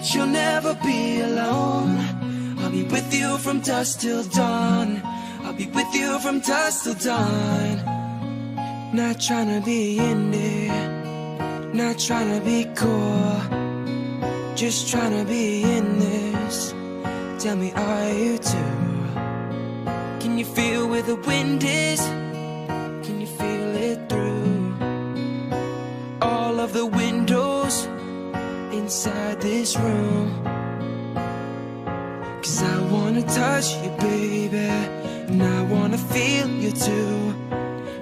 but you'll never be alone. I'll be with you from dusk till dawn. I'll be with you from dusk till dawn. Not tryna be in there, not tryna be cool, just tryna be in this. Tell me, are you too? Can you feel where the wind is? Can you feel it through all of the windows inside this room? 'Cause I wanna touch you, baby, and I wanna feel you too.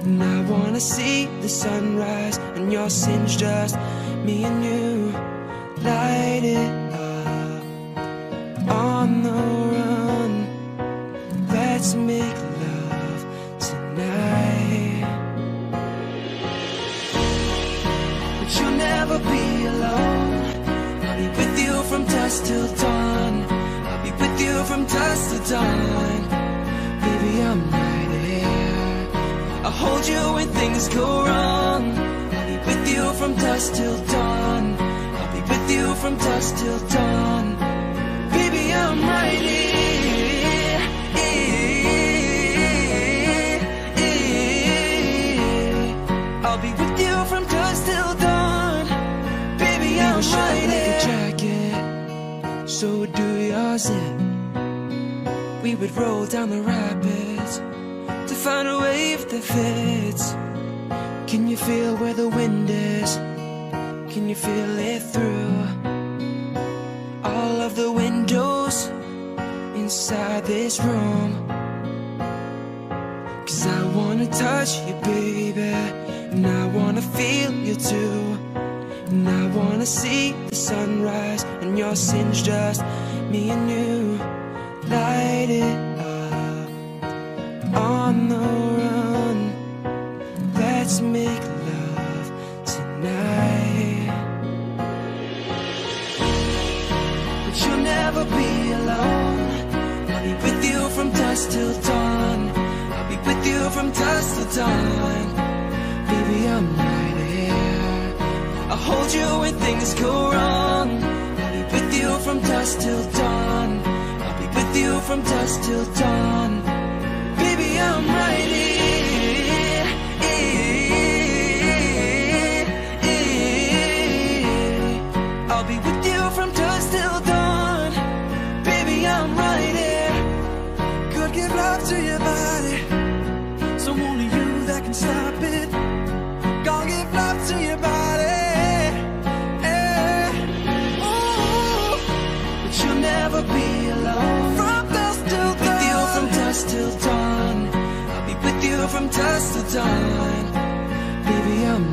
And I wanna see the sunrise and your sins, just me and you. Light it up on the run. Let's make love tonight. But you'll never be alone. I'll be with you from dusk till dawn. I'll be with you from dusk till dawn. Baby, I'm right here. I'll hold you when things go wrong. I'll be with you from dusk till dawn. I'll be with you from dusk till dawn. Baby, I'm right here. I'll be with you from dusk till dawn. Baby, I'm right here. Like a jacket, so do yours in. We would roll down the rapids to find a wave that fits. Can you feel where the wind is? Can you feel it through all of the windows inside this room? 'Cause I wanna touch you, baby, and I wanna feel you too. And I wanna see the sunrise and your sins, just me and you. Light it up on the run. Let's make love tonight. But you'll never be alone. I'll be with you from dusk till dawn. I'll be with you from dusk till dawn. Baby, I'm right here. I'll hold you when things go wrong. I'll be with you from dusk till dawn. I'll be with you from dusk till dawn. Baby, I'm right here. I'll be with you from dusk till dawn. Baby, I'm right here. Could give love to your body, so only you that can stop it. Gonna give love to your body, ooh. But you'll never be alone. From dusk till dawn. With you from dusk till dawn. I'll be with you from dusk till dawn. Baby, I'm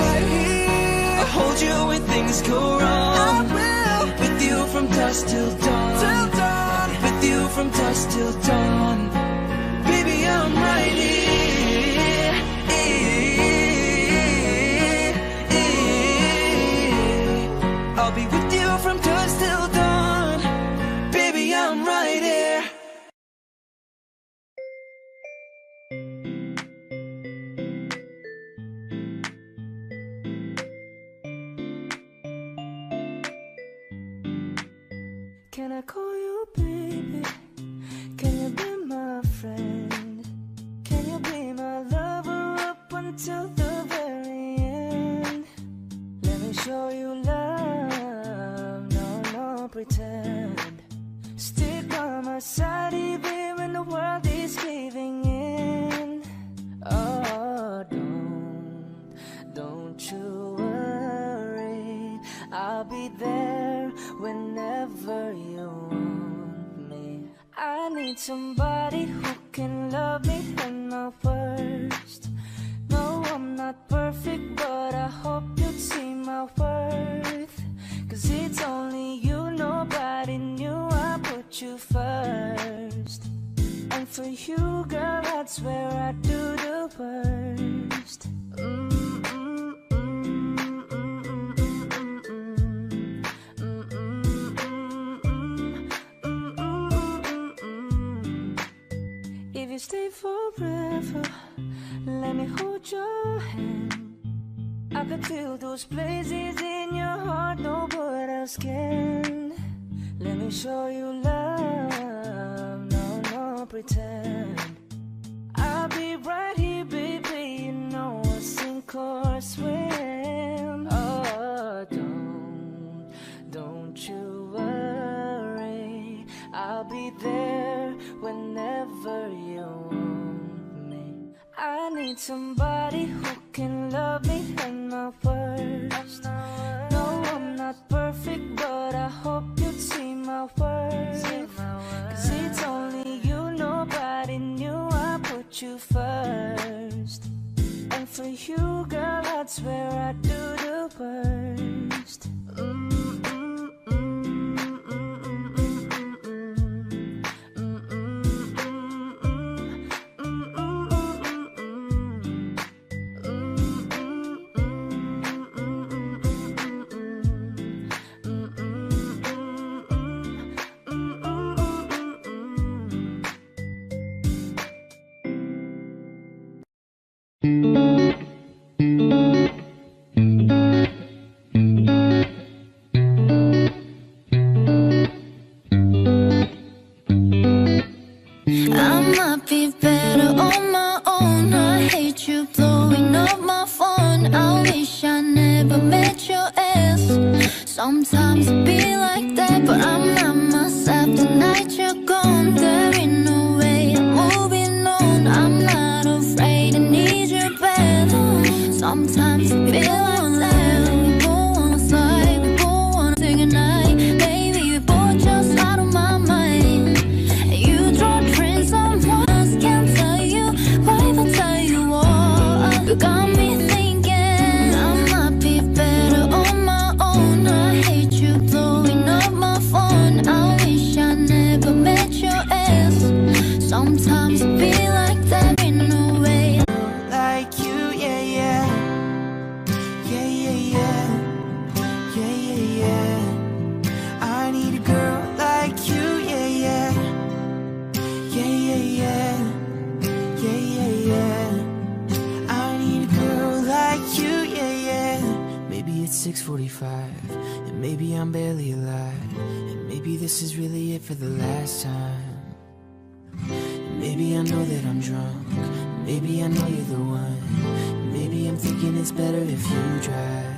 right here. I'll hold you when things go wrong. I will. I'll be with you from dusk till dawn. I'll be with you from dusk till dawn. Baby, I'm right here. I'll be with you from dusk till dawn. Baby, I'm right here. Can I call you baby? Can you be my friend? Can you be my lover up until the very end? Let me show you love, no pretend. Stick by my side even when the world is caving in. Oh, don't you worry, I'll be there whenever you want me. I need somebody who can love me at my worst. No, I'm not perfect, but I hope you'd see my worth. 'Cause it's only you, nobody knew I put you first. And for you, girl, I swear I'd do the worst. If you stay forever, let me hold your hand. I could feel those places in your heart, no word else skin. Let me show you love. No, no pretend. I'll be right here, baby. You know I'll sink or swim. Oh, don't you worry. I'll be there whenever you want me. I need somebody who can love me at my worst. No, I'm not perfect, but I hope you'd see my worth. 'Cause it's only you, nobody knew I put you first. And for you, girl, I'd swear I'd do the worst. Sometimes it be like that, but I'm not myself. Tonight you're gone, there ain't no way I'm moving on. I'm not afraid, I need your bed. Sometimes it be like that. We both wanna slide, we both wanna say goodnight. Baby, we both just out of my mind. You draw drinks, someone else can't tell you. What if I tell you what? You got me thinking I might be better on my own. I hate you blowing up my phone. I wish I never met your ass. Sometimes it be like that in no way. Like you, yeah, yeah. Yeah, yeah, yeah. Yeah, yeah, yeah. I need a girl like you, yeah, yeah. Yeah, yeah, yeah. Yeah, yeah, yeah. I need a girl like you, yeah, yeah. Maybe it's 6:45, and maybe I'm barely alive, and maybe this is really it for the last time. And maybe I know that I'm drunk, maybe I know you're the one. Maybe I'm thinking it's better if you drive.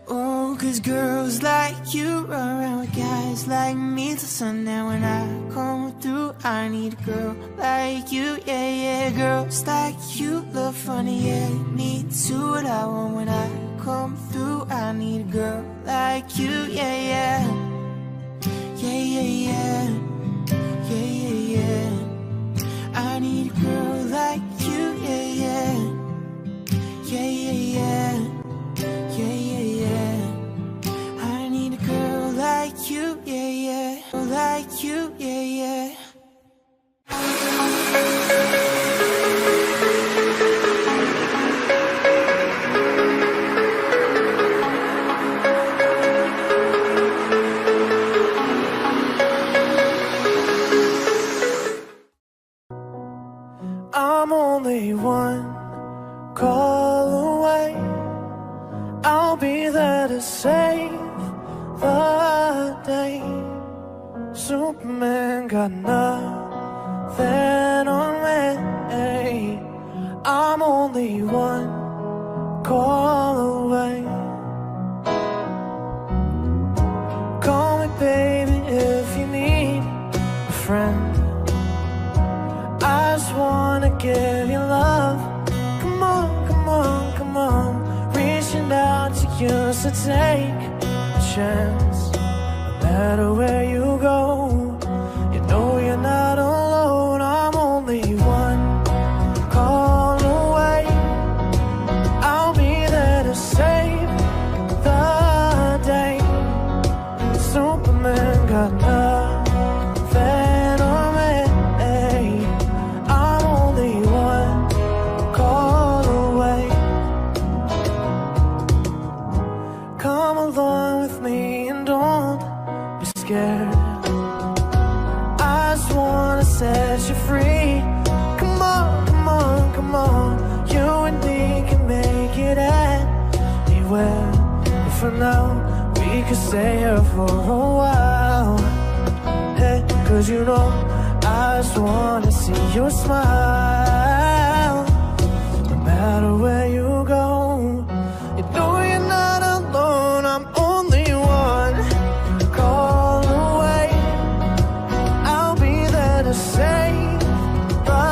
Oh, 'cause girls like you run around with guys like me till sundown. When I come through, I need a girl like you, yeah, yeah. Girls like you look funny, yeah. Me too, what I want when I come through. I need a girl like you, yeah, yeah. Yeah, yeah, yeah. Yeah, yeah, yeah. I need a girl like you, yeah, yeah. Yeah, yeah, yeah. Yeah, yeah, yeah. I need a girl like you, yeah, yeah. Like you, yeah, yeah. I'm only one call away. I'll be there to save the day. Superman got nothing on me. I'm only one call away. Call me baby if you need a friend. I just wanna give you love. Come on, come on, come on. Reaching out to you, so take a chance. No matter where you go, you know you're not alone. I'm only one call away. I'll be there to save the day. Superman got nothing on me. I'm only one call away. Come along with me and don't be scared. now, we could stay here for a while. Hey, 'cause you know I just wanna see your smile. No matter where you go, you know you're not alone. I'm only one call away. I'll be there to save the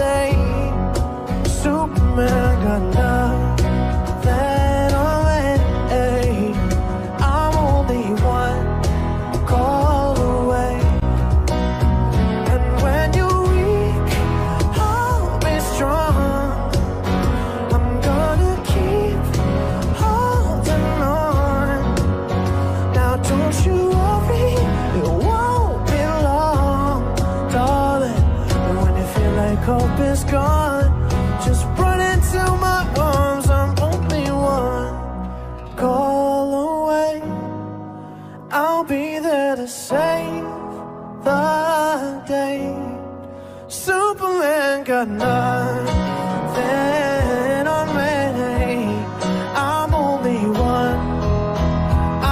day. Superman got nothing on me. I'm only one call away. And when you're weak, I'll be strong. I'm gonna keep holding on. Now don't you worry, it won't be long, darling. But when you feel like hope is gone, just run into my arms. I'm only one call away. I'll be there to save the day. Superman got nothing on me. I'm only one.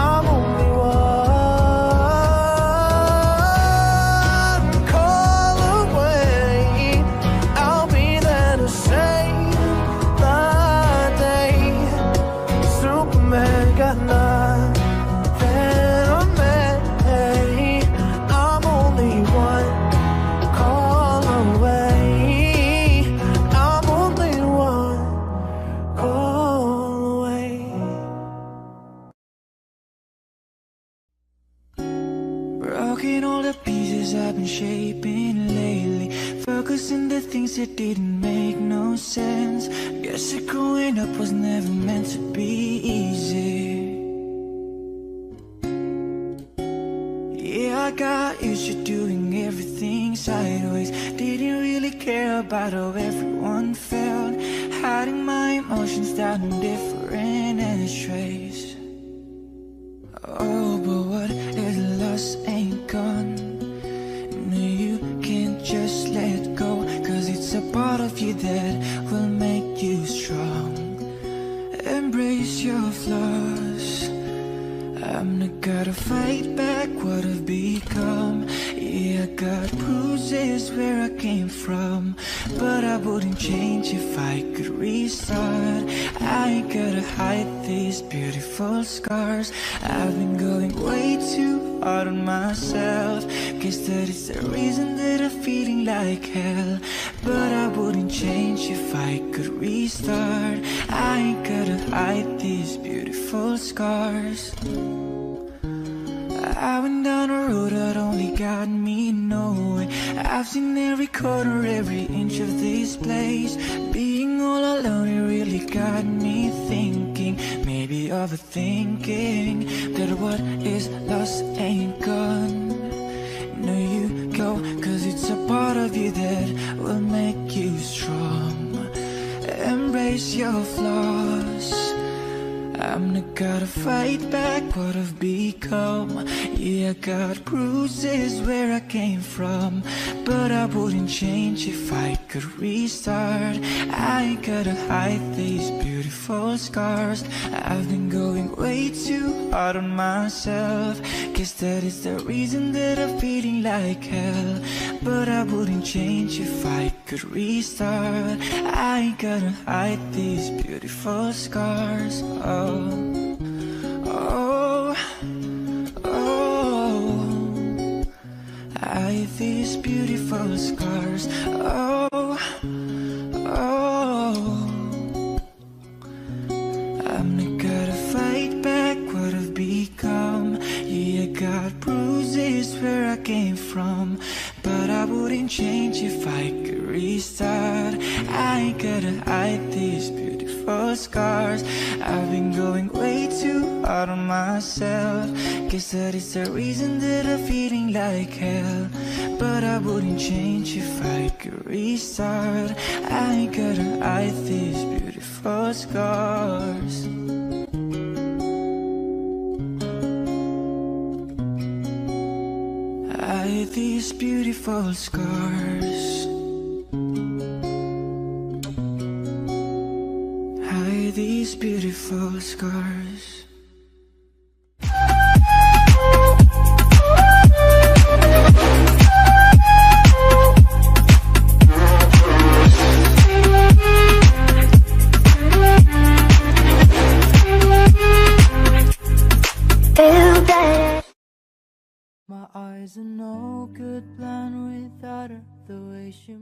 I'm only one call away. I'll be there to save the day. Superman got nothing on me. I'm only one call away. I'm only one call away. Broken all the pieces I've been shaping lately, focusing the things that didn't make no sense. Guess that growing up was never meant to be easy. Yeah, I got used to doing everything sideways. Didn't really care about how everyone felt, hiding my emotions down in different ashtrays. Oh, but what is lost ain't gone. No, you can't just let go, 'cause it's a part of you that will make you strong. Embrace your flaws. I'm not gonna fight back what I've become. Yeah, I got bruises where I came from, but I wouldn't change if I could restart. I ain't gotta hide these beautiful scars. I've been going way too hard on myself. Guess that is the reason that I'm feeling like hell, but I wouldn't change if I could restart. I ain't gotta hide these beautiful scars. I went down a road that only got me nowhere. I've seen every corner, every inch of this place. Being all alone, it really got me thinking, maybe overthinking, that what is lost ain't gone. No, you go, 'cause it's a part of you that will make you strong. Embrace your flaws. I'm not gonna fight back what I've become. Yeah, I got bruises where I came from, but I wouldn't change if I could restart. I ain't gotta hide these beautiful scars. I've been going way too hard on myself. Guess that is the reason that I'm feeling like hell, but I wouldn't change if I could restart. I ain't gonna hide these beautiful scars. Oh, oh, oh, I hide these beautiful scars. Oh, oh, I'm not gonna fight back what I've become. Yeah, I got bruises where I came from, but I wouldn't change if I could restart. I ain't gotta hide these beautiful scars. I've been going way too hard on myself. Guess that is the reason that I'm feeling like hell, but I wouldn't change if I could restart. I ain't gotta hide these beautiful scars. Hide these beautiful scars. Hide these beautiful scars. There's a no good plan without her, the way she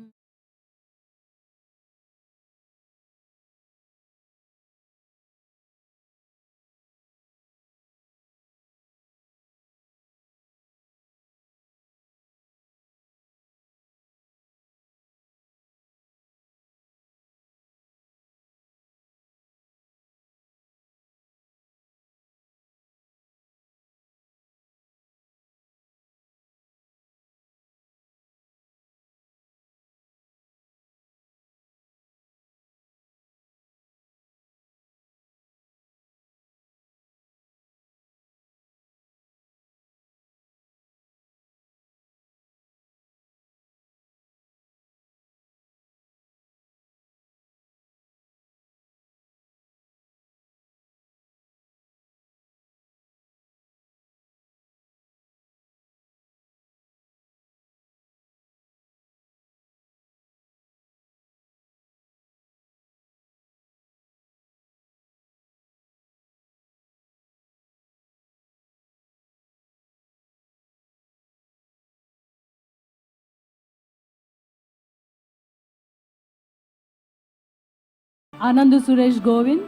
Anand Suresh Govin,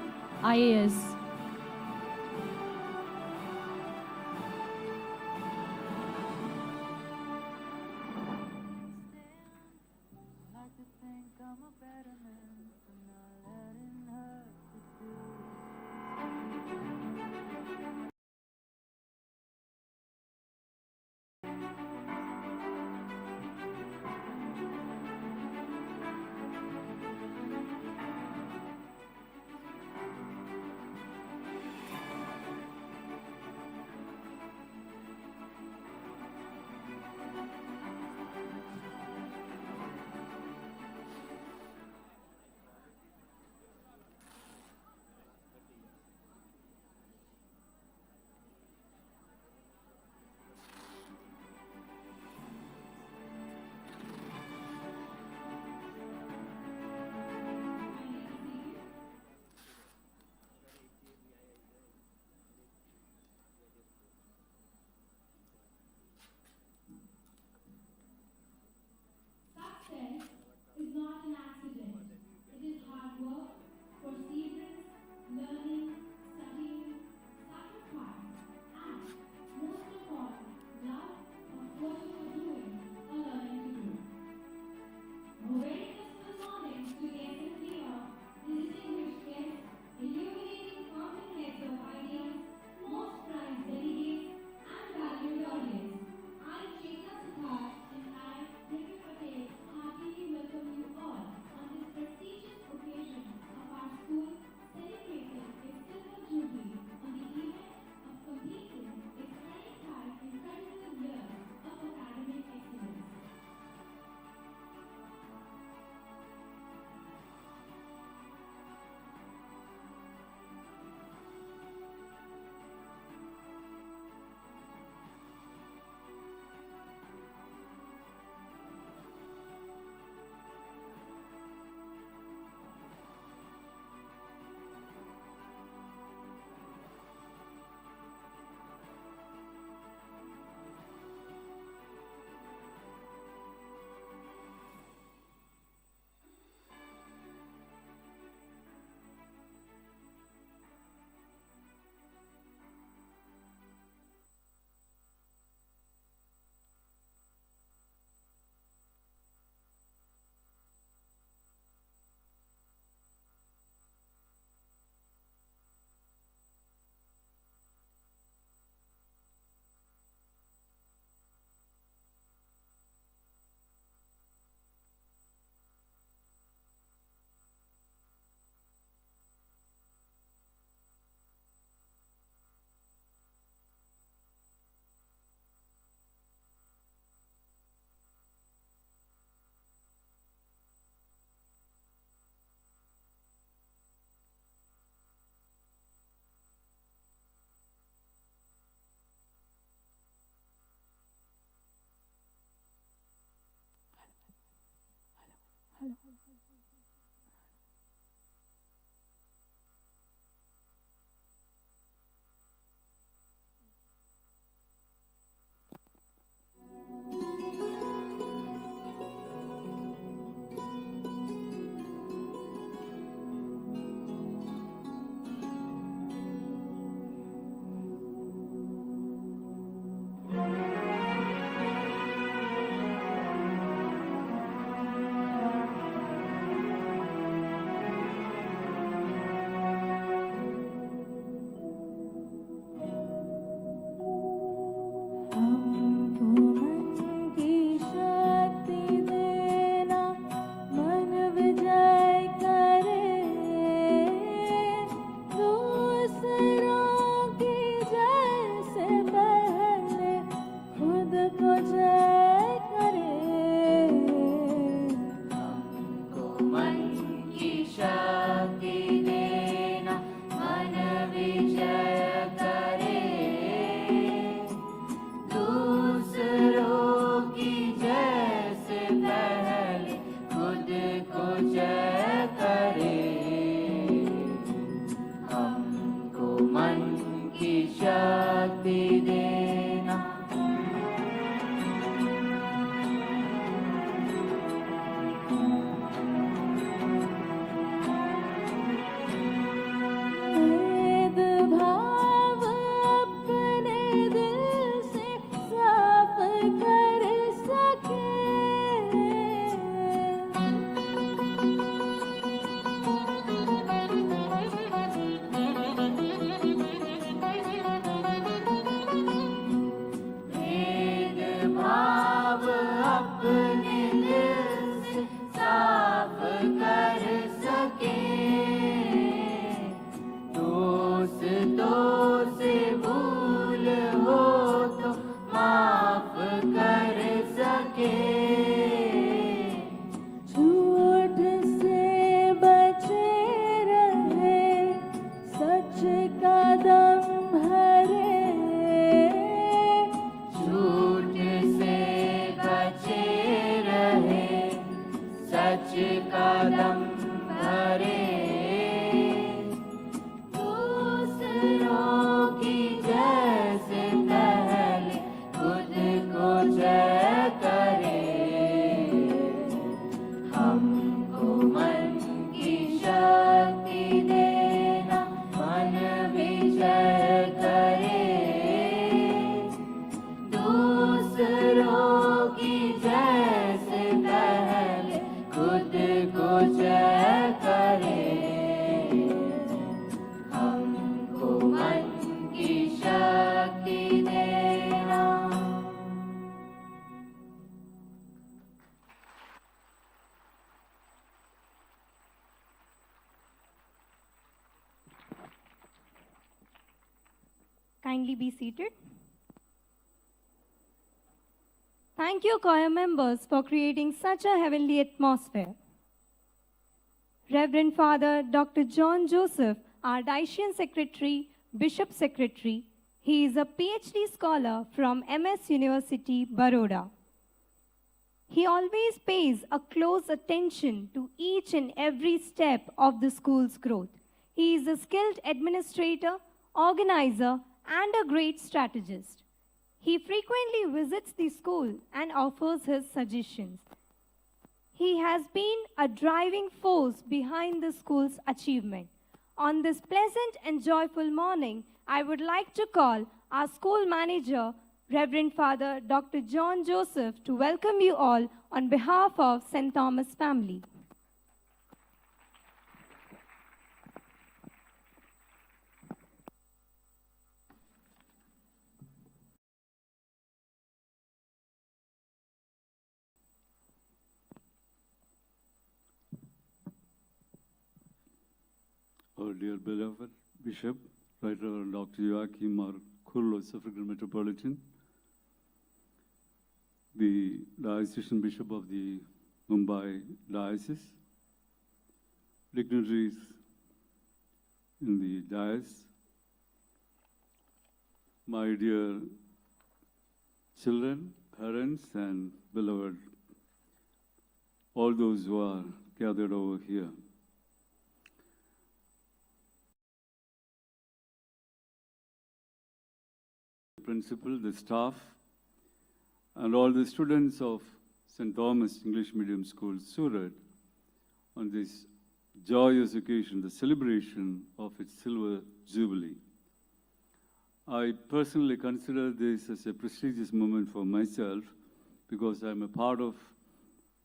IAS. Kindly be seated. Thank you, choir members, for creating such a heavenly atmosphere. Reverend Father Dr. John Joseph, our Daician Secretary, Bishop Secretary. He is a PhD scholar from MS University, Baroda. He always pays a close attention to each and every step of the school's growth. He is a skilled administrator, organizer, and a great strategist. He frequently visits the school and offers his suggestions. He has been a driving force behind the school's achievement. On this pleasant and joyful morning, I would like to call our school manager, Reverend Father Dr. John Joseph, to welcome you all on behalf of St. Thomas family. Our dear beloved Bishop, Right Reverend Dr. Joachim R. Kurlo, Suffragan Metropolitan, the Diocesan Bishop of the Mumbai Diocese, dignitaries in the Diocese, my dear children, parents, and beloved, all those who are gathered over here. Principal, the staff, and all the students of St. Thomas English Medium School, Surat, on this joyous occasion, the celebration of its silver jubilee. I personally consider this as a prestigious moment for myself because I'm a part of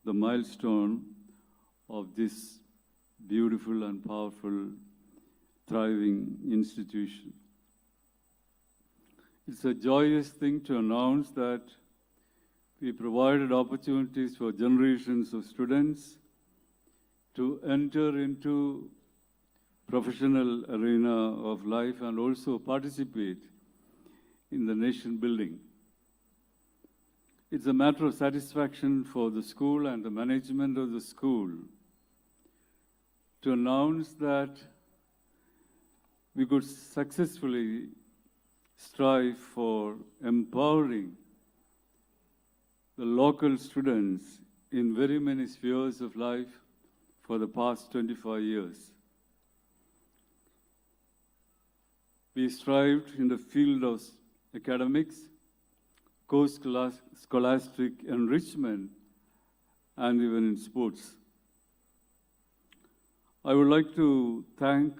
the milestone of this beautiful and powerful, thriving institution. It's a joyous thing to announce that we provided opportunities for generations of students to enter into professional arena of life and also participate in the nation building. It's a matter of satisfaction for the school and the management of the school to announce that we could successfully strive for empowering the local students in very many spheres of life for the past 25 years. We strived in the field of academics, scholastic enrichment, and even in sports. I would like to thank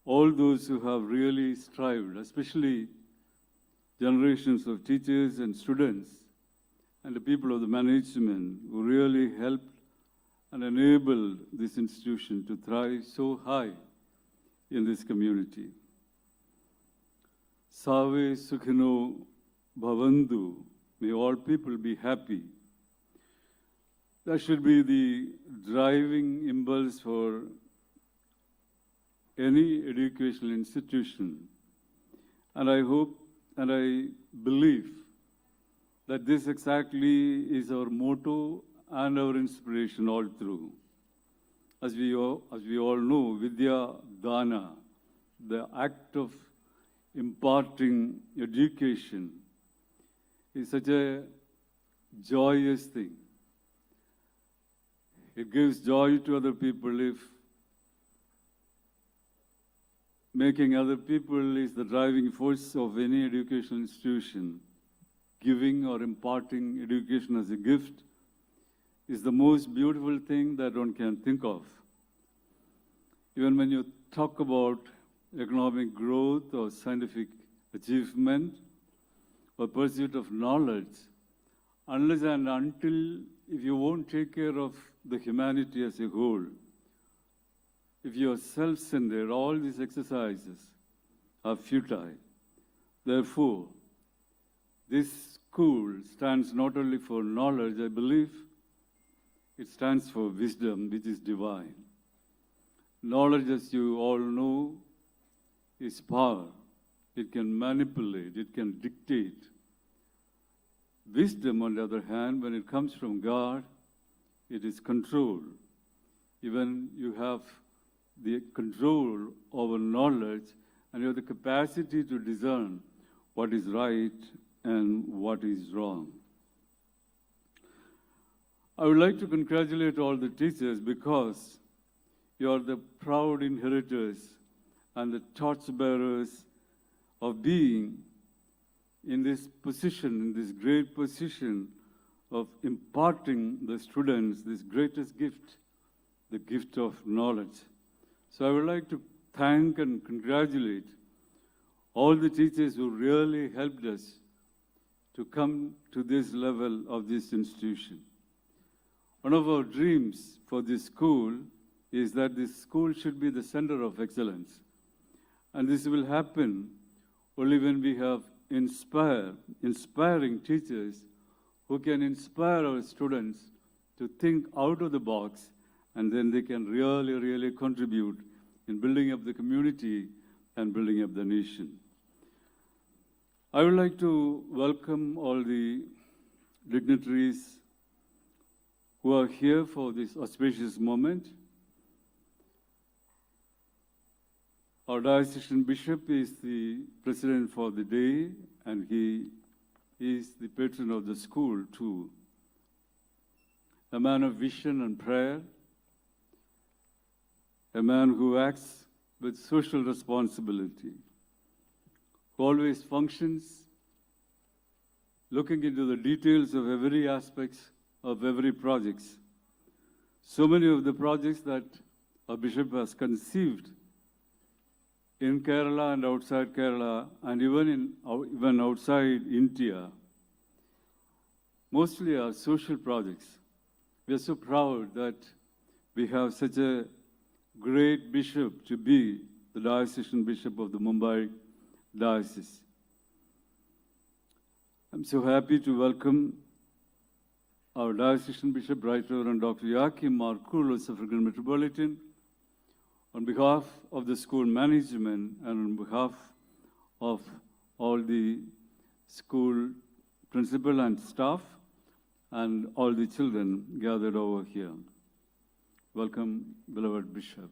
all those who have really strived, especially generations of teachers and students and the people of the management who really helped and enabled this institution to thrive so high in this community. Save Sukhino Bhavantu, may all people be happy. That should be the driving impulse for any educational institution. And I hope and I believe that this exactly is our motto and our inspiration all through. As we all know, Vidya Dana, the act of imparting education, is such a joyous thing. It gives joy to other people if making other people is the driving force of any educational institution. Giving or imparting education as a gift is the most beautiful thing that one can think of. Even when you talk about economic growth or scientific achievement or pursuit of knowledge, unless and until if you won't take care of the humanity as a whole, if you are self-centered, all these exercises are futile. Therefore, this school stands not only for knowledge, I believe it stands for wisdom, which is divine. Knowledge, as you all know, is power. it can manipulate, it can dictate. Wisdom, on the other hand, when it comes from God, it is control. Even you have the control over knowledge, and you have the capacity to discern what is right and what is wrong. I would like to congratulate all the teachers because you are the proud inheritors and the torchbearers of being in this position, in this great position of imparting the students this greatest gift, the gift of knowledge. So I would like to thank and congratulate all the teachers who really helped us to come to this level of this institution. One of our dreams for this school is that this school should be the center of excellence. And this will happen only when we have inspiring teachers who can inspire our students to think out of the box, and then they can really, really contribute in building up the community and building up the nation. I would like to welcome all the dignitaries who are here for this auspicious moment. Our diocesan bishop is the president for the day, and he is the patron of the school too. A man of vision and prayer, a man who acts with social responsibility, who always functions looking into the details of every aspect of every project. So many of the projects that our bishop has conceived in Kerala and outside Kerala, and even outside India, mostly are social projects. We are so proud that we have such a great bishop to be the diocesan bishop of the Mumbai diocese. I'm so happy to welcome our diocesan bishop, Right Reverend Dr. Joachim Markulos of Suffragan Metropolitan. On behalf of the school management and on behalf of all the school principal and staff and all the children gathered over here. Welcome, beloved Bishop.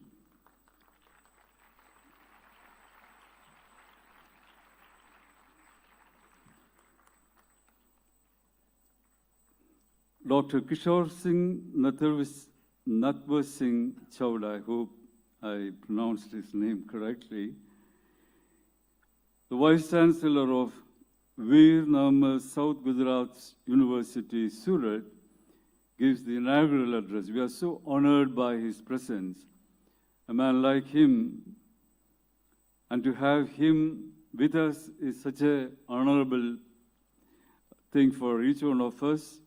Dr. Kishore Singh Natwar Singh Chowda, I hope I pronounced his name correctly, the Vice Chancellor of Veer Namal South Gujarat University, Surat, gives the inaugural address. We are so honored by his presence. A man like him, and to have him with us is such an honorable thing for each one of us.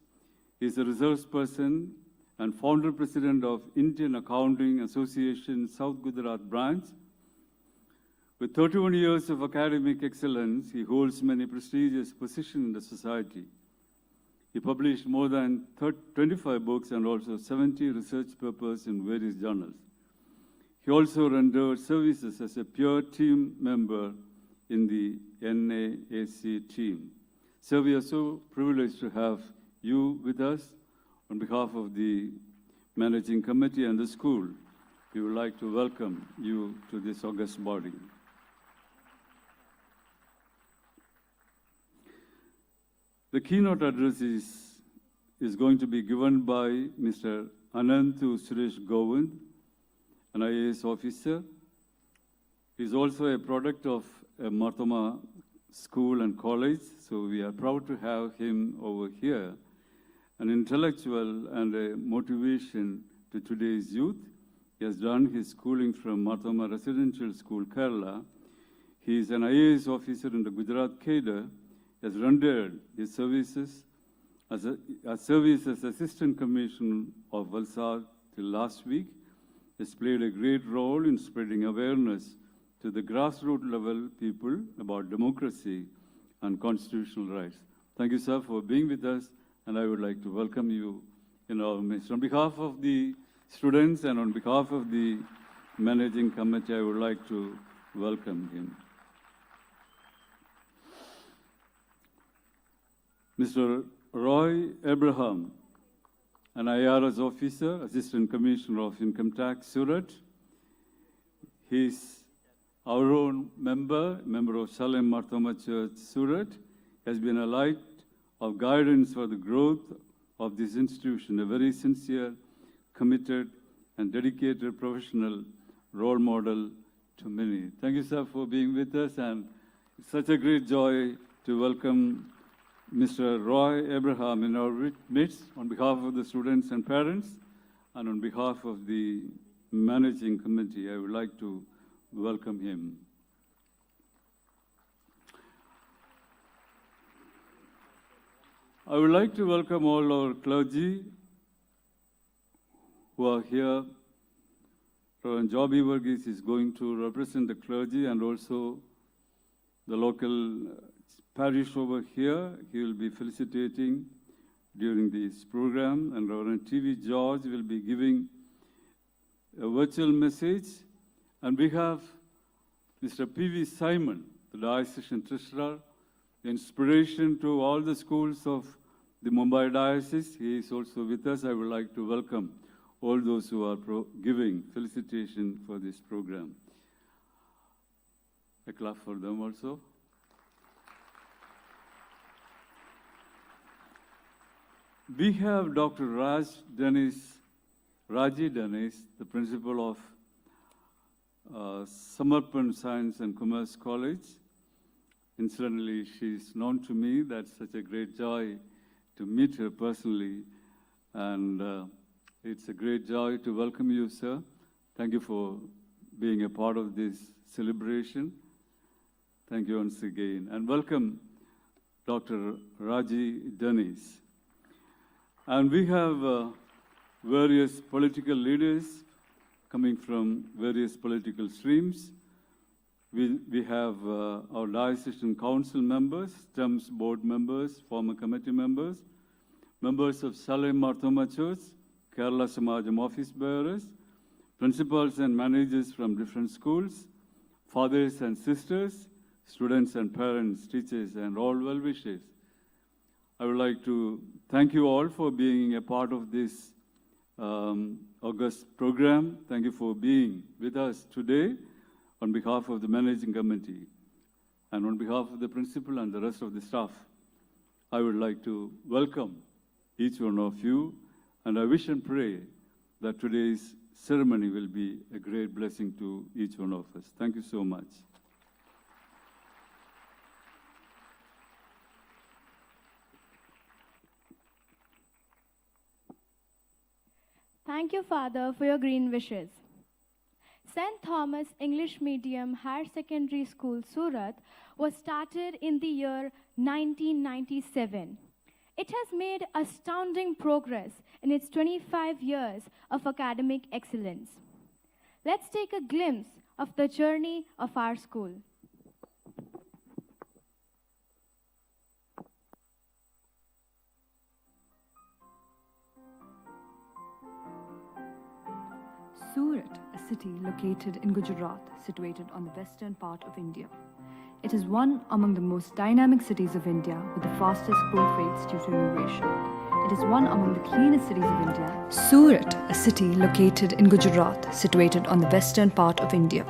He's a resource person and founder president of Indian Accounting Association South Gujarat branch. With 31 years of academic excellence, he holds many prestigious positions in the society. He published more than 25 books and also 70 research papers in various journals. He also rendered services as a peer team member in the NAAC team. So we are so privileged to have you with us. On behalf of the managing committee and the school, we would like to welcome you to this august body. The keynote address is going to be given by Mr. Ananthu Suresh Govind, an IAS officer. He's also a product of a Marthoma school and college, so we are proud to have him over here. An intellectual and a motivation to today's youth. He has done his schooling from Marthoma Residential School, Kerala. He is an IAS officer in the Gujarat cadre. He has rendered his services as Assistant Commissioner of Valsad till last week. He has played a great role in spreading awareness to the grassroots level people about democracy and constitutional rights. Thank you, sir, for being with us. And I would like to welcome you in our midst. On behalf of the students and on behalf of the managing committee, I would like to welcome him. Mr. Roy Abraham, an IRS officer, Assistant Commissioner of Income Tax, Surat. He's our own member of Shalem Marthoma Church, Surat. Has been a light of guidance for the growth of this institution, a very sincere, committed, and dedicated professional role model to many. Thank you, sir, for being with us, and it's such a great joy to welcome Mr. Roy Abraham in our midst on behalf of the students and parents, and on behalf of the managing committee. I would like to welcome him. I would like to welcome all our clergy who are here. Reverend Joby Varghese is going to represent the clergy and also the local parish over here. He will be felicitating during this program, and Reverend T.V. George will be giving a virtual message. And we have Mr. P.V. Simon, the diocesan treasurer, inspiration to all the schools of the Mumbai Diocese. He is also with us. I would like to welcome all those who are giving felicitation for this program. A clap for them also. We have Dr. Raji Dennis, the principal of Samarpan Science and Commerce College. Incidentally, she is known to me. That's such a great joy to meet her personally. And it's a great joy to welcome you, sir. Thank you for being a part of this celebration. Thank you once again. And welcome, Dr. Raji Dennis. And we have various political leaders coming from various political streams. We have our diocesan council members, STEMS board members, former committee members, members of Shalem Marthoma Church, Kerala Samajam office bearers, principals and managers from different schools, fathers and sisters, students and parents, teachers, and all well-wishers. I would like to thank you all for being a part of this August program. Thank you for being with us today on behalf of the managing committee and on behalf of the principal and the rest of the staff. I would like to welcome each one of you, and I wish and pray that today's ceremony will be a great blessing to each one of us. Thank you so much. Thank you, Father, for your green wishes. St. Thomas English Medium Higher Secondary School, Surat, was started in the year 1997. It has made astounding progress in its 25 years of academic excellence. Let's take a glimpse of the journey of our school. Surat, a city located in Gujarat, situated on the western part of India. It is one among the most dynamic cities of India with the fastest growth rates due to immigration. It is one among the cleanest cities of India. Surat, a city located in Gujarat, situated on the western part of India.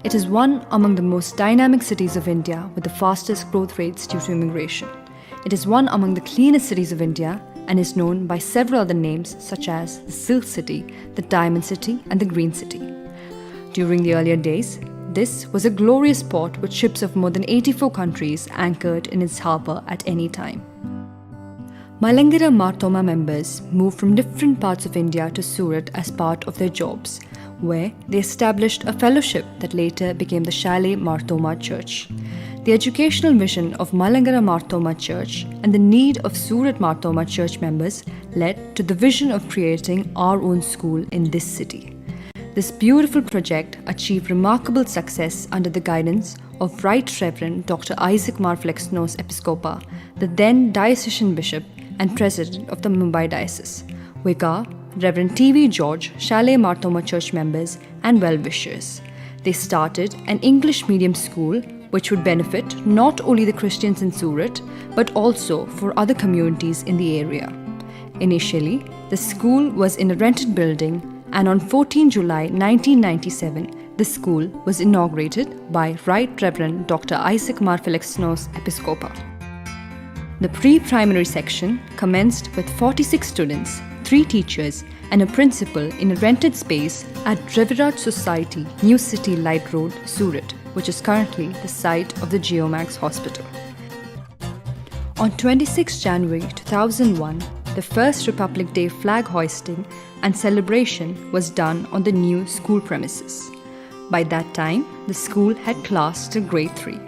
It is one among the most dynamic cities of India with the fastest growth rates due to immigration. It is one among the cleanest cities of India and is known by several other names such as the Silk City, the Diamond City, and the Green City. During the earlier days, this was a glorious port with ships of more than 84 countries anchored in its harbour at any time. Malangara Marthoma members moved from different parts of India to Surat as part of their jobs, where they established a fellowship that later became the Shalem Marthoma Church. The educational vision of Malangara Marthoma Church and the need of Surat Marthoma Church members led to the vision of creating our own school in this city. This beautiful project achieved remarkable success under the guidance of Right Reverend Dr. Isaac Marflexnos Episcopa, the then diocesan bishop and president of the Mumbai Diocese, Vicar Reverend T.V. George, Shalem Marthoma Church members, and well-wishers. They started an English medium school which would benefit not only the Christians in Surat, but also for other communities in the area. Initially, the school was in a rented building, and on 14 July 1997, the school was inaugurated by Right Reverend Dr. Isaac Marfelixnos Episcopa. The pre-primary section commenced with 46 students, 3 teachers, and a principal in a rented space at Reviraj Society, New City Light Road, Surat, which is currently the site of the Geomax Hospital. On 26 January 2001, the first Republic Day flag hoisting and celebration was done on the new school premises. By that time, the school had class till grade 3.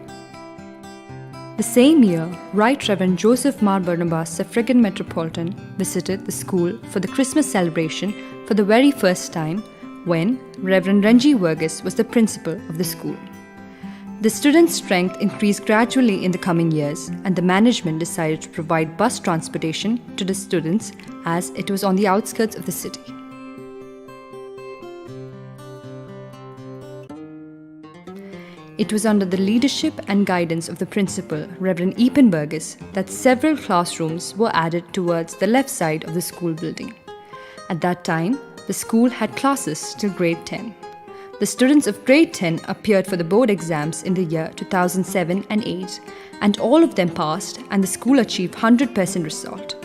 The same year, Right Reverend Joseph Mar Barnabas Suffragan Metropolitan visited the school for the Christmas celebration for the very first time when Reverend Renji Verghese was the principal of the school. The students' strength increased gradually in the coming years, and the management decided to provide bus transportation to the students as it was on the outskirts of the city. It was under the leadership and guidance of the principal, Reverend Epen Verghese, that several classrooms were added towards the left side of the school building. At that time, the school had classes till grade 10. The students of grade 10 appeared for the board exams in the year 2007 and 8, and all of them passed, and the school achieved 100% result.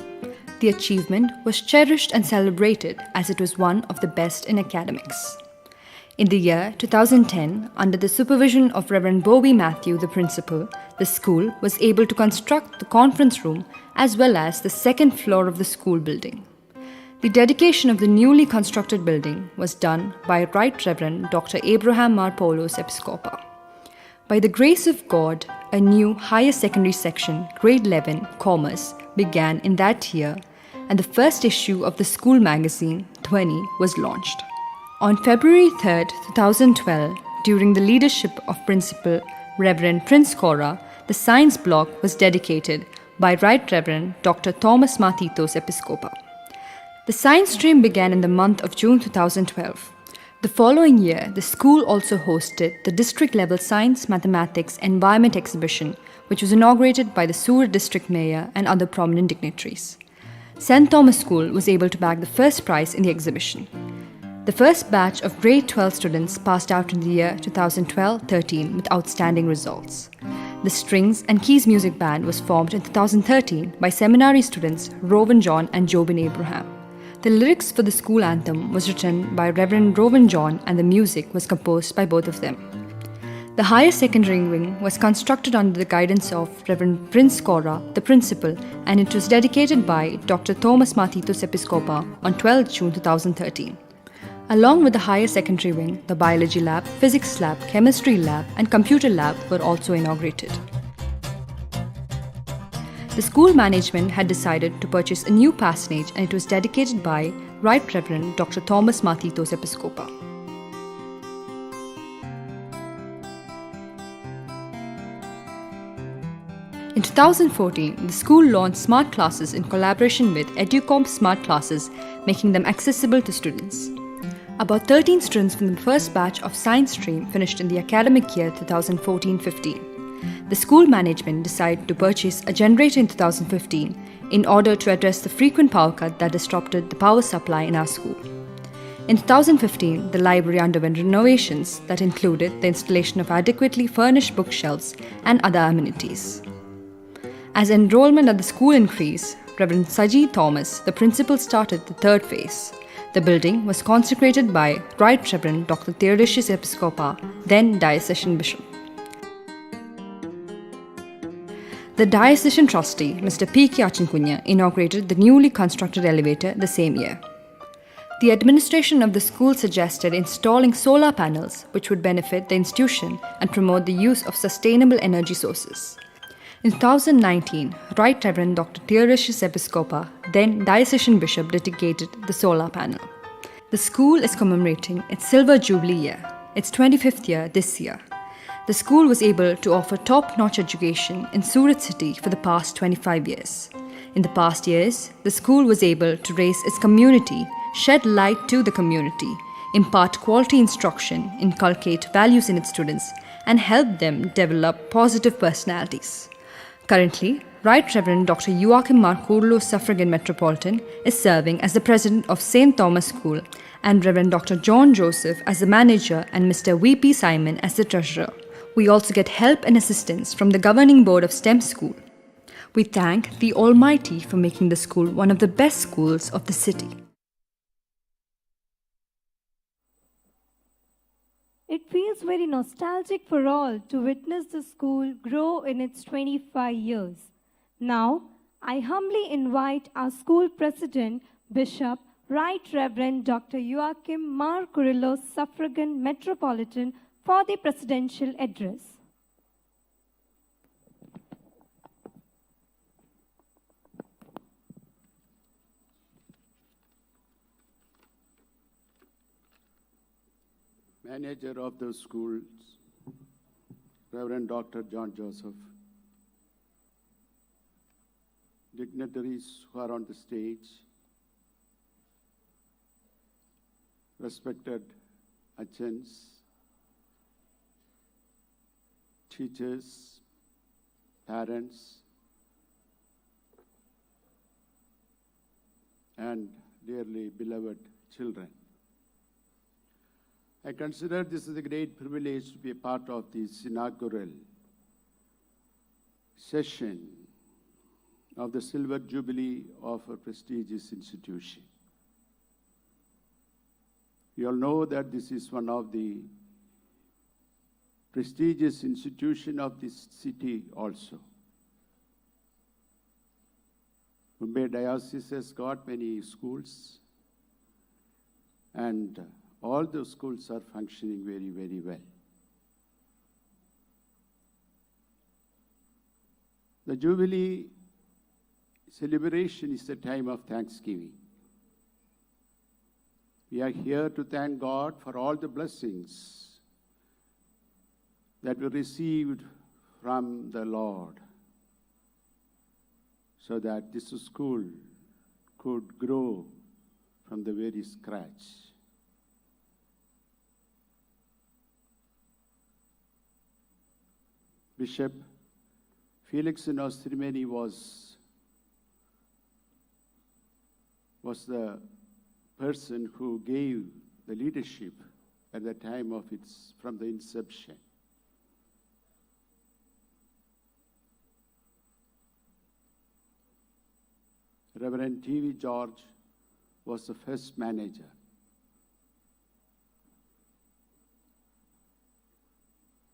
The achievement was cherished and celebrated as it was one of the best in academics. In the year 2010, under the supervision of Reverend Bowie Matthew, the principal, the school was able to construct the conference room as well as the second floor of the school building. The dedication of the newly constructed building was done by Right Reverend Dr. Abraham Mar Paulos Episcopa. By the grace of God, a new higher secondary section, grade 11, Commerce, began in that year, and the first issue of the school magazine, Dhwani, was launched. On February 3, 2012, during the leadership of Principal Reverend Prince Cora, the science block was dedicated by Right Reverend Dr. Thomas Mathitos Episcopa. The science stream began in the month of June 2012. The following year, the school also hosted the district-level Science, Mathematics, Environment exhibition, which was inaugurated by the Surat District Mayor and other prominent dignitaries. St. Thomas School was able to bag the first prize in the exhibition. The first batch of grade 12 students passed out in the year 2012-13 with outstanding results. The Strings and Keys Music Band was formed in 2013 by seminary students Rowan John and Jobin Abraham. The lyrics for the school anthem was written by Reverend Rowan John, and the music was composed by both of them. The higher secondary wing was constructed under the guidance of Reverend Prince Cora, the principal, and it was dedicated by Dr. Thomas Mathitos Episcopa on 12 June 2013. Along with the higher secondary wing, the biology lab, physics lab, chemistry lab, and computer lab were also inaugurated. The school management had decided to purchase a new parsonage, and it was dedicated by Right Reverend Dr. Thomas Mathitos Episcopa. In 2014, the school launched smart classes in collaboration with Educomp Smart Classes, making them accessible to students. About 13 students from the first batch of science stream finished in the academic year 2014-15. The school management decided to purchase a generator in 2015 in order to address the frequent power cut that disrupted the power supply in our school. In 2015, the library underwent renovations that included the installation of adequately furnished bookshelves and other amenities. As enrollment at the school increased, Reverend Saji Thomas, the principal, started the third phase. The building was consecrated by Right Reverend Dr. Theodosius Episcopa, then diocesan bishop. The diocesan trustee, Mr. P. K. Achinkunya, inaugurated the newly constructed elevator the same year. The administration of the school suggested installing solar panels, which would benefit the institution and promote the use of sustainable energy sources. In 2019, Right Reverend Dr. Theodosius Episcopa, then diocesan bishop, dedicated the solar panel. The school is commemorating its Silver Jubilee year, its 25th year this year. The school was able to offer top-notch education in Surat city for the past 25 years. In the past years, the school was able to raise its community, shed light to the community, impart quality instruction, inculcate values in its students, and help them develop positive personalities. Currently, Right Reverend Dr. Joachim Markurlo Suffragan Metropolitan is serving as the president of St. Thomas School and Reverend Dr. John Joseph as the manager and Mr. V.P. Simon as the treasurer. We also get help and assistance from the governing board of STEM School. We thank the Almighty for making the school one of the best schools of the city. It feels very nostalgic for all to witness the school grow in its 25 years. Now, I humbly invite our school president, Bishop, Right Reverend Dr. Joachim Markurlo Suffragan Metropolitan for the presidential address. Manager of the schools, Reverend Dr. John Joseph, dignitaries who are on the stage, respected Achans, teachers, parents, and dearly beloved children. I consider this as a great privilege to be a part of this inaugural session of the Silver Jubilee of a prestigious institution. You all know that this is one of the prestigious institutions of this city also. Mumbai Diocese has got many schools, and all the schools are functioning very, very well. The Jubilee celebration is a time of thanksgiving. We are here to thank God for all the blessings that we received from the Lord, so that this school could grow from the very scratch. Bishop Felix Nostrimeni was the person who gave the leadership at the time of from the inception. Reverend T.V. George was the first manager.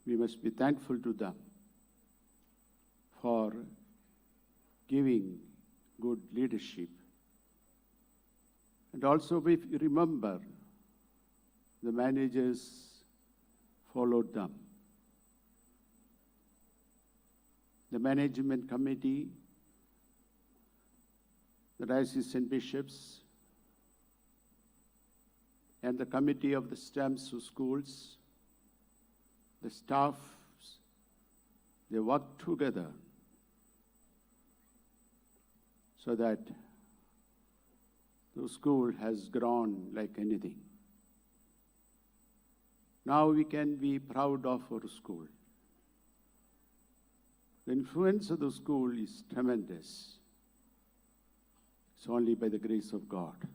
We must be thankful to them for giving good leadership. And also, if you remember, the managers followed them. The management committee, the diocesan bishops, and the committee of the STEM schools, the staff, they worked together so that the school has grown like anything. Now we can be proud of our school. The influence of the school is tremendous. It's only by the grace of God.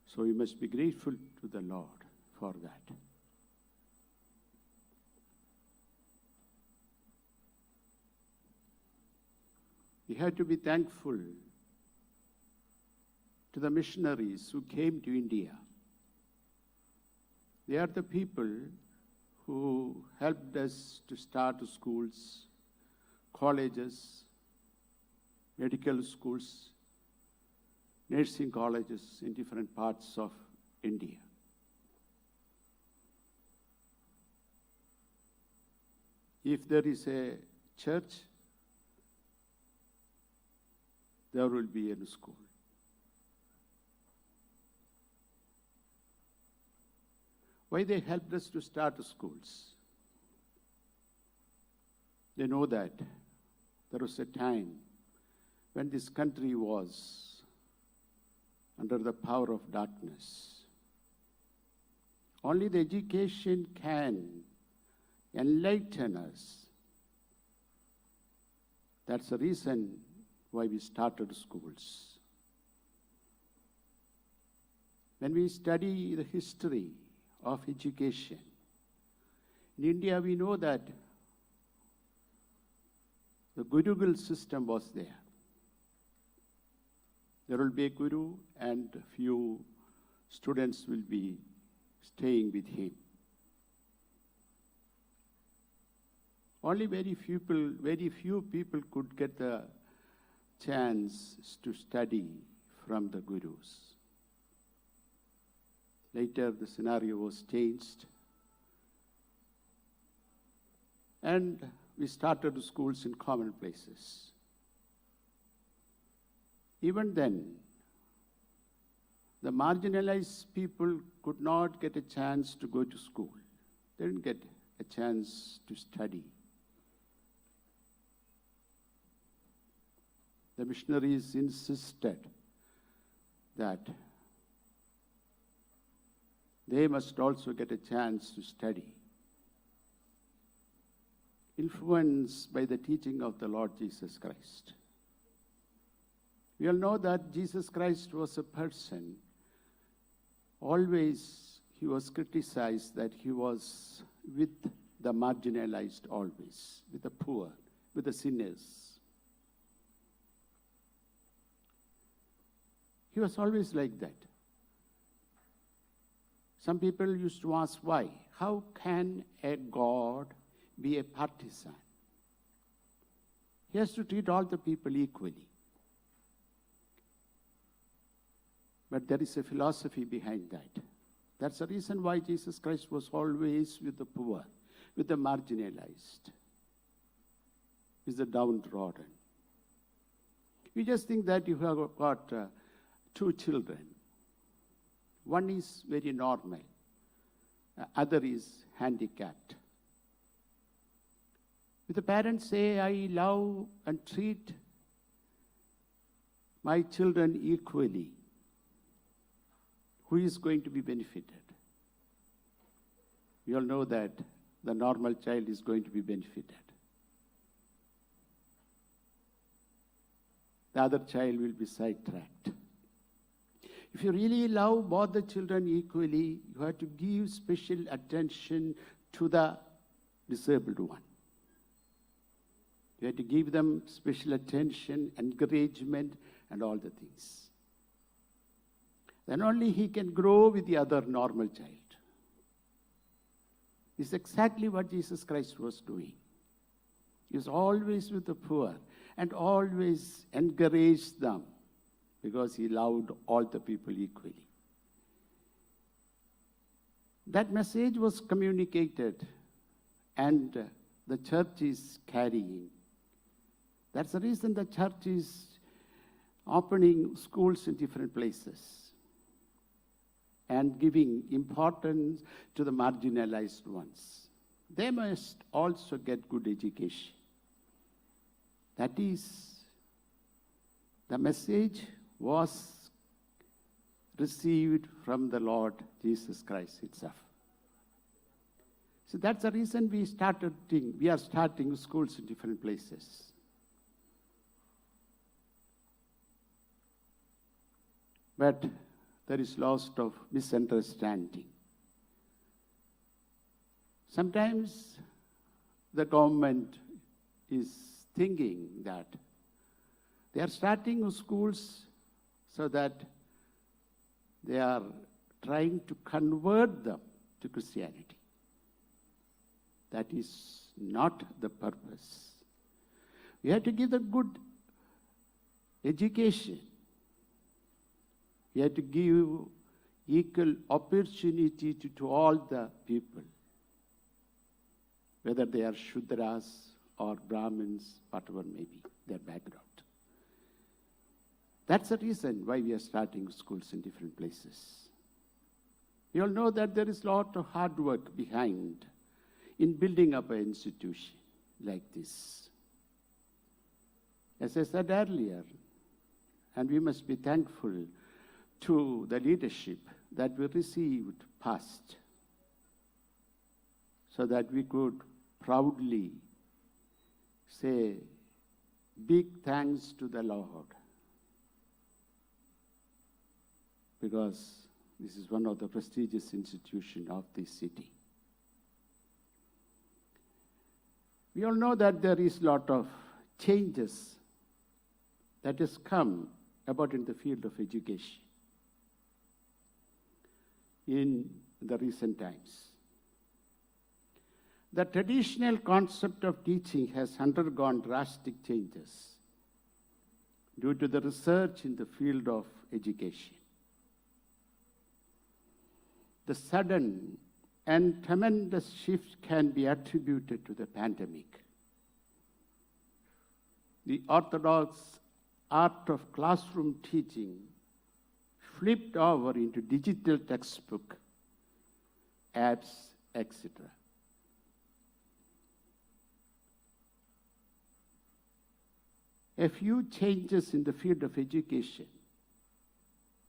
So we must be grateful to the Lord for that. We have to be thankful to the missionaries who came to India. They are the people who helped us to start schools, colleges, medical schools, nursing colleges in different parts of India. If there is a church, there will be a school. Why they helped us to start schools? They know that there was a time when this country was under the power of darkness. Only the education can enlighten us. That's the reason why we started schools. When we study the history of education, in India we know that the Gurukul system was there. There will be a guru and a few students will be staying with him. Only very few people could get the chance to study from the gurus. Later, the scenario was changed, and we started schools in common places. Even then, the marginalized people could not get a chance to go to school. They didn't get a chance to study. The missionaries insisted that they must also get a chance to study. Influenced by the teaching of the Lord Jesus Christ. We all know that Jesus Christ was a person. Always he was criticized that he was with the marginalized always, with the poor, with the sinners. He was always like that. Some people used to ask why. How can a God be a partisan? He has to treat all the people equally. But there is a philosophy behind that. That's the reason why Jesus Christ was always with the poor, with the marginalized, with the downtrodden. You just think that you have got 2 children. One is very normal, other is handicapped. If the parents say, I love and treat my children equally, who is going to be benefited? We all know that the normal child is going to be benefited. The other child will be sidetracked. If you really love both the children equally, you have to give special attention to the disabled one. You have to give them special attention, encouragement, and all the things. Then only he can grow with the other normal child. It's exactly what Jesus Christ was doing. He was always with the poor and always encouraged them because he loved all the people equally. That message was communicated and the church is carrying. That's the reason the church is opening schools in different places and giving importance to the marginalized ones. They must also get good education. That is, the message was received from the Lord Jesus Christ itself. So that's the reason we are starting schools in different places. But there is lots of misunderstanding. Sometimes the government is thinking that they are starting schools so that they are trying to convert them to Christianity. That is not the purpose. We have to give them good education. We have to give equal opportunity to all the people, whether they are Shudras or Brahmins, whatever may be their background. That's the reason why we are starting schools in different places. You all know that there is a lot of hard work behind in building up an institution like this. As I said earlier, and we must be thankful to the leadership that we received past, so that we could proudly say big thanks to the Lord, because this is one of the prestigious institutions of this city. We all know that there is a lot of changes that has come about in the field of education in the recent times. The traditional concept of teaching has undergone drastic changes due to the research in the field of education. The sudden and tremendous shift can be attributed to the pandemic. The orthodox art of classroom teaching flipped over into digital textbook, apps, etc. A few changes in the field of education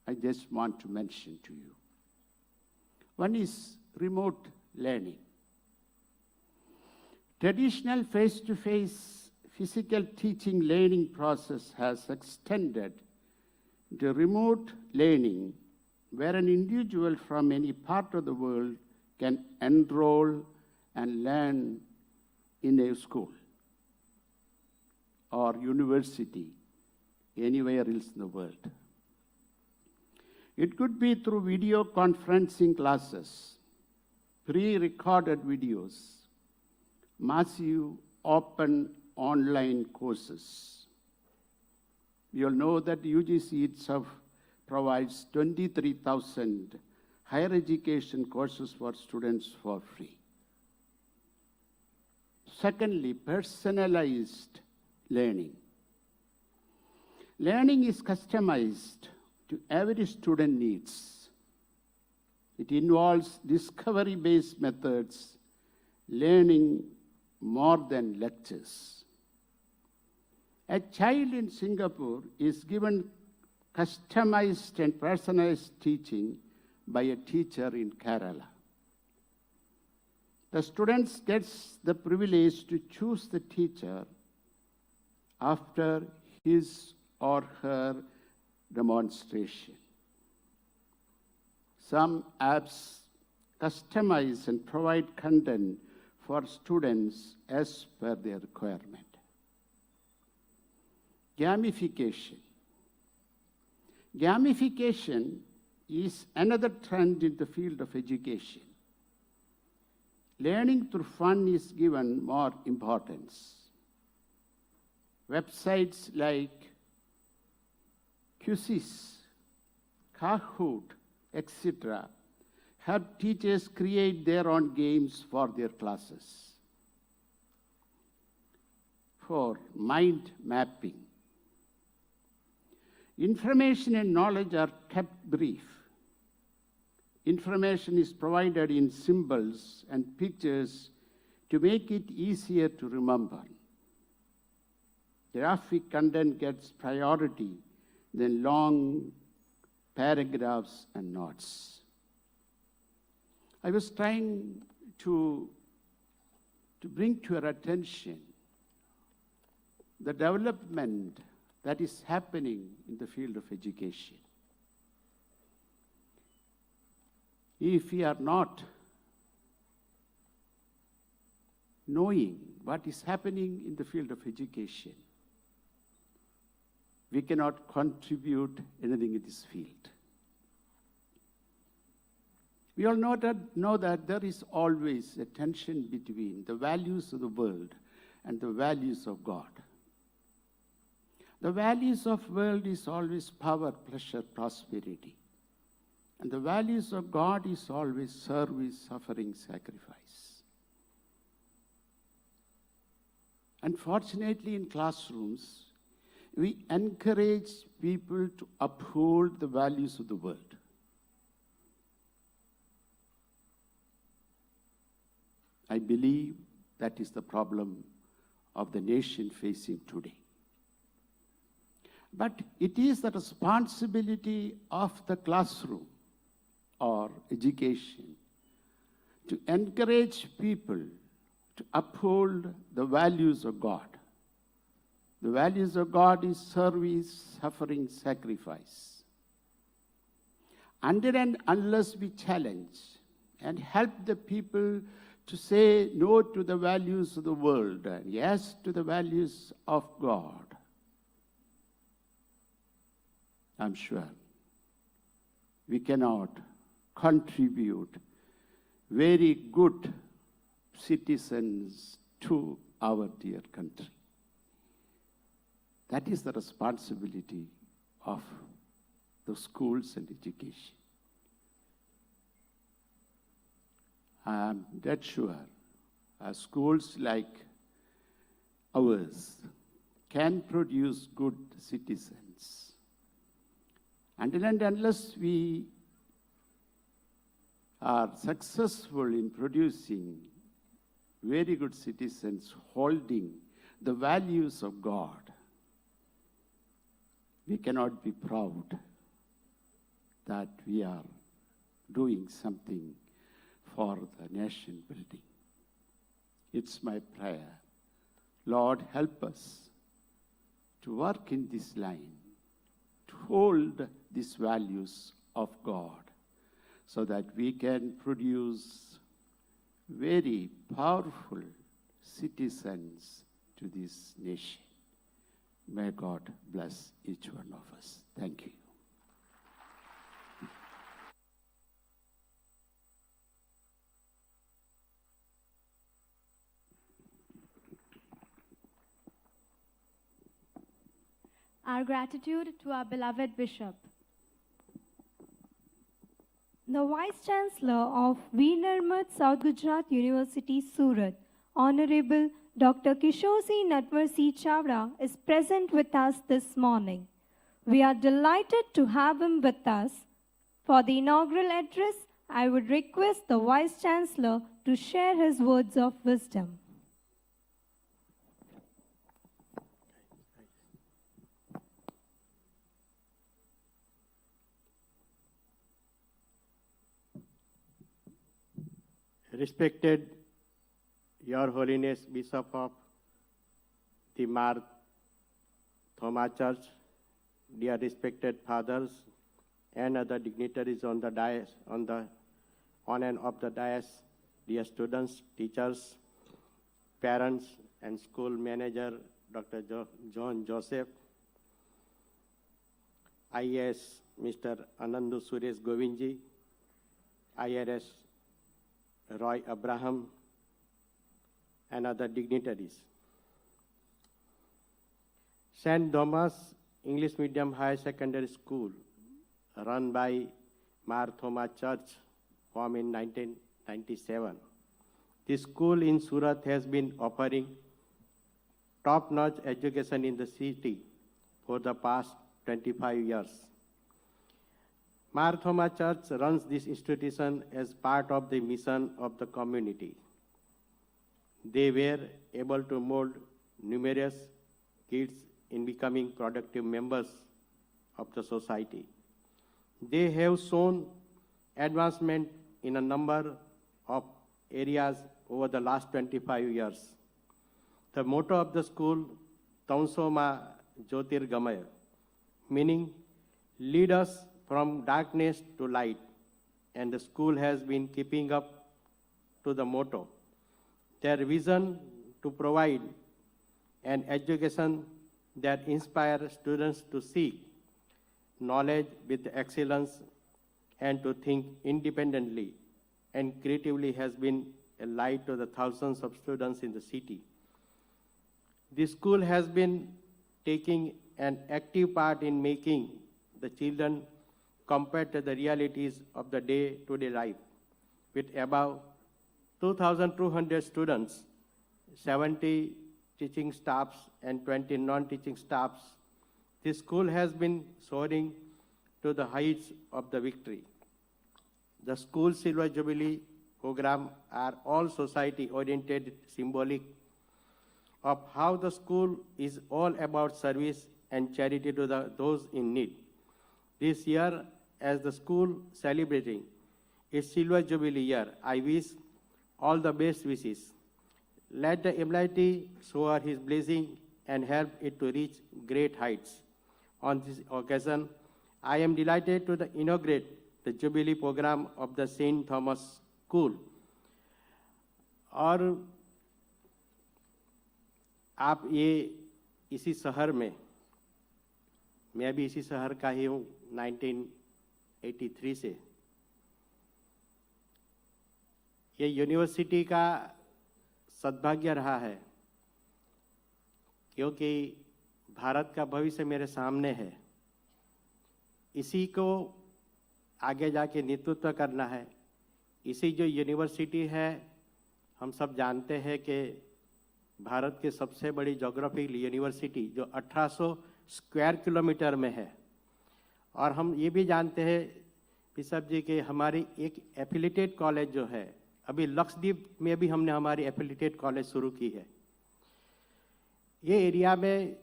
I just want to mention to you. One is remote learning. Traditional face-to-face physical teaching learning process has extended to remote learning, where an individual from any part of the world can enroll and learn in a school or university anywhere else in the world. It could be through video conferencing classes, pre-recorded videos, massive open online courses. We all know that UGC itself provides 23,000 higher education courses for students for free. Secondly, personalized learning. Learning is customized to every student needs. It involves discovery-based methods, learning more than lectures. A child in Singapore is given customized and personalized teaching by a teacher in Kerala. The student gets the privilege to choose the teacher after his or her demonstration. Some apps customize and provide content for students as per their requirement. Gamification. Gamification is another trend in the field of education. Learning through fun is given more importance. Websites like Quizzes, Kahoot, etc. help teachers create their own games for their classes. 4. Mind mapping. Information and knowledge are kept brief. Information is provided in symbols and pictures to make it easier to remember. Graphic content gets priority than long paragraphs and notes. I was trying to bring to your attention the development that is happening in the field of education. If we are not knowing what is happening in the field of education, we cannot contribute anything in this field. We all know that there is always a tension between the values of the world and the values of God. The values of the world is always power, pleasure, prosperity. And the values of God is always service, suffering, sacrifice. Unfortunately, in classrooms, we encourage people to uphold the values of the world. I believe that is the problem of the nation facing today. But it is the responsibility of the classroom or education to encourage people to uphold the values of God. The values of God is service, suffering, sacrifice. Until and unless we challenge and help the people to say no to the values of the world and yes to the values of God, I'm sure we cannot contribute very good citizens to our dear country. That is the responsibility of the schools and education. I am dead sure schools like ours can produce good citizens. Until and unless we are successful in producing very good citizens holding the values of God, we cannot be proud that we are doing something for the nation building. It's my prayer. Lord, help us to work in this line, to hold these values of God, so that we can produce very powerful citizens to this nation. May God bless each one of us. Thank you. Our gratitude to our beloved Bishop. The Vice Chancellor of Veer South Gujarat University, Surat, Honorable Dr. Kishorsi Natwarsi Chavda, is present with us this morning. We are delighted to have him with us. For the inaugural address, I would request the Vice Chancellor to share his words of wisdom. Respected Your Holiness Bishop of the Mar Thoma Church, dear respected fathers and other dignitaries on the dais, on and off the dais, dear students, teachers, parents, and school manager, Dr. John Joseph, IAS Mr. Anandu Suresh Govindji, IRS Roy Abraham, and other dignitaries. St. Thomas English Medium Higher Secondary School, run by Mar Thoma Church, formed in 1997. This school in Surat has been offering top-notch education in the city for the past 25 years. Mar Thoma Church runs this institution as part of the mission of the community. They were able to mold numerous kids in becoming productive members of the society. They have shown advancement in a number of areas over the last 25 years. The motto of the school, Taunso Ma Jyotirgamaya, meaning lead us from darkness to light, and the school has been keeping up to the motto. Their vision to provide an education that inspires students to seek knowledge with excellence and to think independently and creatively has been a light to the thousands of students in the city. The school has been taking an active part in making the children compared to the realities of the day-to-day life. With about 2,200 students, 70 teaching staffs and 20 non-teaching staffs, this school has been soaring to the heights of the victory. The school Silver Jubilee program are all society-oriented, symbolic of how the school is all about service and charity to those in need. This year, as the school celebrating its Silver Jubilee year, I wish all the best wishes, let the Almighty shower His blessing and help it to reach great heights. On this occasion, I am delighted to inaugurate the Jubilee program of the St. Thomas School. और आप ये इसी शहर में, मैं भी इसी शहर का ही हूँ 1983 से, ये यूनिवर्सिटी का सद्भाग्य रहा है क्योंकि भारत का भविष्य मेरे सामने है। इसी को आगे जाके नेतृत्व करना है। इसी जो यूनिवर्सिटी है, हम सब जानते हैं कि भारत की सबसे बड़ी ज्योग्राफिकल यूनिवर्सिटी जो 1800 स्क्वायर किलोमीटर में है। और हम ये भी जानते हैं बिशप जी कि हमारी एक एफिलिएटेड कॉलेज जो है, अभी लक्षद्वीप में भी हमने हमारी एफिलिएटेड कॉलेज शुरू की है। ये एरिया में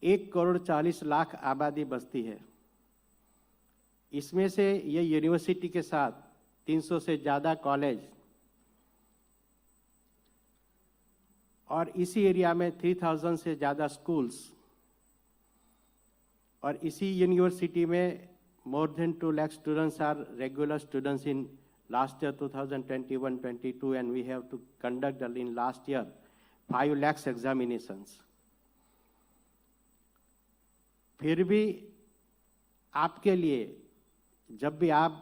1,40,00,000 आबादी बसती है। इसमें से ये यूनिवर्सिटी के साथ 300 से ज़्यादा कॉलेज और इसी एरिया में 3000 से ज़्यादा स्कूल्स, और इसी यूनिवर्सिटी में more than 2 lakh students are regular students in last year 2021-22, and we have to conduct in last year 5 lakhs examinations. फिर भी आपके लिए जब भी आप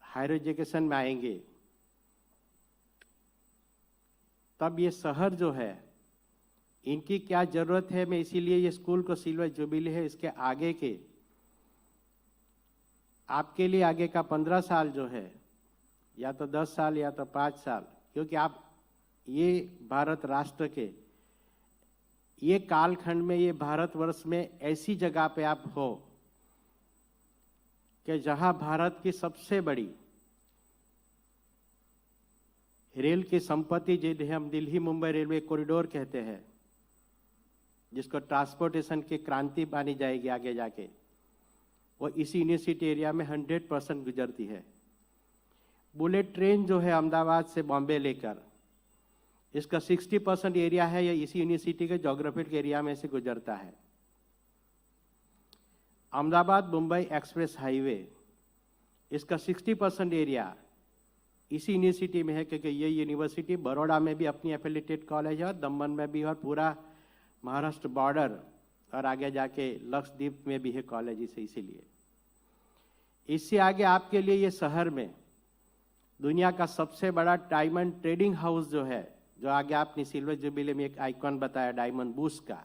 हायर एजुकेशन में आएंगे तब ये शहर जो है, इनकी क्या ज़रूरत है, मैं इसीलिए ये स्कूल को सिल्वर जुबिली है, इसके आगे के आपके लिए आगे का 15 साल जो है, या तो 10 साल या तो 5 साल, क्योंकि आप ये भारत राष्ट्र के ये कालखंड में, ये भारतवर्ष में ऐसी जगह पे आप हो कि जहां भारत की सबसे बड़ी रेल की संपत्ति जिसे हम दिल्ली मुंबई रेलवे कॉरिडोर कहते हैं, जिसको ट्रांसपोर्टेशन की क्रांति मानी जाएगी आगे जाके, वो इसी यूनिवर्सिटी एरिया में 100% गुजरती है। बुलेट ट्रेन जो है अहमदाबाद से बॉम्बे लेकर, इसका 60% एरिया है, ये इसी यूनिवर्सिटी के ज्योग्राफिकल एरिया में से गुजरता है। अहमदाबाद मुंबई एक्सप्रेस हाईवे, इसका 60% एरिया इसी यूनिवर्सिटी में है, क्योंकि ये यूनिवर्सिटी बड़ौदा में भी अपनी एफिलिएटेड कॉलेज है, दमन में भी, और पूरा महाराष्ट्र बॉर्डर और आगे जाके लक्षद्वीप में भी है कॉलेज इसीलिए। इससे आगे आपके लिए ये शहर में दुनिया का सबसे बड़ा डायमंड ट्रेडिंग हाउस जो है, जो आगे आपने सिल्वर जुबिली में एक आइकॉन बताया डायमंड बूस का,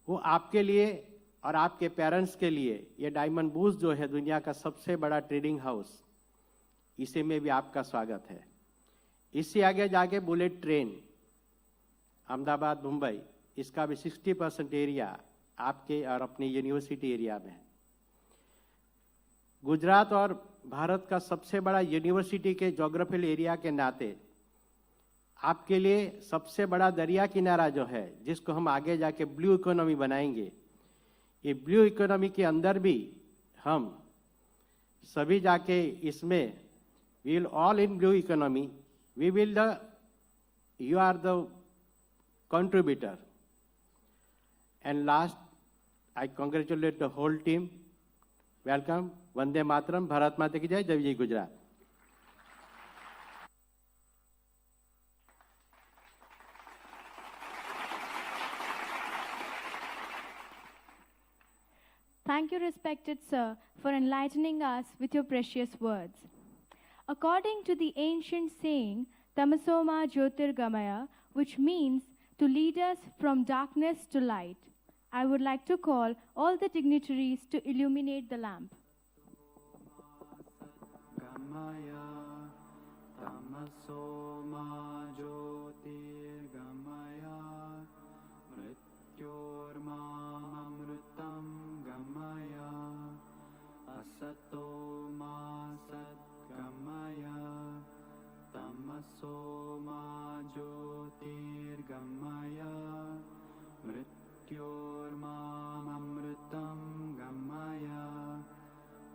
वो आपके लिए और आपके पेरेंट्स के लिए ये डायमंड बूस जो है दुनिया का सबसे बड़ा ट्रेडिंग हाउस, इसे में भी आपका स्वागत है। इससे आगे जाके बुलेट ट्रेन अहमदाबाद मुंबई, इसका भी 60% एरिया आपके और अपने यूनिवर्सिटी एरिया में है। गुजरात और भारत का सबसे बड़ा यूनिवर्सिटी के ज्योग्राफिकल एरिया के नाते आपके लिए सबसे बड़ा दरिया किनारा जो है, जिसको हम आगे जाके ब्लू इकोनॉमी बनाएंगे, ये ब्लू इकोनॉमी के अंदर भी हम सभी जाके इसमें we will all in blue economy, we will you are the contributor. And last, I congratulate the whole team. Welcome. Vande Mataram. Bharat Mata ki jai. Jai Jai Gujarat. Thank you, respected sir, for enlightening us with your precious words. According to the ancient saying, Tamasoma Jyotirgamaya, which means to lead us from darkness to light, I would like to call all the dignitaries to illuminate the lamp.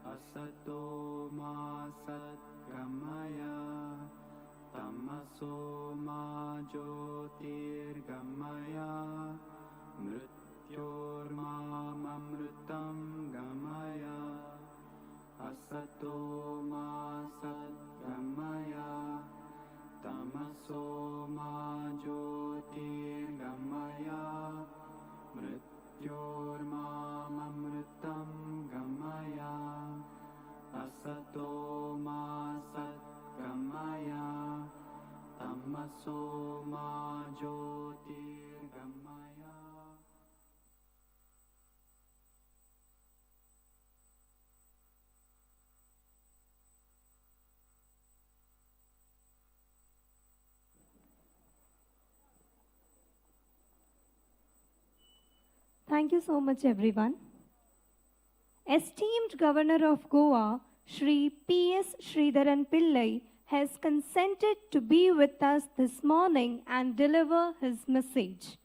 Asato ma sat gamaya, tamaso Asato ma satgamaya, tamaso ma jyotirgamaya, mrityormamamritam gamaya. Asato ma satgamaya, tamaso ma jyotirgamaya. Thank you so much, everyone. Esteemed Governor of Goa, Shri P.S. Sridharan Pillai, has consented to be with us this morning and deliver his message.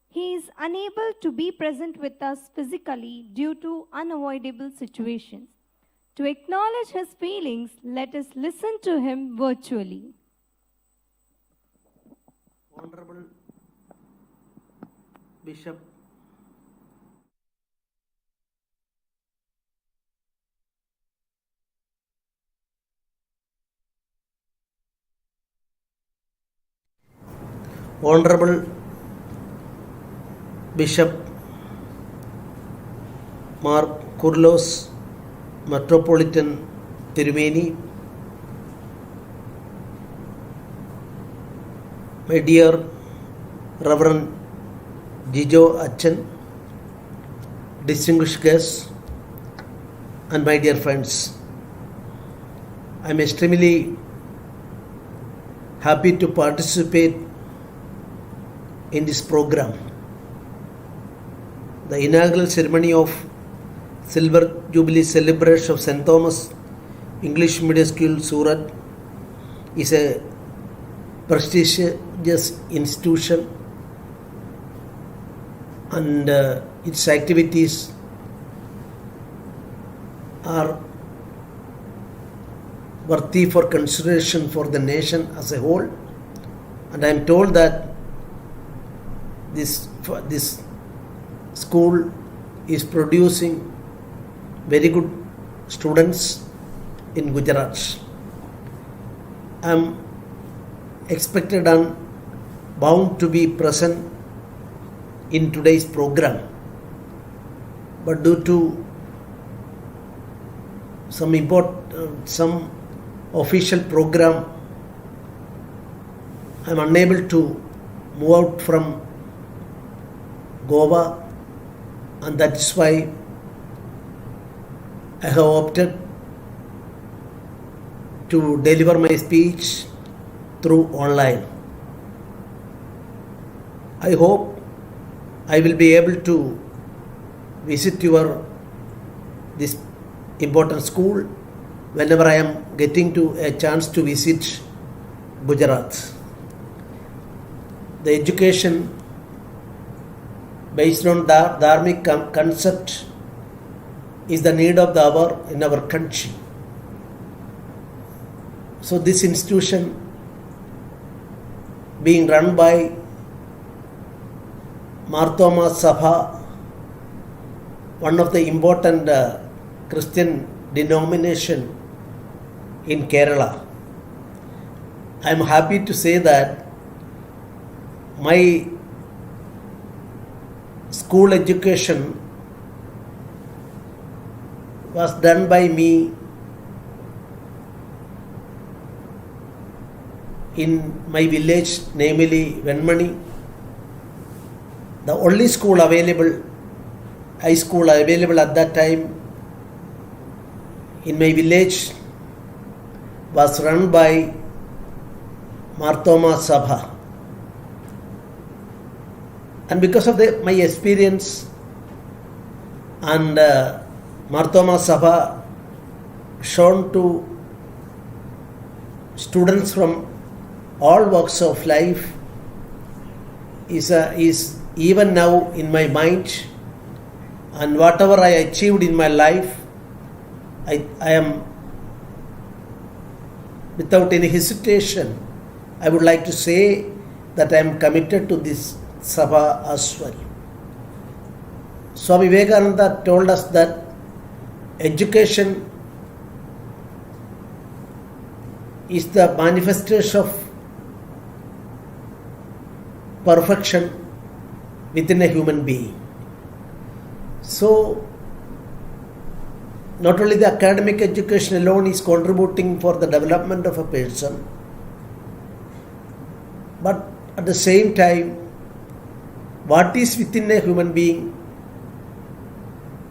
He is unable to be present with us physically due to unavoidable situations. To acknowledge his feelings, let us listen to him virtually. Honorable Bishop Honorable Bishop Mar Kurlos Metropolitan Tirumeni, my dear Reverend Jijo Achan, distinguished guests, and my dear friends, I am extremely happy to participate in this program. The inaugural ceremony of Silver Jubilee celebration of St. Thomas English Medium School, Surat, is a prestigious institution, and its activities are worthy for consideration for the nation as a whole. And I am told that this school is producing very good students in Gujarat. I am expected and bound to be present in today's program, but due to some official program, I am unable to move out from Goa, and that is why I have opted to deliver my speech through online. I hope I will be able to visit this important school whenever I am getting a chance to visit Gujarat. The education based on dharmic concept is the need of the hour in our country. So this institution, being run by Marthoma Sabha, one of the important Christian denomination in Kerala, I am happy to say that my school education was done by me in my village, namely Venmani. The only school available, high school available at that time in my village, was run by Marthoma Sabha. And because of my experience, and Marthoma Sabha shown to students from all walks of life is even now in my mind, and whatever I achieved in my life, I am, without any hesitation, I would like to say that I am committed to this Sabha as well. Swami Vivekananda told us that education is the manifestation of perfection within a human being. So, not only the academic education alone is contributing for the development of a person, but at the same time, what is within a human being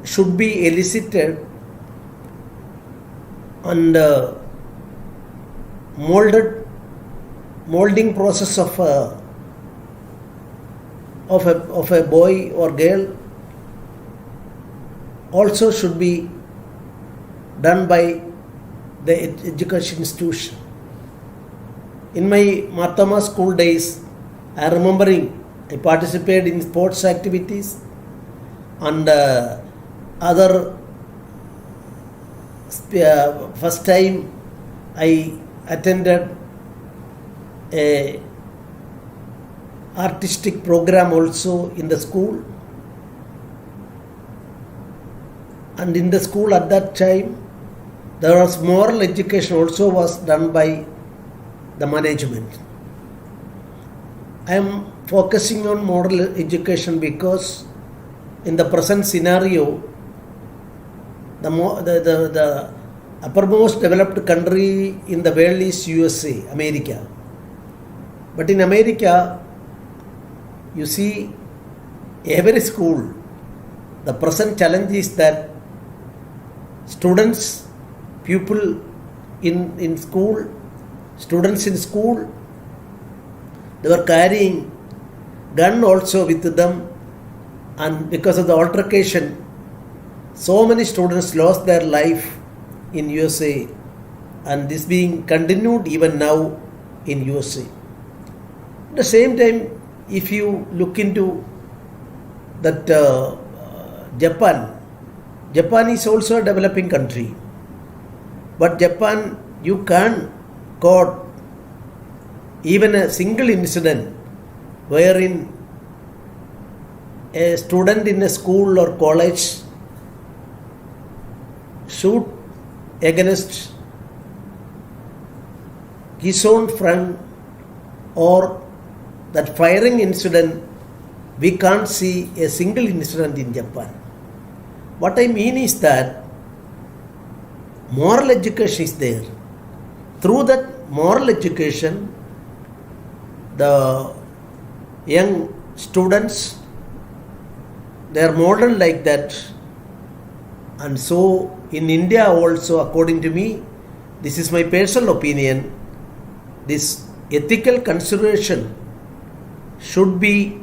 should be elicited and molding process of a boy or girl also should be done by the education institution. In my Marthoma school days, I remembering I participated in sports activities and other first time I attended a artistic program also in the school, and in the school at that time there was moral education also was done by the management. I am focusing on moral education because in the present scenario the uppermost developed country in the world is USA, America. But in America, you see, every school, the present challenge is that students in school, they were carrying gun also with them, and because of the altercation, so many students lost their life in USA, and this being continued even now in USA. At the same time, if you look into that Japan is also a developing country, but Japan, you can't quote even a single incident wherein a student in a school or college shoot against his own friend, or that firing incident, we can't see a single incident in Japan. What I mean is that moral education is there. Through that moral education, the young students, they are modeled like that. And so in India also, according to me, this is my personal opinion, this ethical consideration should be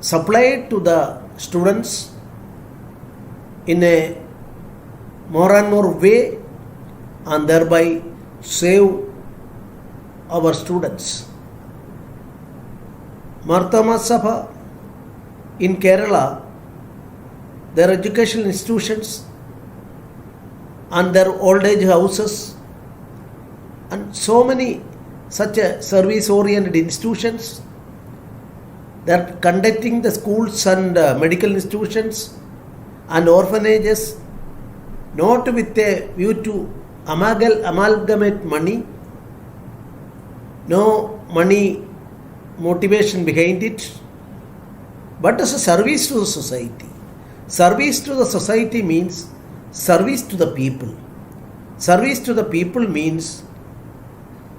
supplied to the students in a more and more way, and thereby save our students. Marthoma Sabha in Kerala, their educational institutions and their old age houses and so many such a service-oriented institutions, they are conducting the schools and medical institutions and orphanages not with a view to amalgamate money, no money motivation behind it, but as a service to the society. Service to the society means service to the people. Service to the people means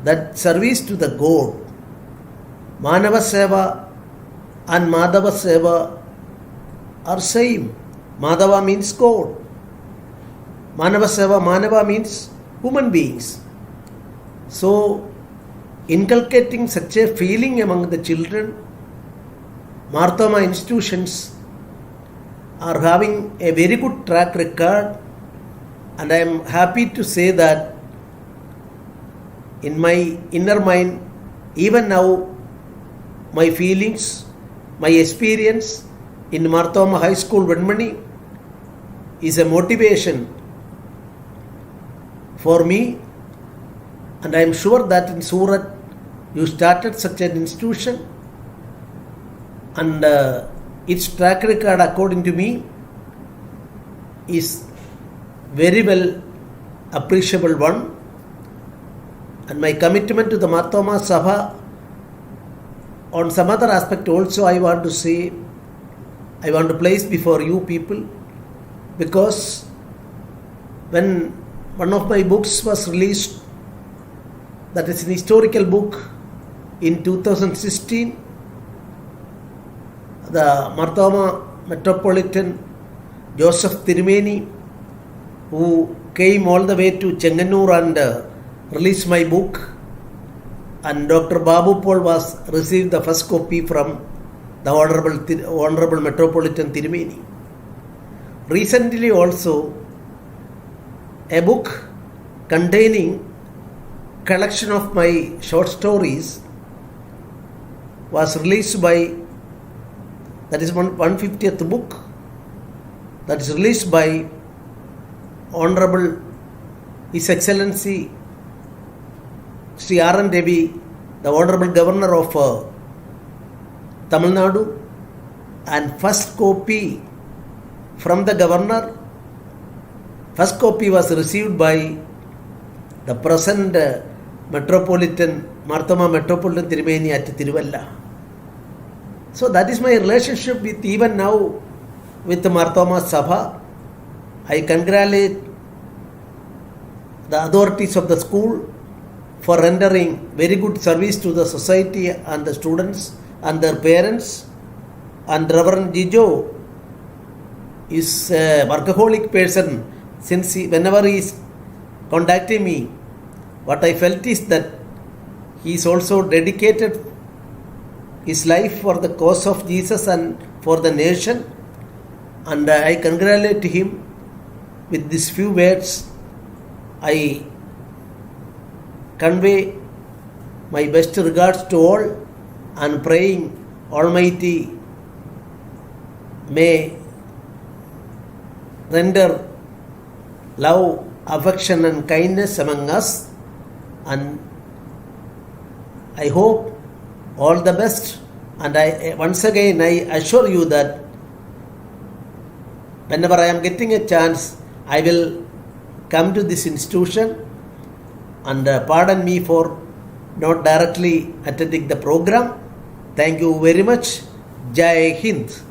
that service to the God. Manava Seva and Madhava Seva are same. Madhava means God. Manava Seva, Manava means human beings. So, inculcating such a feeling among the children, Marthoma institutions are having a very good track record, and I am happy to say that in my inner mind, even now, my feelings, my experience in Marthoma High School, Venmani, is a motivation for me, and I am sure that in Surat you started such an institution, and its track record, according to me, is very well appreciable one. and my commitment to the Marthoma Sabha. On some other aspect also I want to say, I want to place before you people, because when one of my books was released, that is an historical book, in 2016, the Marthoma Metropolitan Joseph Tirumeni, who came all the way to Chenganur and released my book, and Dr. Babu Paul was received the first copy from the Honorable Metropolitan Tirumeni. Recently also, a book containing collection of my short stories was released by, that is 150th book, that is released by Honorable His Excellency Sri R.N. Devi, the Honorable Governor of Tamil Nadu, and first copy from the Governor, first copy was received by the present Marthoma Metropolitan Tirumeni at Tiruvalla. So that is my relationship with even now with the Marthoma Sabha. I congratulate the authorities of the school for rendering very good service to the society and the students and their parents. And Reverend Jijo is a workaholic person. Since whenever he is contacting me, what I felt is that he is also dedicated his life for the cause of Jesus and for the nation. And I congratulate him. With these few words, I convey my best regards to all, and praying Almighty may render love, affection and kindness among us, and I hope all the best. And once again I assure you that whenever I am getting a chance, I will come to this institution, and pardon me for not directly attending the program. Thank you very much. Jai Hind.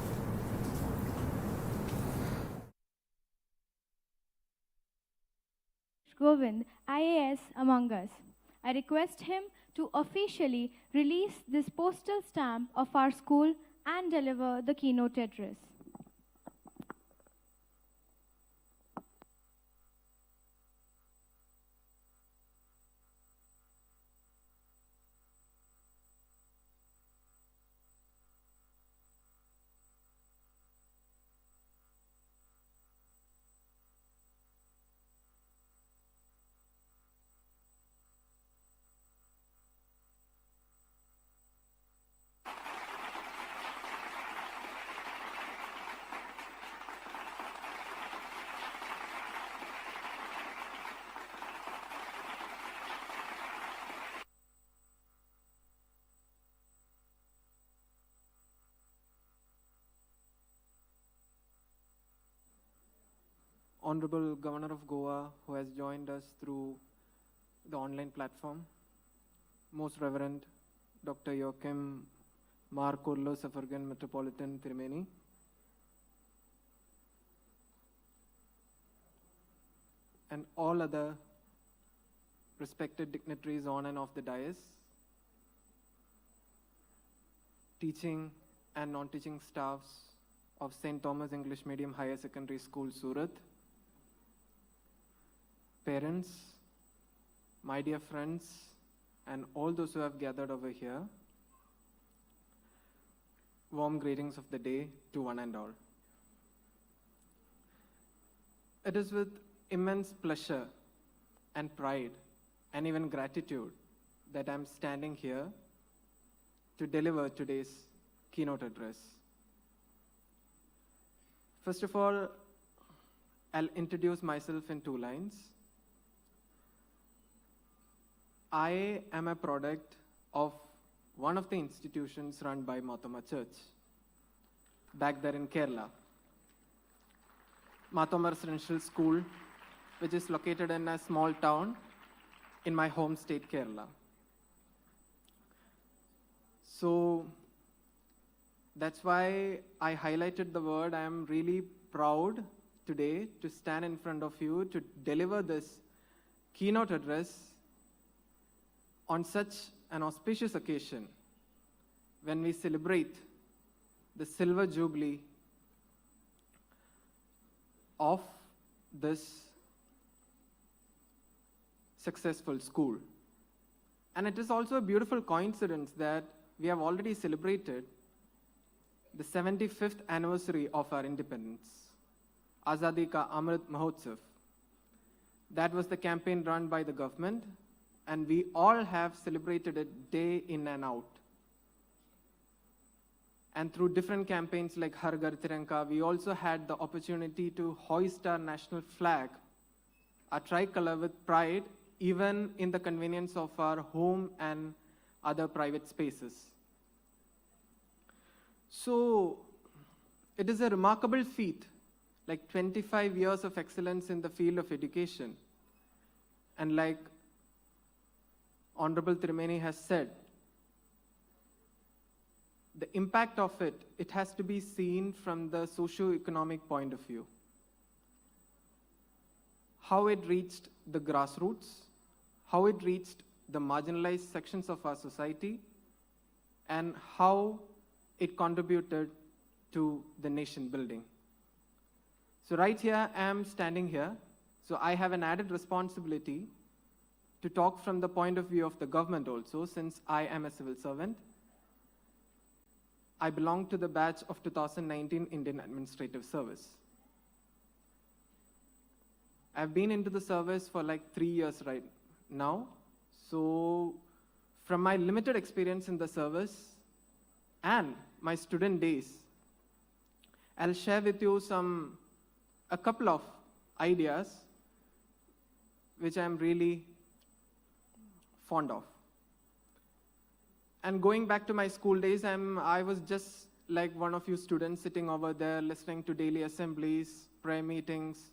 Govind, IAS, among us. I request him to officially release this postal stamp of our school and deliver the keynote address. Honorable Governor of Goa, who has joined us through the online platform, Most Reverend Dr. Joachim Mar Kurlo Safargan Metropolitan Tirumeni, and all other respected dignitaries on and off the dais, teaching and non-teaching staffs of St. Thomas English Medium Higher Secondary School, Surat, parents, my dear friends, and all those who have gathered over here, warm greetings of the day to one and all. It is with immense pleasure and pride and even gratitude that I'm standing here to deliver today's keynote address. First of all, I'll introduce myself in 2 lines. I am a product of one of the institutions run by Marthoma Church, back there in Kerala. Marthoma Residential School, which is located in a small town in my home state, Kerala. So that's why I highlighted the word. I am really proud today to stand in front of you to deliver this keynote address on such an auspicious occasion when we celebrate the Silver Jubilee of this successful school. And it is also a beautiful coincidence that we have already celebrated the 75th anniversary of our independence, Azadi Ka Amrit Mahotsav. That was the campaign run by the government, and we all have celebrated it day in and out. And through different campaigns like Har Ghar Tiranka, we also had the opportunity to hoist our national flag, our tricolor, with pride, even in the convenience of our home and other private spaces. So it is a remarkable feat, like 25 years of excellence in the field of education. And like Honorable Trimeni has said, the impact of it has to be seen from the socio-economic point of view. How it reached the grassroots, how it reached the marginalized sections of our society, and how it contributed to the nation building. So right here, I am standing here. So I have an added responsibility to talk from the point of view of the government also, since I am a civil servant. I belong to the batch of 2019 Indian Administrative Service. I've been into the service for like 3 years right now. So from my limited experience in the service and my student days, I'll share with you a couple of ideas which I'm really fond of. And going back to my school days, I was just like one of you students sitting over there listening to daily assemblies, prayer meetings,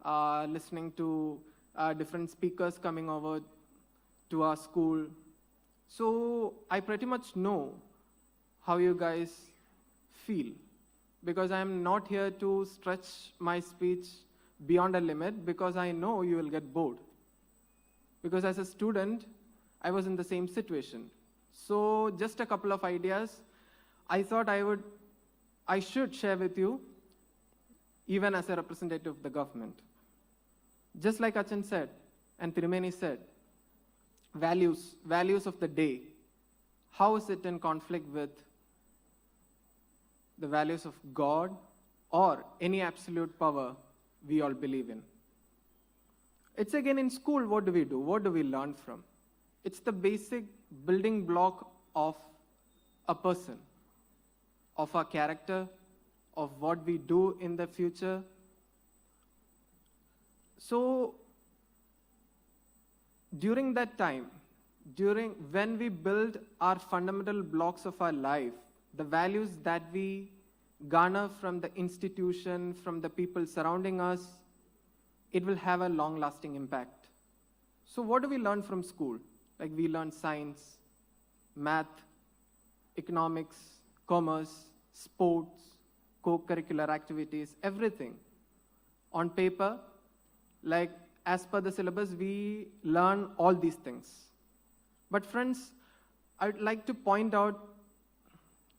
listening to different speakers coming over to our school. So I pretty much know how you guys feel, because I'm not here to stretch my speech beyond a limit, because I know you will get bored. Because as a student, I was in the same situation. So just a couple of ideas I thought I should share with you, even as a representative of the government. Just like Achan said, and Tirumeni said, values of the day. How is it in conflict with the values of God or any absolute power we all believe in? It's again in school, what do we do? What do we learn from? It's the basic building block of a person, of our character, of what we do in the future. So during that time, when we build our fundamental blocks of our life, the values that we garner from the institution, from the people surrounding us, it will have a long-lasting impact. So what do we learn from school? Like we learn science, math, economics, commerce, sports, co-curricular activities, everything. On paper, like as per the syllabus, we learn all these things. But friends, I'd like to point out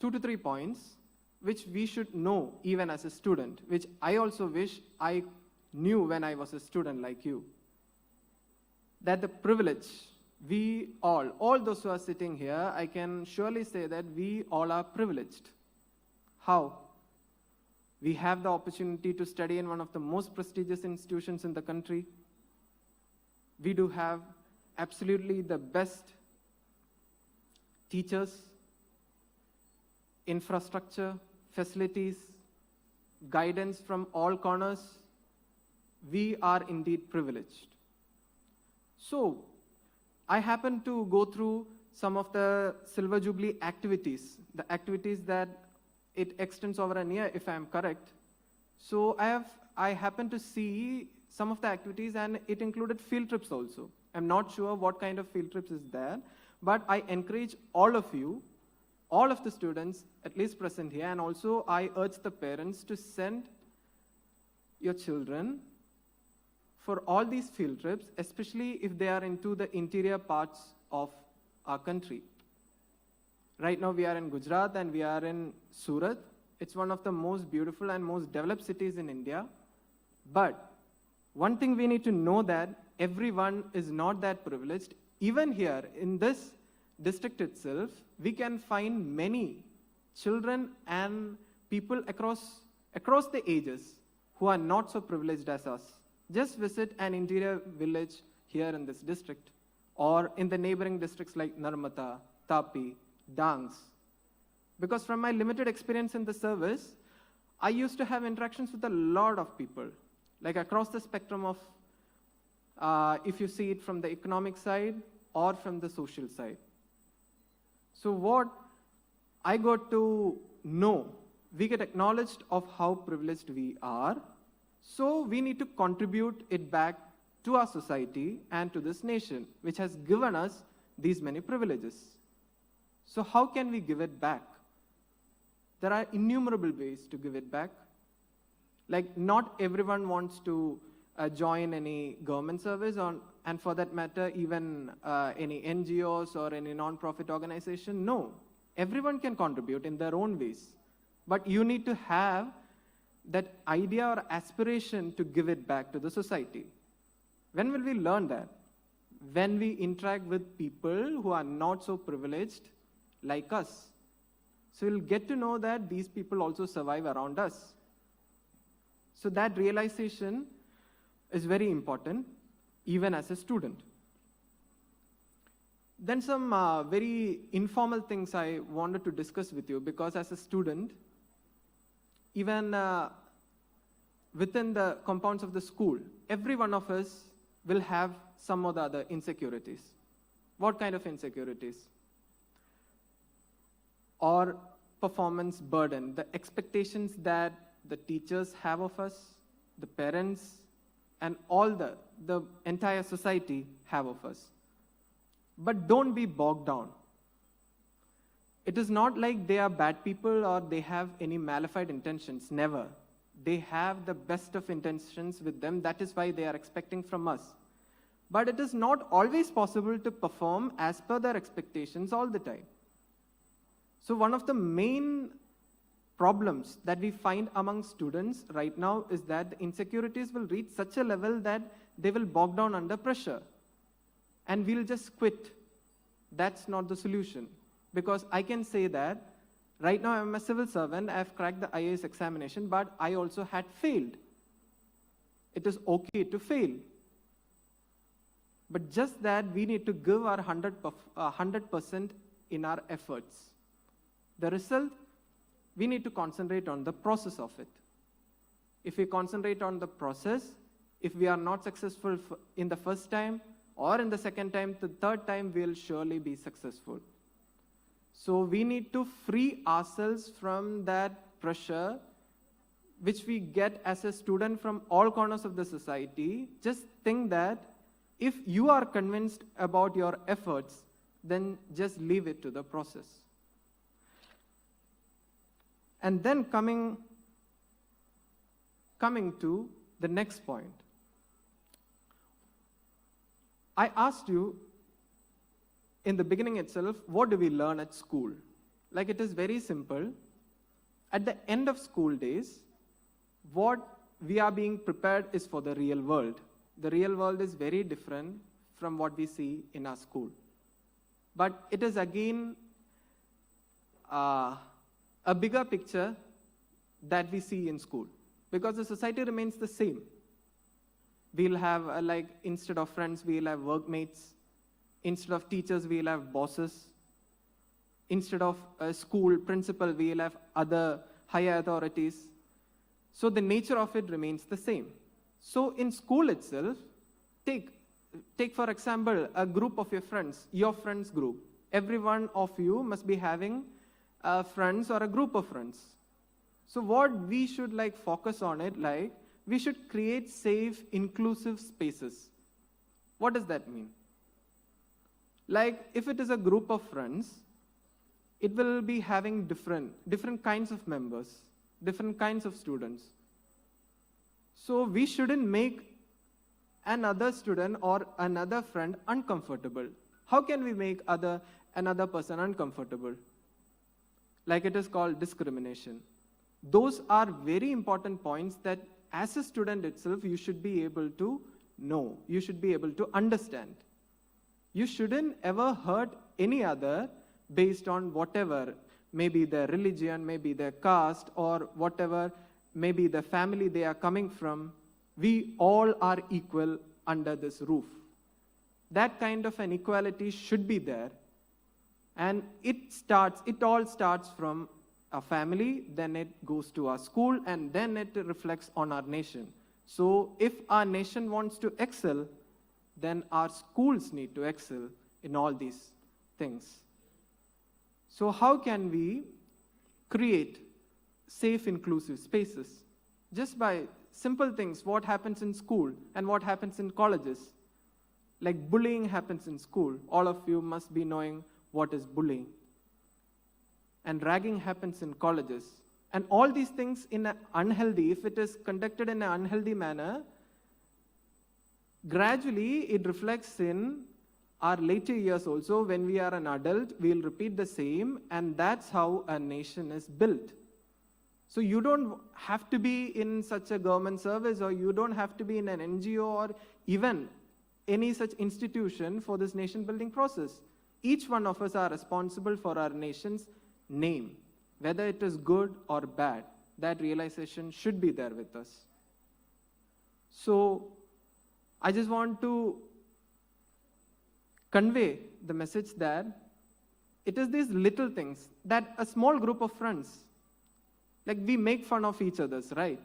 2 to 3 points which we should know even as a student, which I also wish I knew when I was a student like you. That the privilege, we all those who are sitting here, I can surely say that we all are privileged. How? We have the opportunity to study in one of the most prestigious institutions in the country. We do have absolutely the best teachers, infrastructure, facilities, guidance from all corners. We are indeed privileged. So, I happen to go through some of the Silver Jubilee activities, the activities that it extends over a year, if I am correct. So I happen to see some of the activities, and it included field trips also. I'm not sure what kind of field trips is there, but I encourage all of you, all of the students at least present here, and also I urge the parents to send your children for all these field trips, especially if they are into the interior parts of our country. Right now we are in Gujarat and we are in Surat. It's one of the most beautiful and most developed cities in India. But one thing we need to know that everyone is not that privileged. Even here in this district itself, we can find many children and people across the ages who are not so privileged as us. Just visit an interior village here in this district or in the neighboring districts like Narmada, Tapi, Dangs. Because from my limited experience in the service, I used to have interactions with a lot of people, like across the spectrum of, if you see it from the economic side or from the social side. So what I got to know, we get acknowledged of how privileged we are, so we need to contribute it back to our society and to this nation, which has given us these many privileges. So how can we give it back? There are innumerable ways to give it back. Like, not everyone wants to join any government service, and for that matter, even any NGOs or any non-profit organization. No, everyone can contribute in their own ways. But you need to have that idea or aspiration to give it back to the society. When will we learn that? When we interact with people who are not so privileged like us. So we'll get to know that these people also survive around us. So that realization is very important, even as a student. Then some very informal things I wanted to discuss with you, because as a student, even within the compounds of the school, every one of us will have some or the other insecurities. What kind of insecurities? Or performance burden, the expectations that the teachers have of us, the parents, and all the entire society have of us. But don't be bogged down. It is not like they are bad people or they have any malified intentions, never. They have the best of intentions with them, that is why they are expecting from us. But it is not always possible to perform as per their expectations all the time. So one of the main problems that we find among students right now is that the insecurities will reach such a level that they will bog down under pressure. And we'll just quit. That's not the solution. Because I can say that right now I'm a civil servant, I've cracked the IAS examination, but I also had failed. It is okay to fail. But just that we need to give our 100% in our efforts. The result, we need to concentrate on the process of it. If we concentrate on the process, if we are not successful in the first time, or in the second time, the third time, we'll surely be successful. So we need to free ourselves from that pressure which we get as a student from all corners of the society. Just think that if you are convinced about your efforts, then just leave it to the process. And then coming to the next point. I asked you in the beginning itself, what do we learn at school? Like, it is very simple. At the end of school days, what we are being prepared is for the real world. The real world is very different from what we see in our school. But it is again a bigger picture that we see in school, because the society remains the same. We'll have, like, instead of friends, we'll have workmates. Instead of teachers, we'll have bosses. Instead of a school principal, we'll have other higher authorities. So the nature of it remains the same. So in school itself, take for example, a group of your friends group. Every one of you must be having friends or a group of friends. So what we should focus on it, we should create safe, inclusive spaces. What does that mean? Like if it is a group of friends, it will be having different kinds of members, different kinds of students. So we shouldn't make another student or another friend uncomfortable. How can we make another person uncomfortable? Like it is called discrimination. Those are very important points that as a student itself, you should be able to know. You should be able to understand. You shouldn't ever hurt any other based on whatever, maybe their religion, maybe their caste, or whatever, maybe the family they are coming from. We all are equal under this roof. That kind of an equality should be there. And it all starts from a family, then it goes to our school, and then it reflects on our nation. So if our nation wants to excel, then our schools need to excel in all these things. So how can we create safe, inclusive spaces? Just by simple things, what happens in school and what happens in colleges. Like bullying happens in school. All of you must be knowing what is bullying. And ragging happens in colleges. And all these things in an unhealthy, if it is conducted in an unhealthy manner, gradually it reflects in our later years also. When we are an adult, we'll repeat the same, and that's how a nation is built. So you don't have to be in such a government service, or you don't have to be in an NGO or even any such institution for this nation building process. Each one of us are responsible for our nation's name, whether it is good or bad. That realization should be there with us. So I just want to convey the message that it is these little things that a small group of friends, like we make fun of each other's, right?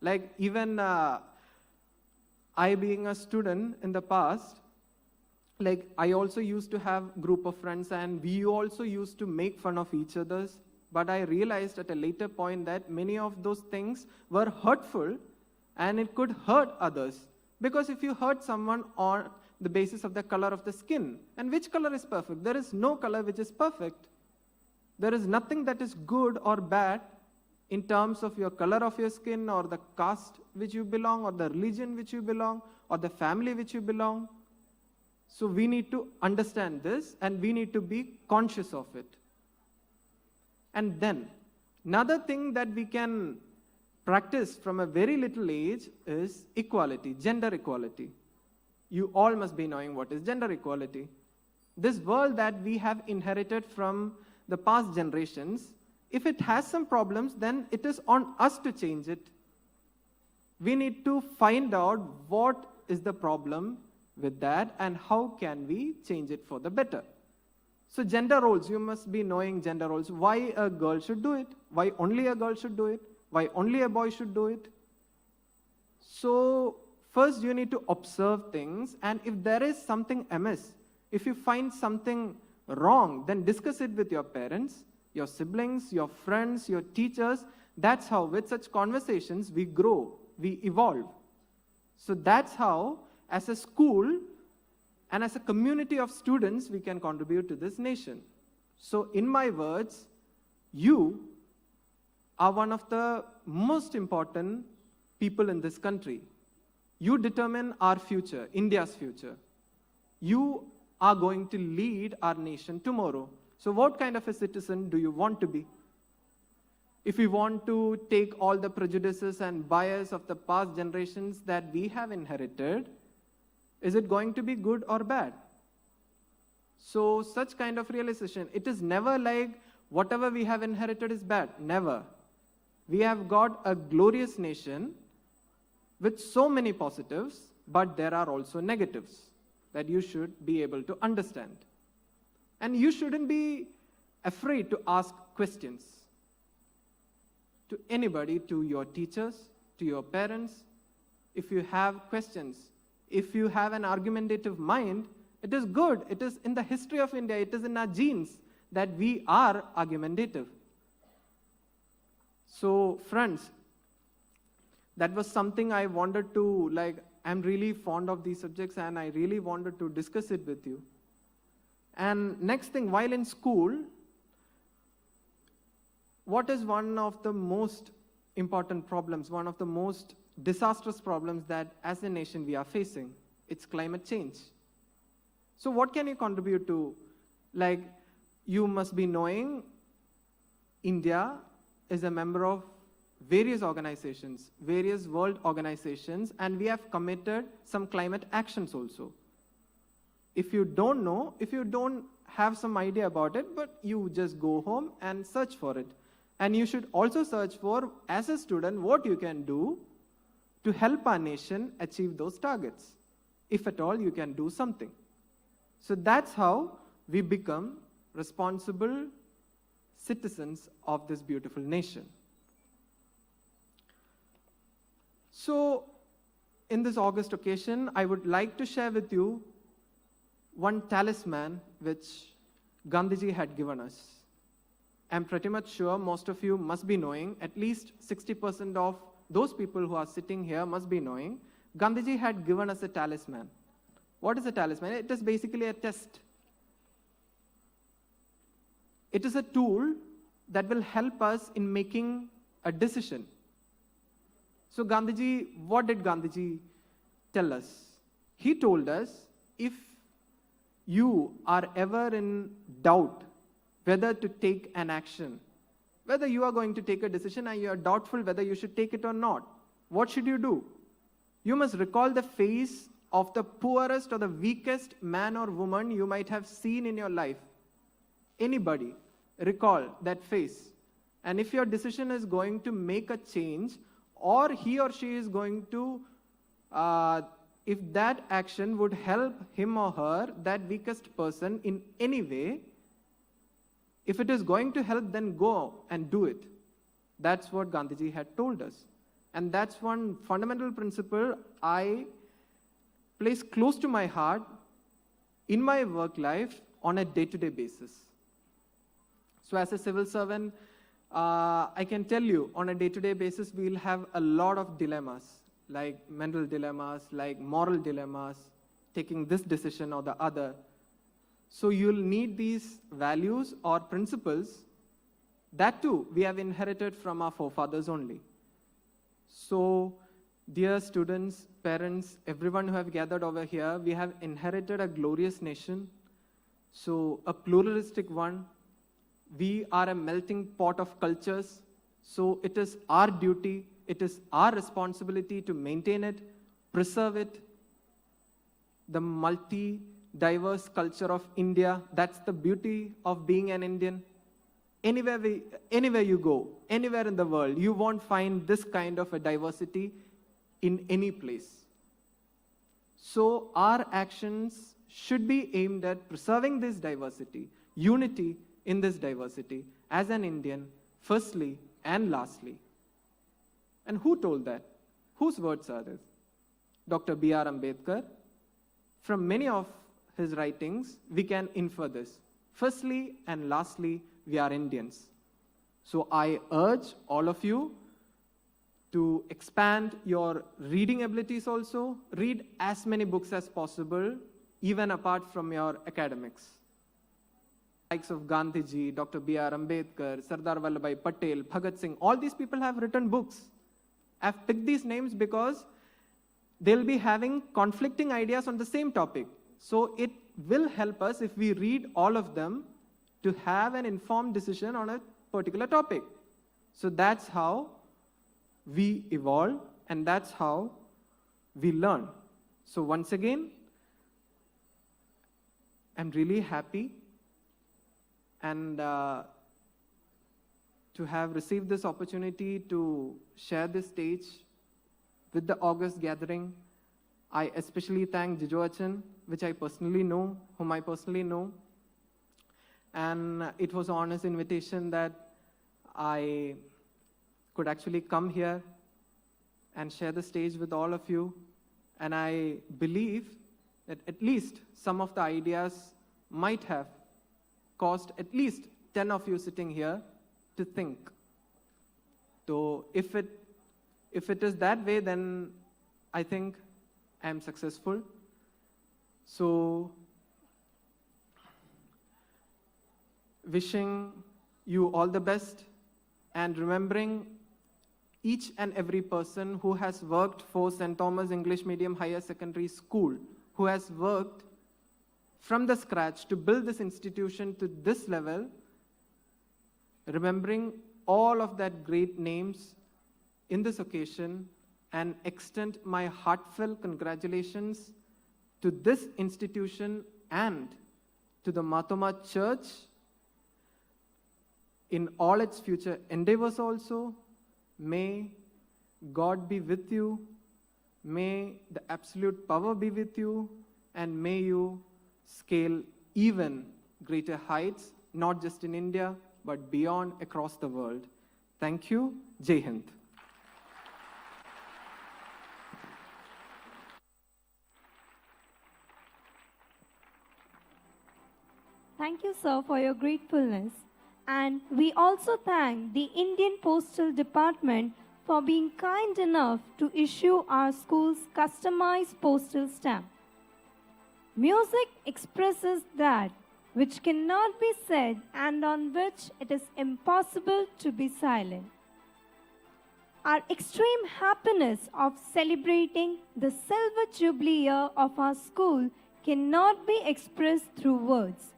Like even I being a student in the past, like I also used to have group of friends, and we also used to make fun of each other's. But I realized at a later point that many of those things were hurtful, and it could hurt others. Because if you hurt someone on the basis of the color of the skin, and which color is perfect? There is no color which is perfect. There is nothing that is good or bad in terms of your color of your skin, or the caste which you belong, or the religion which you belong, or the family which you belong. So we need to understand this, and we need to be conscious of it. And then, another thing that we can practice from a very little age is equality, gender equality. You all must be knowing what is gender equality. This world that we have inherited from the past generations, if it has some problems, then it is on us to change it. We need to find out what is the problem with that and how can we change it for the better. So gender roles, you must be knowing gender roles. Why a girl should do it? Why only a girl should do it? Why only a boy should do it? So first you need to observe things, and if there is something amiss, if you find something wrong, then discuss it with your parents, your siblings, your friends, your teachers. That's how with such conversations we grow, we evolve. So that's how as a school and as a community of students we can contribute to this nation. So in my words, you are one of the most important people in this country. You determine our future, India's future. You are going to lead our nation tomorrow. So what kind of a citizen do you want to be? If we want to take all the prejudices and bias of the past generations that we have inherited, is it going to be good or bad? So such kind of realization, it is never like whatever we have inherited is bad, never. We have got a glorious nation with so many positives, but there are also negatives that you should be able to understand. And you shouldn't be afraid to ask questions to anybody, to your teachers, to your parents. If you have questions, if you have an argumentative mind, it is good. It is in the history of India, it is in our genes that we are argumentative. So friends, that was something I wanted to, I'm really fond of these subjects and I really wanted to discuss it with you. And next thing, while in school, what is one of the most important problems, one of the most disastrous problems that as a nation we are facing? It's climate change. So what can you contribute to? Like, you must be knowing India is a member of various organizations, various world organizations, and we have committed some climate actions also. If you don't know, if you don't have some idea about it, but you just go home and search for it. And you should also search for, as a student, what you can do to help our nation achieve those targets. If at all you can do something. So that's how we become responsible citizens of this beautiful nation. So, in this August occasion, I would like to share with you one talisman which Gandhiji had given us. I'm pretty much sure most of you must be knowing, at least 60% of those people who are sitting here must be knowing, Gandhiji had given us a talisman. What is a talisman? It is basically a test. It is a tool that will help us in making a decision. So Gandhiji, what did Gandhiji tell us? He told us, if you are ever in doubt whether to take an action, whether you are going to take a decision and you are doubtful whether you should take it or not, what should you do? You must recall the face of the poorest or the weakest man or woman you might have seen in your life. Anybody, recall that face. And if your decision is going to make a change, or he or she is going to, if that action would help him or her, that weakest person in any way, if it is going to help, then go and do it. That's what Gandhiji had told us. And that's one fundamental principle I place close to my heart in my work life on a day-to-day basis. So as a civil servant, I can tell you on a day-to-day basis, we'll have a lot of dilemmas, like mental dilemmas, like moral dilemmas, taking this decision or the other. So you'll need these values or principles. That too, we have inherited from our forefathers only. So, dear students, parents, everyone who have gathered over here, we have inherited a glorious nation. So, a pluralistic one. We are a melting pot of cultures. So, it is our duty, it is our responsibility to maintain it, preserve it. The multi-diverse culture of India, that's the beauty of being an Indian. Anywhere you go, anywhere in the world, you won't find this kind of a diversity in any place. So our actions should be aimed at preserving this diversity, unity in this diversity as an Indian, firstly and lastly. And who told that? Whose words are these? Dr. B.R. Ambedkar. From many of his writings, we can infer this. Firstly and lastly, we are Indians. So I urge all of you to expand your reading abilities also. Read as many books as possible, even apart from your academics. Likes of Gandhiji, Dr. B.R. Ambedkar, Sardar Vallabhbhai Patel, Bhagat Singh, all these people have written books. I've picked these names because they'll be having conflicting ideas on the same topic. So it will help us if we read all of them to have an informed decision on a particular topic. So that's how we evolve and that's how we learn. So once again, I'm really happy and to have received this opportunity to share this stage with the August gathering. I especially thank Jijo Achan, which I personally know, whom I personally know. And it was on his invitation that I could actually come here and share the stage with all of you. And I believe that at least some of the ideas might have caused at least 10 of you sitting here to think. So if it is that way, then I think I'm successful. So wishing you all the best and remembering each and every person who has worked for St. Thomas English Medium Higher Secondary School, who has worked from the scratch to build this institution to this level, remembering all of that great names in this occasion, and extend my heartfelt congratulations to this institution and to the Mathoma Church in all its future endeavors also. May God be with you, may the absolute power be with you, and may you scale even greater heights, not just in India, but beyond across the world. Thank you. Jai Hind. Thank you, sir, for your gratefulness. And we also thank the Indian Postal Department for being kind enough to issue our school's customized postal stamp. Music expresses that which cannot be said and on which it is impossible to be silent. Our extreme happiness of celebrating the Silver Jubilee year of our school cannot be expressed through words.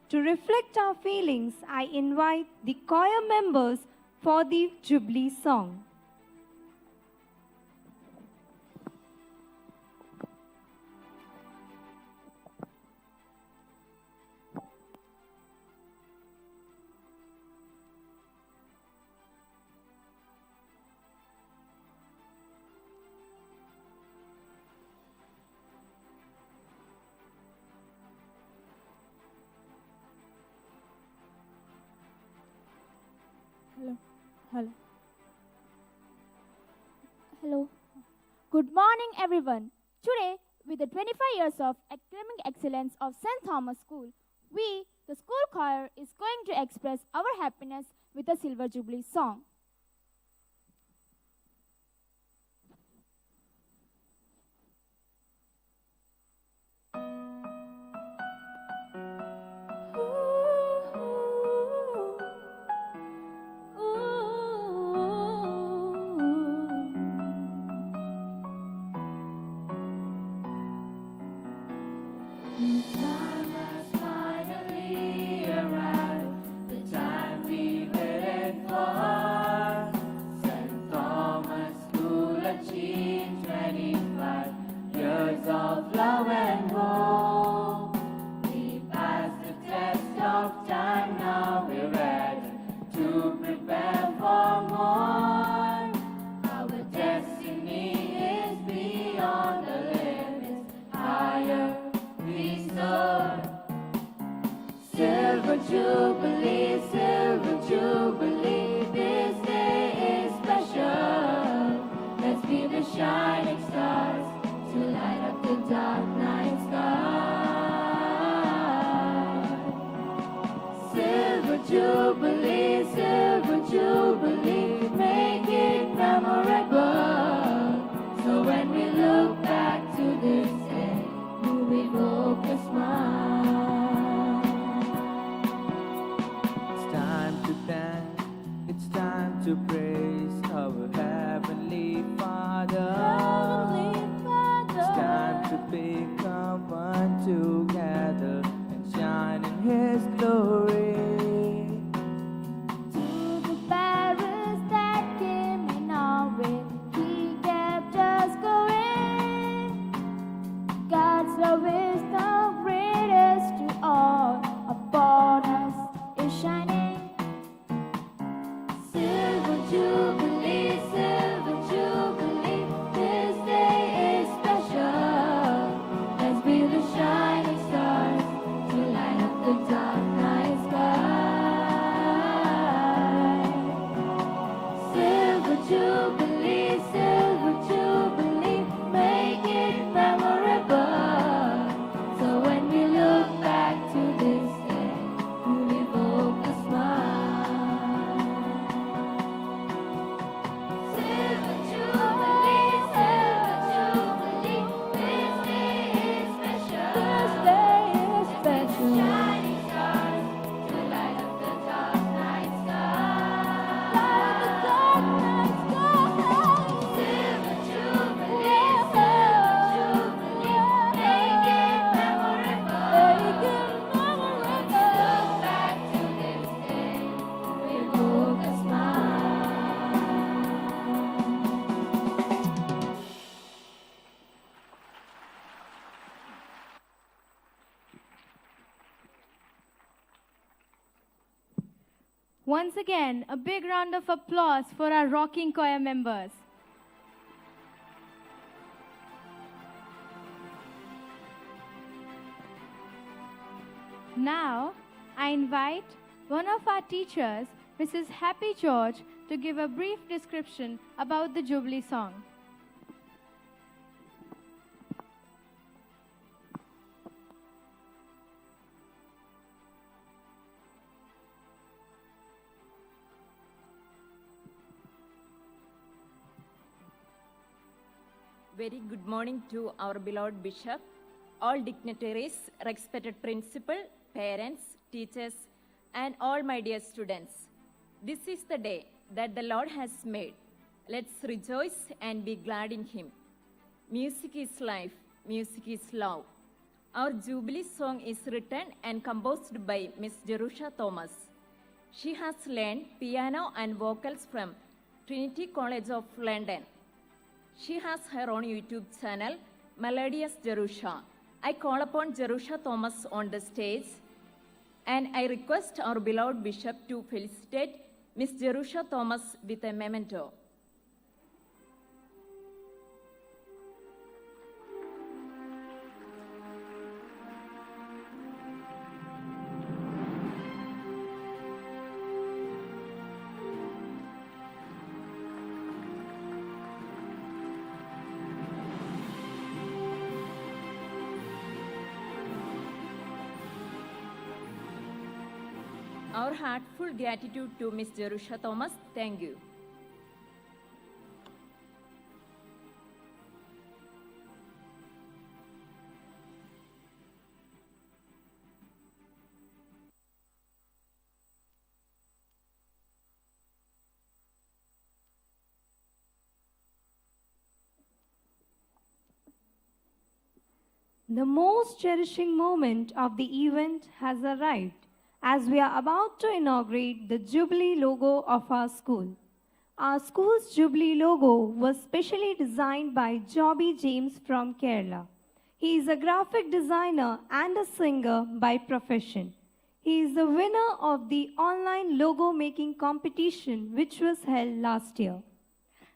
To reflect our feelings, I invite the choir members for the Jubilee song. Hello. Hello. Good morning, everyone. Today, with the 25 years of academic excellence of St. Thomas School, we, the school choir, is going to express our happiness with a Silver Jubilee song. Jubilee, Silver Jubilee, this day is special. Let's be the shining stars to light up the dark night sky. Silver Jubilee, Silver Jubilee, make it memorable. So when we look back to this day, we evoke a smile. It's time to praise our Heavenly Father. It's time to become one together and shine in His glory. To the barriers that came in our way, He kept us going. God's love is the greatest to all. Upon us is shining. Silver Jubilee. Once again, a big round of applause for our rocking choir members. Now, I invite one of our teachers, Mrs. Happy George, to give a brief description about the Jubilee song. Very good morning to our beloved Bishop, all dignitaries, respected principal, parents, teachers, and all my dear students. This is the day that the Lord has made. Let's rejoice and be glad in Him. Music is life, music is love. Our Jubilee song is written and composed by Miss Jerusha Thomas. She has learned piano and vocals from Trinity College of London. She has her own YouTube channel, Melodious Jerusha. I call upon Jerusha Thomas on the stage, and I request our beloved Bishop to felicitate Miss Jerusha Thomas with a memento. Our heartful gratitude to Miss Jerusha Thomas. Thank you. The most cherishing moment of the event has arrived, as we are about to inaugurate the Jubilee logo of our school. Our school's Jubilee logo was specially designed by Jobby James from Kerala. He is a graphic designer and a singer by profession. He is the winner of the online logo making competition which was held last year.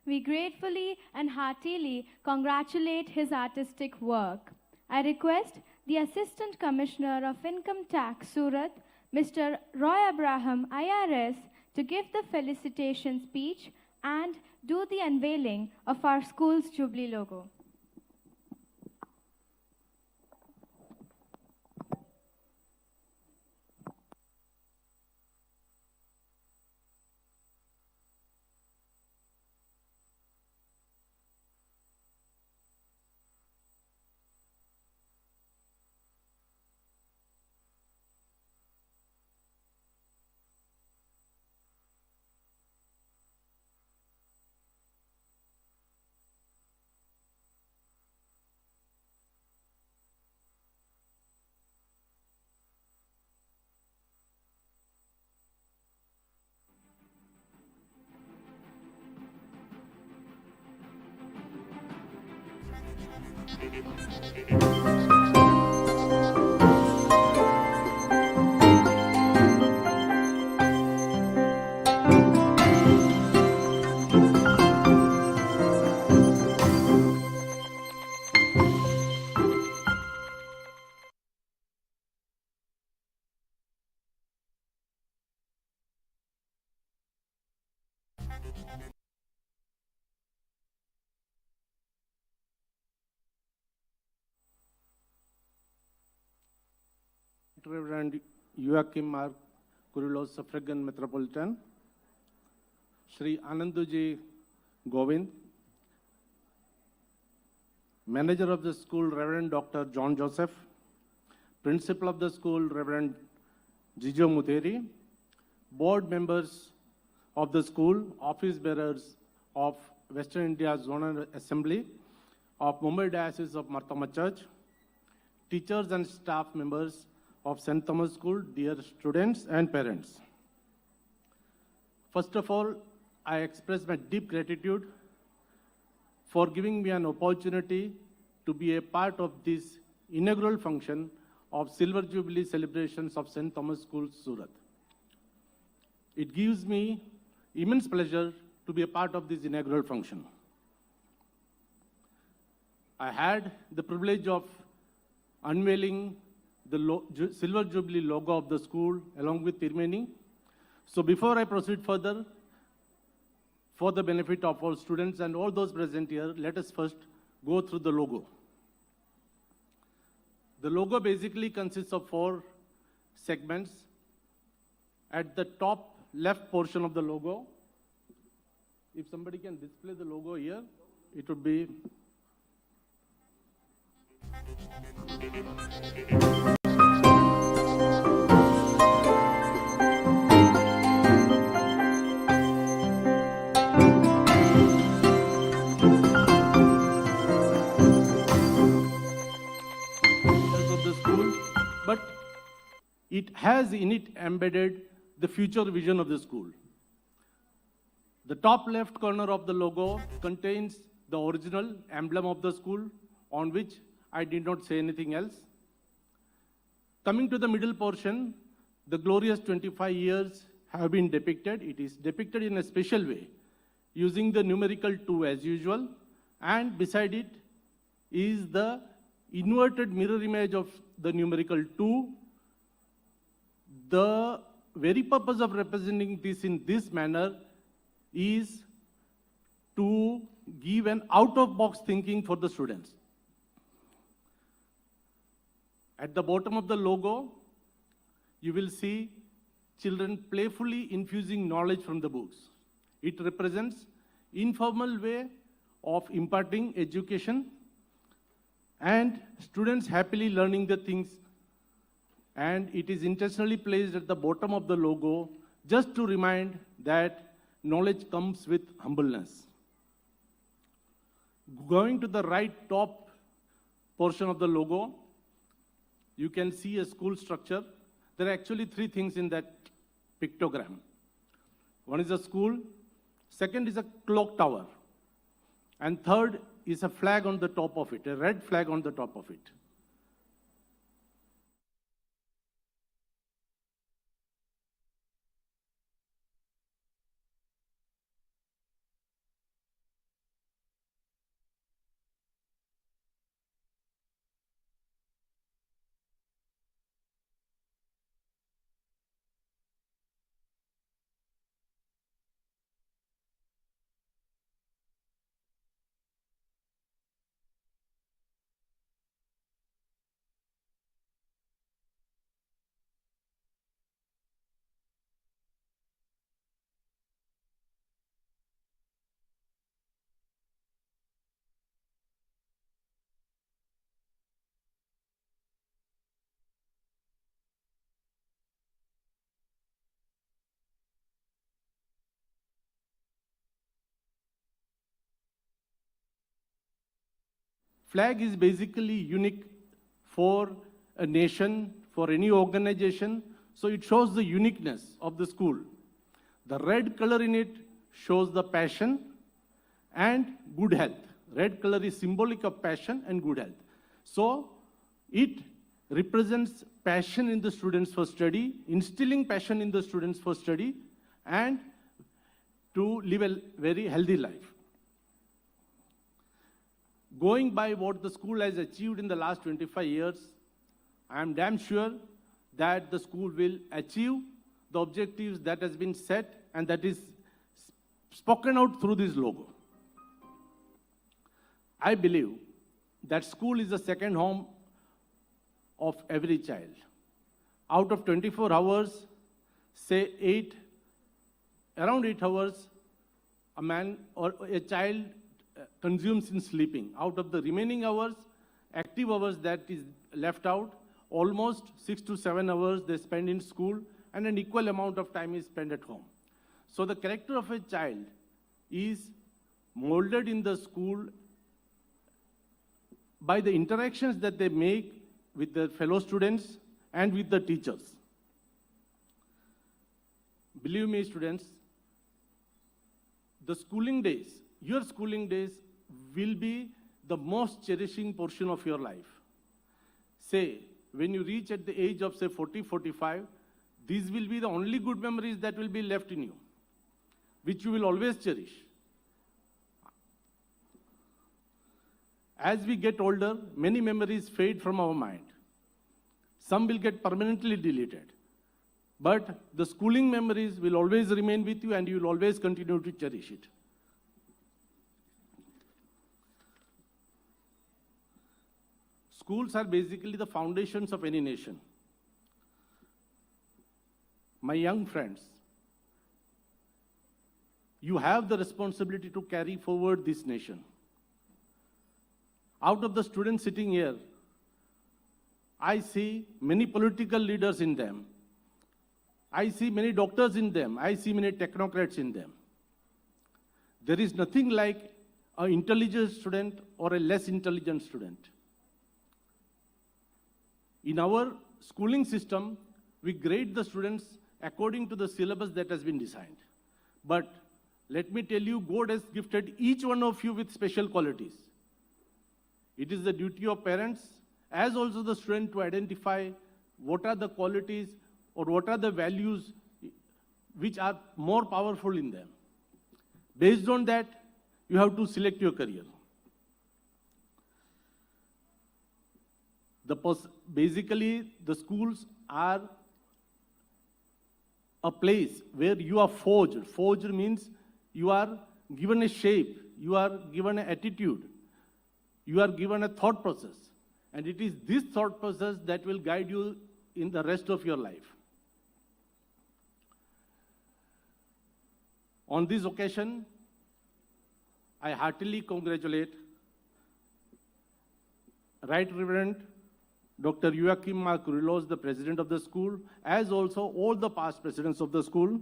We gratefully and heartily congratulate his artistic work. I request the Assistant Commissioner of Income Tax, Surat, Mr. Roy Abraham, IRS, to give the felicitation speech and do the unveiling of our school's Jubilee logo. Reverend Joachim Mark Kurylos, Suffragan Metropolitan, Shri Ananduji Govind, Manager of the school, Reverend Dr. John Joseph, Principal of the school, Reverend Jijo Muteri, Board members of the school, Office bearers of Western India Zonal Assembly of Mumbai Diocese of Marthoma Church, teachers and staff members of St. Thomas School, dear students and parents. First of all, I express my deep gratitude for giving me an opportunity to be a part of this inaugural function of Silver Jubilee celebrations of St. Thomas School, Surat. It gives me immense pleasure to be a part of this inaugural function. I had the privilege of unveiling the Silver Jubilee logo of the school along with Tirmeni. So before I proceed further, for the benefit of all students and all those present here, let us first go through the logo. The logo basically consists of 4 segments. At the top left portion of the logo, if somebody can display the logo here, it would be of the school, but it has in it embedded the future vision of the school. The top left corner of the logo contains the original emblem of the school, on which I did not say anything else. Coming to the middle portion, the glorious 25 years have been depicted. It is depicted in a special way, using the numerical 2 as usual, and beside it is the inverted mirror image of the numerical 2. The very purpose of representing this in this manner is to give an out-of-box thinking for the students. At the bottom of the logo, you will see children playfully infusing knowledge from the books. It represents informal way of imparting education and students happily learning the things, and it is intentionally placed at the bottom of the logo just to remind that knowledge comes with humbleness. Going to the right top portion of the logo, you can see a school structure. There are actually 3 things in that pictogram. One is a school, second is a clock tower, and third is a flag on the top of it, a red flag on the top of it. Flag is basically unique for a nation, for any organization, so it shows the uniqueness of the school. The red color in it shows the passion and good health. Red color is symbolic of passion and good health. So it represents passion in the students for study, instilling passion in the students for study, and to live a very healthy life. Going by what the school has achieved in the last 25 years, I am damn sure that the school will achieve the objectives that has been set and that is spoken out through this logo. I believe that school is the second home of every child. Out of 24 hours, say around 8 hours, a man or a child consumes in sleeping. Out of the remaining hours, active hours that is left out, almost 6 to 7 hours they spend in school, and an equal amount of time is spent at home. So the character of a child is molded in the school by the interactions that they make with their fellow students and with the teachers. Believe me, students, the schooling days, your schooling days will be the most cherishing portion of your life. Say, when you reach at the age of, say, 40, 45, These will be the only good memories that will be left in you, which you will always cherish. As we get older, many memories fade from our mind. Some will get permanently deleted. But the schooling memories will always remain with you and you will always continue to cherish it. Schools are basically the foundations of any nation. My young friends, you have the responsibility to carry forward this nation. Out of the students sitting here, I see many political leaders in them. I see many doctors in them. I see many technocrats in them. There is nothing like an intelligent student or a less intelligent student. In our schooling system, we grade the students according to the syllabus that has been designed. But let me tell you, God has gifted each one of you with special qualities. It is the duty of parents as also the student to identify what are the qualities or what are the values which are more powerful in them. Based on that, you have to select your career. Basically, the schools are a place where you are forged. Forged means you are given a shape, you are given an attitude, you are given a thought process. And it is this thought process that will guide you in the rest of your life. On this occasion, I heartily congratulate Right Reverend Dr. Joachim Mark Rulos, the president of the school, as also all the past presidents of the school.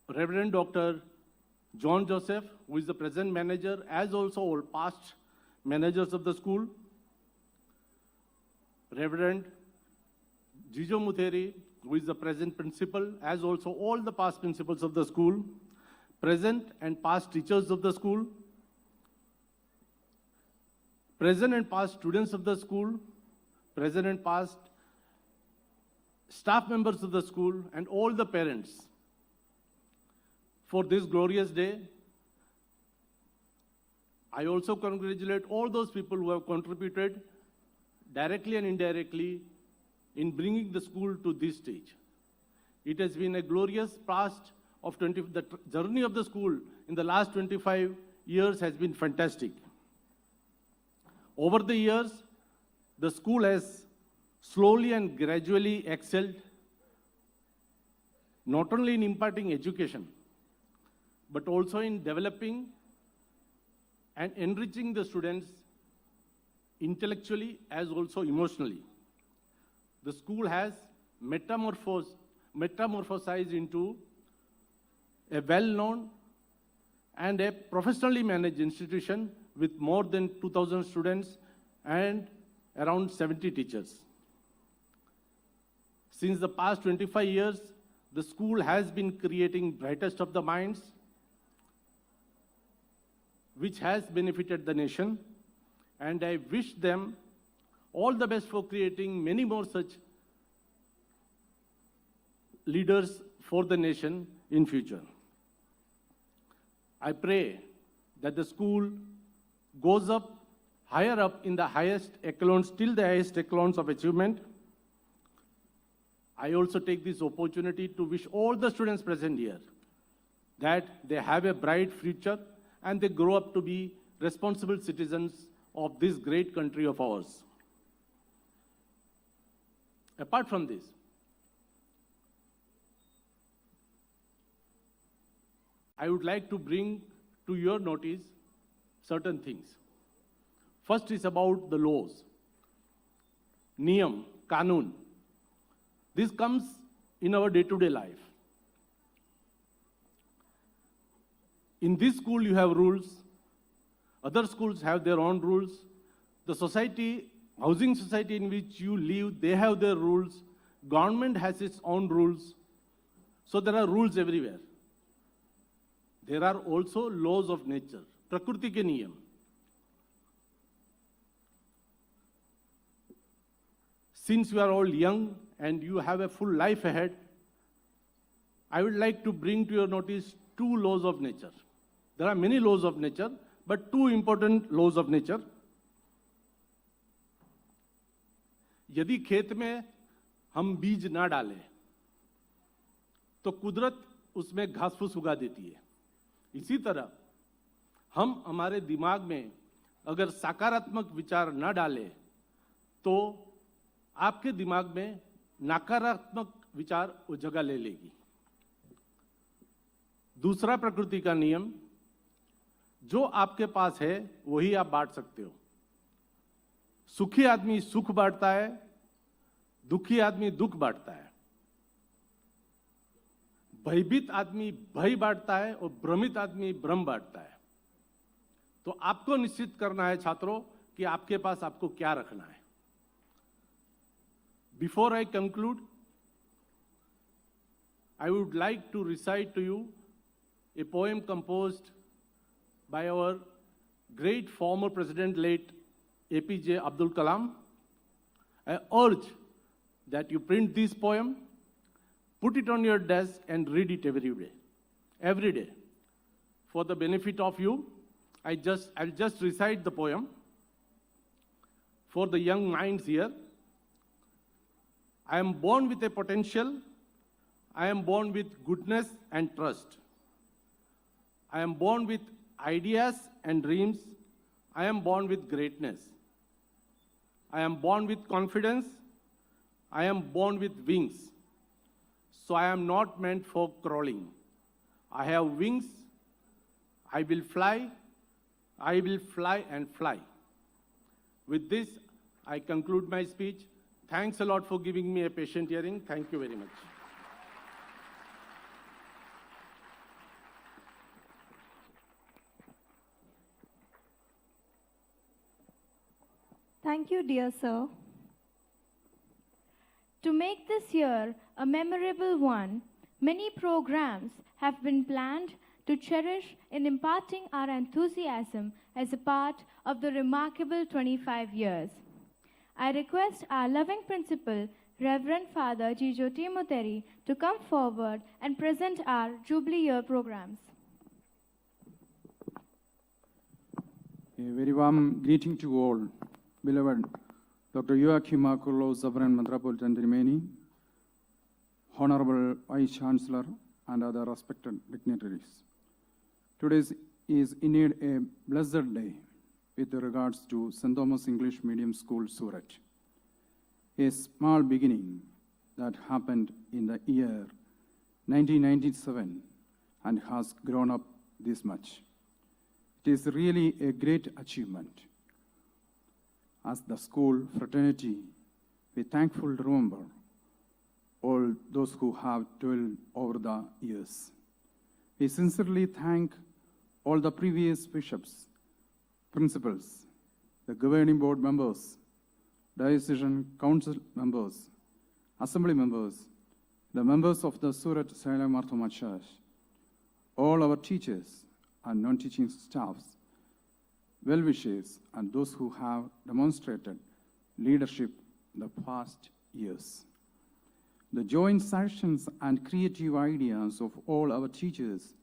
Reverend Dr. John Joseph, who is the present manager, as also all past managers of the school. Reverend Jijo Mutheri, who is the present principal, as also all the past principals of the school, present and past teachers of the school, present and past students of the school, present and past staff members of the school, and all the parents. For this glorious day, I also congratulate all those people who have contributed directly and indirectly in bringing the school to this stage. It has been a glorious past of the journey of the school in the last 25 years has been fantastic. Over the years, the school has slowly and gradually excelled, not only in imparting education, but also in developing and enriching the students intellectually as also emotionally. The school has metamorphosized into a well-known and a professionally managed institution with more than 2,000 students and around 70 teachers. Since the past 25 years, the school has been creating brightest of the minds, which has benefited the nation, and I wish them all the best for creating many more such leaders for the nation in future. I pray that the school goes up, higher up in the highest echelons, till the highest echelons of achievement. I also take this opportunity to wish all the students present here that they have a bright future and they grow up to be responsible citizens of this great country of ours. Apart from this, I would like to bring to your notice certain things. First is about the laws. Niyam, Kanun. This comes in our day-to-day life. In this school you have rules. Other schools have their own rules. The society, housing society in which you live, they have their rules. Government has its own rules. So there are rules everywhere. There are also laws of nature. Prakriti ke niyam. Since you are all young and you have a full life ahead, I would like to bring to your notice 2 laws of nature. There are many laws of nature, but 2 important laws of nature. यदि खेत में हम बीज ना डालें तो कुदरत उसमें घास फूस उगा देती है। इसी तरह हम हमारे दिमाग में अगर सकारात्मक विचार ना डालें तो आपके दिमाग में नकारात्मक विचार वो जगह ले लेगी। दूसरा प्रकृति का नियम, जो आपके पास है वही आप बांट सकते हो। सुखी आदमी सुख बांटता है, दुखी आदमी दुख बांटता है। भयभीत आदमी भय बांटता है और भ्रमित आदमी भ्रम बांटता है। तो आपको निश्चित करना है छात्रों कि आपके पास आपको क्या रखना है। Before I conclude, I would like to recite to you a poem composed by our great former president, late APJ Abdul Kalam. I urge that you print this poem, put it on your desk and read it every day. For the benefit of you, I'll just recite the poem for the young minds here. I am born with a potential. I am born with goodness and trust. I am born with ideas and dreams. I am born with greatness. I am born with confidence. I am born with wings. So I am not meant for crawling. I have wings. I will fly. I will fly and fly. With this, I conclude my speech. Thanks a lot for giving me a patient hearing. Thank you very much. Thank you, dear sir. To make this year a memorable one, many programs have been planned to cherish in imparting our enthusiasm as a part of the remarkable 25 years. I request our loving principal, Reverend Father Gijo Timoteri, to come forward and present our Jubilee Year programs. A very warm greeting to all. Beloved Dr. Joachim Akurlo, Sovereign Metropolitan Rimini, Honorable Vice Chancellor, and other respected dignitaries. Today is indeed a blessed day with regards to St. Thomas English Medium School, Surat. A small beginning that happened in the year 1997 and has grown up this much. It is really a great achievement. As the school fraternity, we thankfully remember all those who have toiled over the years. We sincerely thank all the previous bishops, principals, the governing board members, diocesan council members, assembly members, the members of the Surat Salem Marthoma Church, all our teachers and non-teaching staffs, well-wishers, and those who have demonstrated leadership in the past years. The joint sessions and creative ideas of all our teachers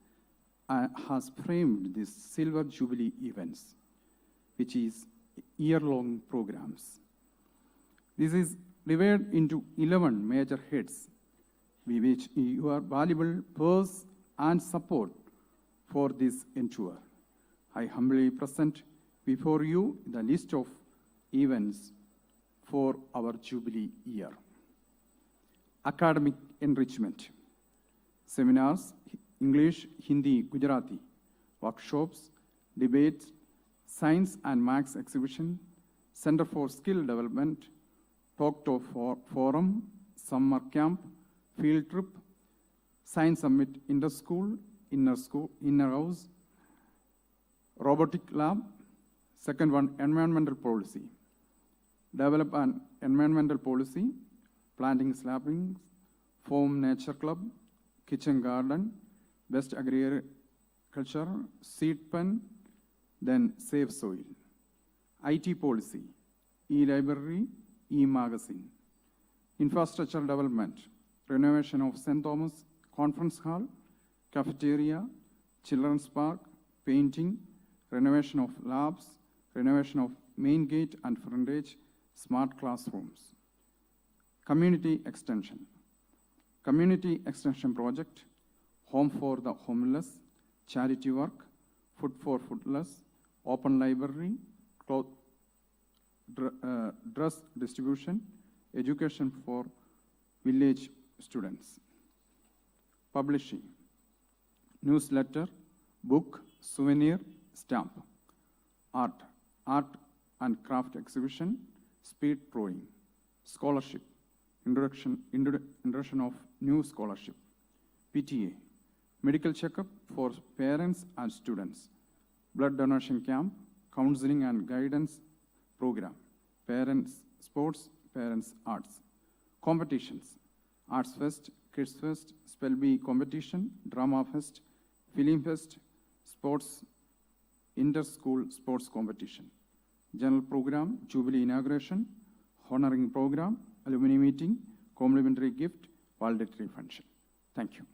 has framed these Silver Jubilee events, which is year-long programs. This is divided into 11 major heads, with which your valuable purse and support for this endeavor. I humbly present before you the list of events for our Jubilee year. Academic enrichment, seminars, English, Hindi, Gujarati, workshops, debates, science and maths exhibition, Center for Skill Development, Talk to Forum, Summer Camp, Field Trip, Science Summit, Inter-School, Inner House, Robotic Lab. Second one, environmental policy. Develop an environmental policy, planting saplings, form nature club, kitchen garden, best agriculture, seed pen, then save soil. IT policy, e-library, e-magazine, Infrastructure development, renovation of St. Thomas Conference Hall, cafeteria, children's park, painting, renovation of labs, renovation of main gate and frontage, smart classrooms. Community extension project, home for the homeless, charity work, food for foodless, open library, dress distribution, education for village students. Publishing, newsletter, book, souvenir, stamp. Art and craft exhibition, speed drawing. Scholarship, introduction of new scholarship. PTA, medical checkup for parents and students. Blood donation camp, counseling and guidance program. Parents sports, parents arts. Competitions, Arts Fest, Kids Fest, Spell Bee competition, Drama Fest, Film Fest, sports, inter-school sports competition. General program, Jubilee inauguration, honoring program, alumni meeting, complimentary gift, valedictory function. Thank you.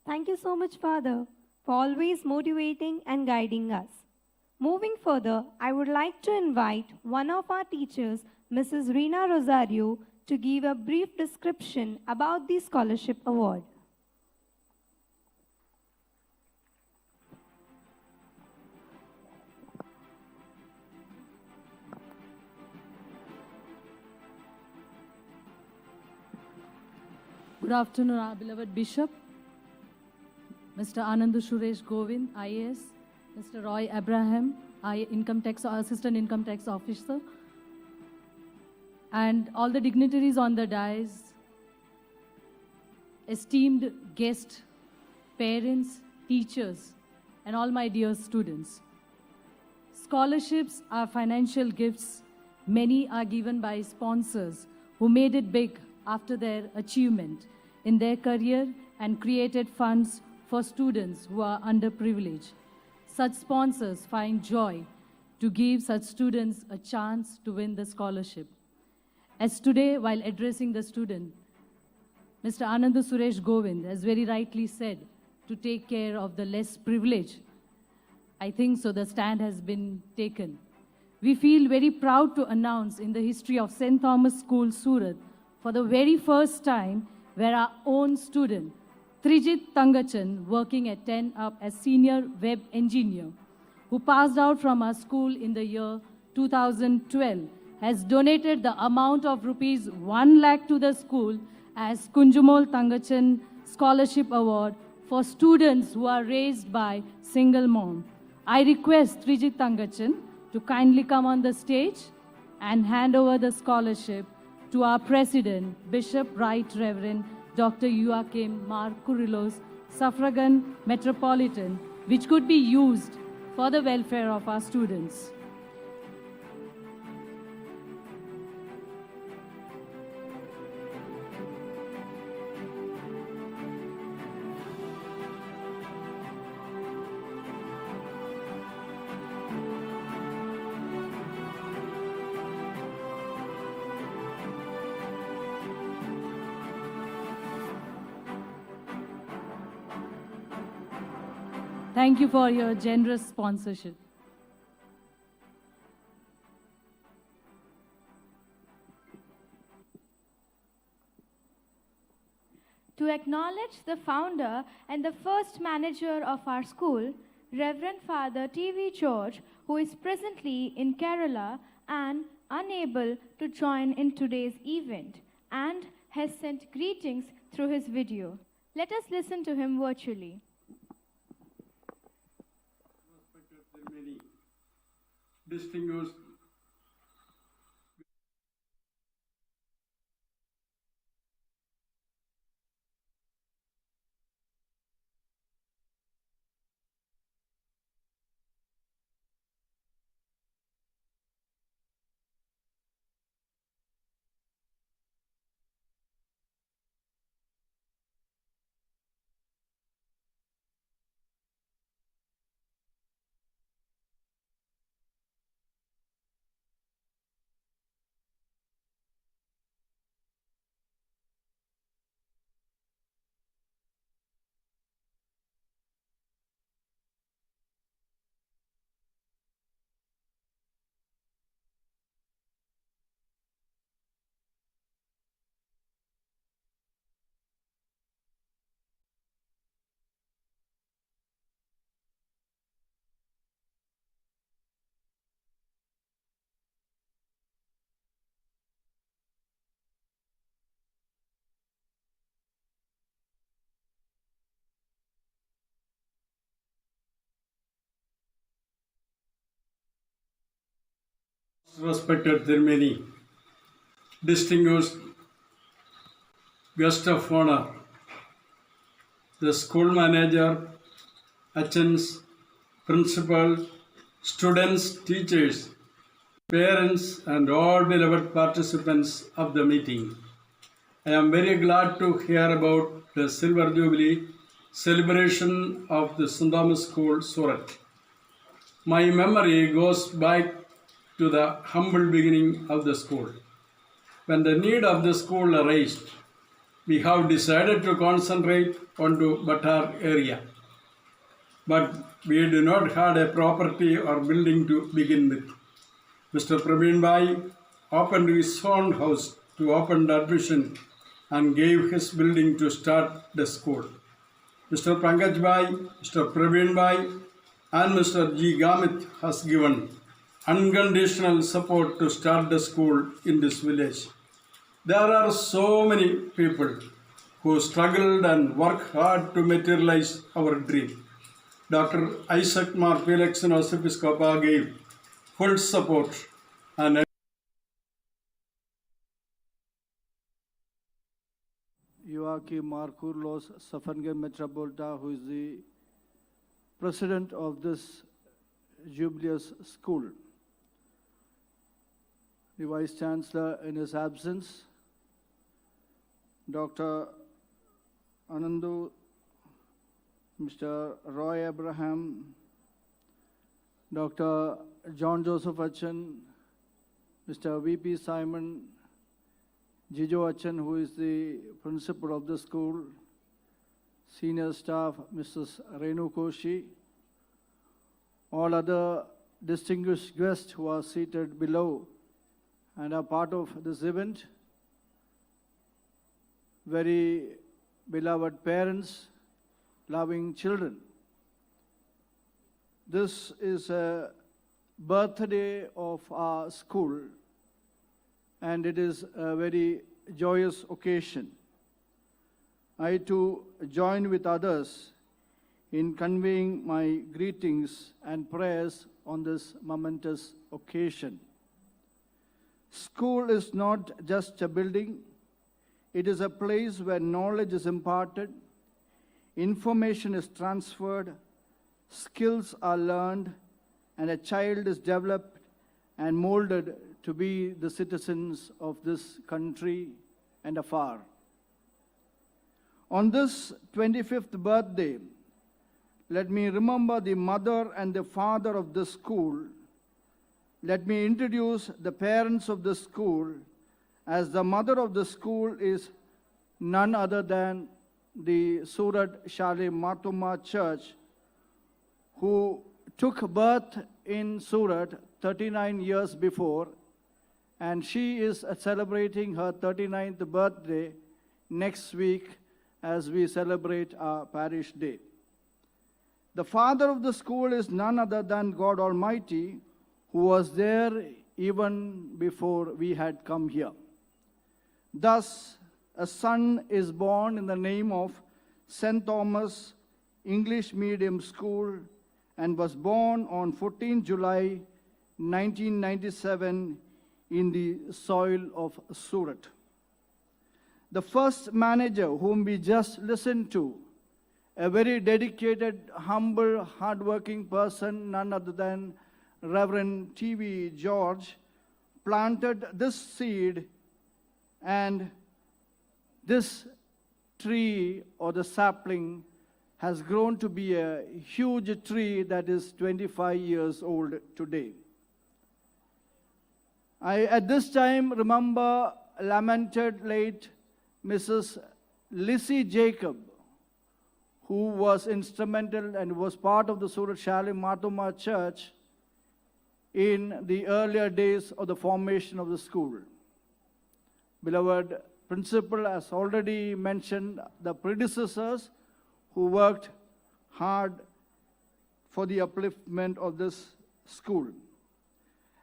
Thank you so much, Father, for always motivating and guiding us. Moving further, I would like to invite one of our teachers, Mrs. Rina Rosario, to give a brief description about the scholarship award. Good afternoon, our beloved Bishop, Mr. Anandu Suresh Govind, IAS, Mr. Roy Abraham, Assistant Income Tax Officer, and all the dignitaries on the dais, esteemed guests, parents, teachers, and all my dear students. Scholarships are financial gifts. Many are given by sponsors who made it big after their achievement in their career and created funds for students who are underprivileged. Such sponsors find joy to give such students a chance to win the scholarship. As today, while addressing the student, Mr. Anandu Suresh Govind has very rightly said to take care of the less privileged. I think so the stand has been taken. We feel very proud to announce in the history of St. Thomas School, Surat, for the very first time, where our own student, Trijit Thangachan, working at 10 Up as senior web engineer, who passed out from our school in the year 2012, has donated the amount of rupees 1 lakh to the school as Kunjumol Thangachan Scholarship Award for students who are raised by single mom. I request Trijit Thangachan to kindly come on the stage and hand over the scholarship to our President, Bishop Right Reverend Dr. Joachim Mar Kurilos, Suffragan Metropolitan, which could be used for the welfare of our students. Thank you for your generous sponsorship. To acknowledge the founder and the first manager of our school, Reverend Father T.V. George, who is presently in Kerala and unable to join in today's event, and has sent greetings through his video. Let us listen to him virtually. Distinguished Respected Tirumeni, distinguished guest of honor, the school manager, HMs, principal, students, teachers, parents, and all beloved participants of the meeting. I am very glad to hear about the Silver Jubilee celebration of the St. Thomas School, Surat. My memory goes back to the humble beginning of the school. When the need of the school arose, we have decided to concentrate on the Batar area. But we do not have a property or building to begin with. Mr. Praveen Bhai opened his own house to open the admission and gave his building to start the school. Mr. Pankaj Bhai, Mr. Praveen Bhai, and Mr. G. Gamit has given unconditional support to start the school in this village. There are so many people who struggled and worked hard to materialize our dream. Dr. Isaac Mar Felix Episcopa gave full support and Joachim Markurlos Safanga Metropolita, who is the president of this jubileous school. The Vice Chancellor in his absence, Dr. Anandu, Mr. Roy Abraham, Dr. John Joseph Achan, Mr. V.P. Simon, Jijo Achan, who is the principal of the school, senior staff, Mrs. Renu Koshi, all other distinguished guests who are seated below and are part of this event, very beloved parents, loving children. This is a birthday of our school, and it is a very joyous occasion. I too join with others in conveying my greetings and prayers on this momentous occasion. School is not just a building, it is a place where knowledge is imparted, information is transferred, skills are learned, and a child is developed and molded to be the citizens of this country and afar. On this 25th birthday, let me remember the mother and the father of this school. Let me introduce the parents of the school, as the mother of the school is none other than the Surat Shale Matuma Church, who took birth in Surat 39 years before, and she is celebrating her 39th birthday next week as we celebrate our parish day. The father of the school is none other than God Almighty, who was there even before we had come here. Thus, a son is born in the name of St. Thomas English Medium School and was born on 14 July 1997 in the soil of Surat. The first manager whom we just listened to, a very dedicated, humble, hardworking person, none other than Reverend T.V. George, planted this seed, and this tree or the sapling has grown to be a huge tree that is 25 years old today. I, at this time, remember lamented late Mrs. Lissy Jacob, who was instrumental and was part of the Surat Shale Matuma Church in the earlier days of the formation of the school. Beloved principal has already mentioned the predecessors who worked hard for the upliftment of this school.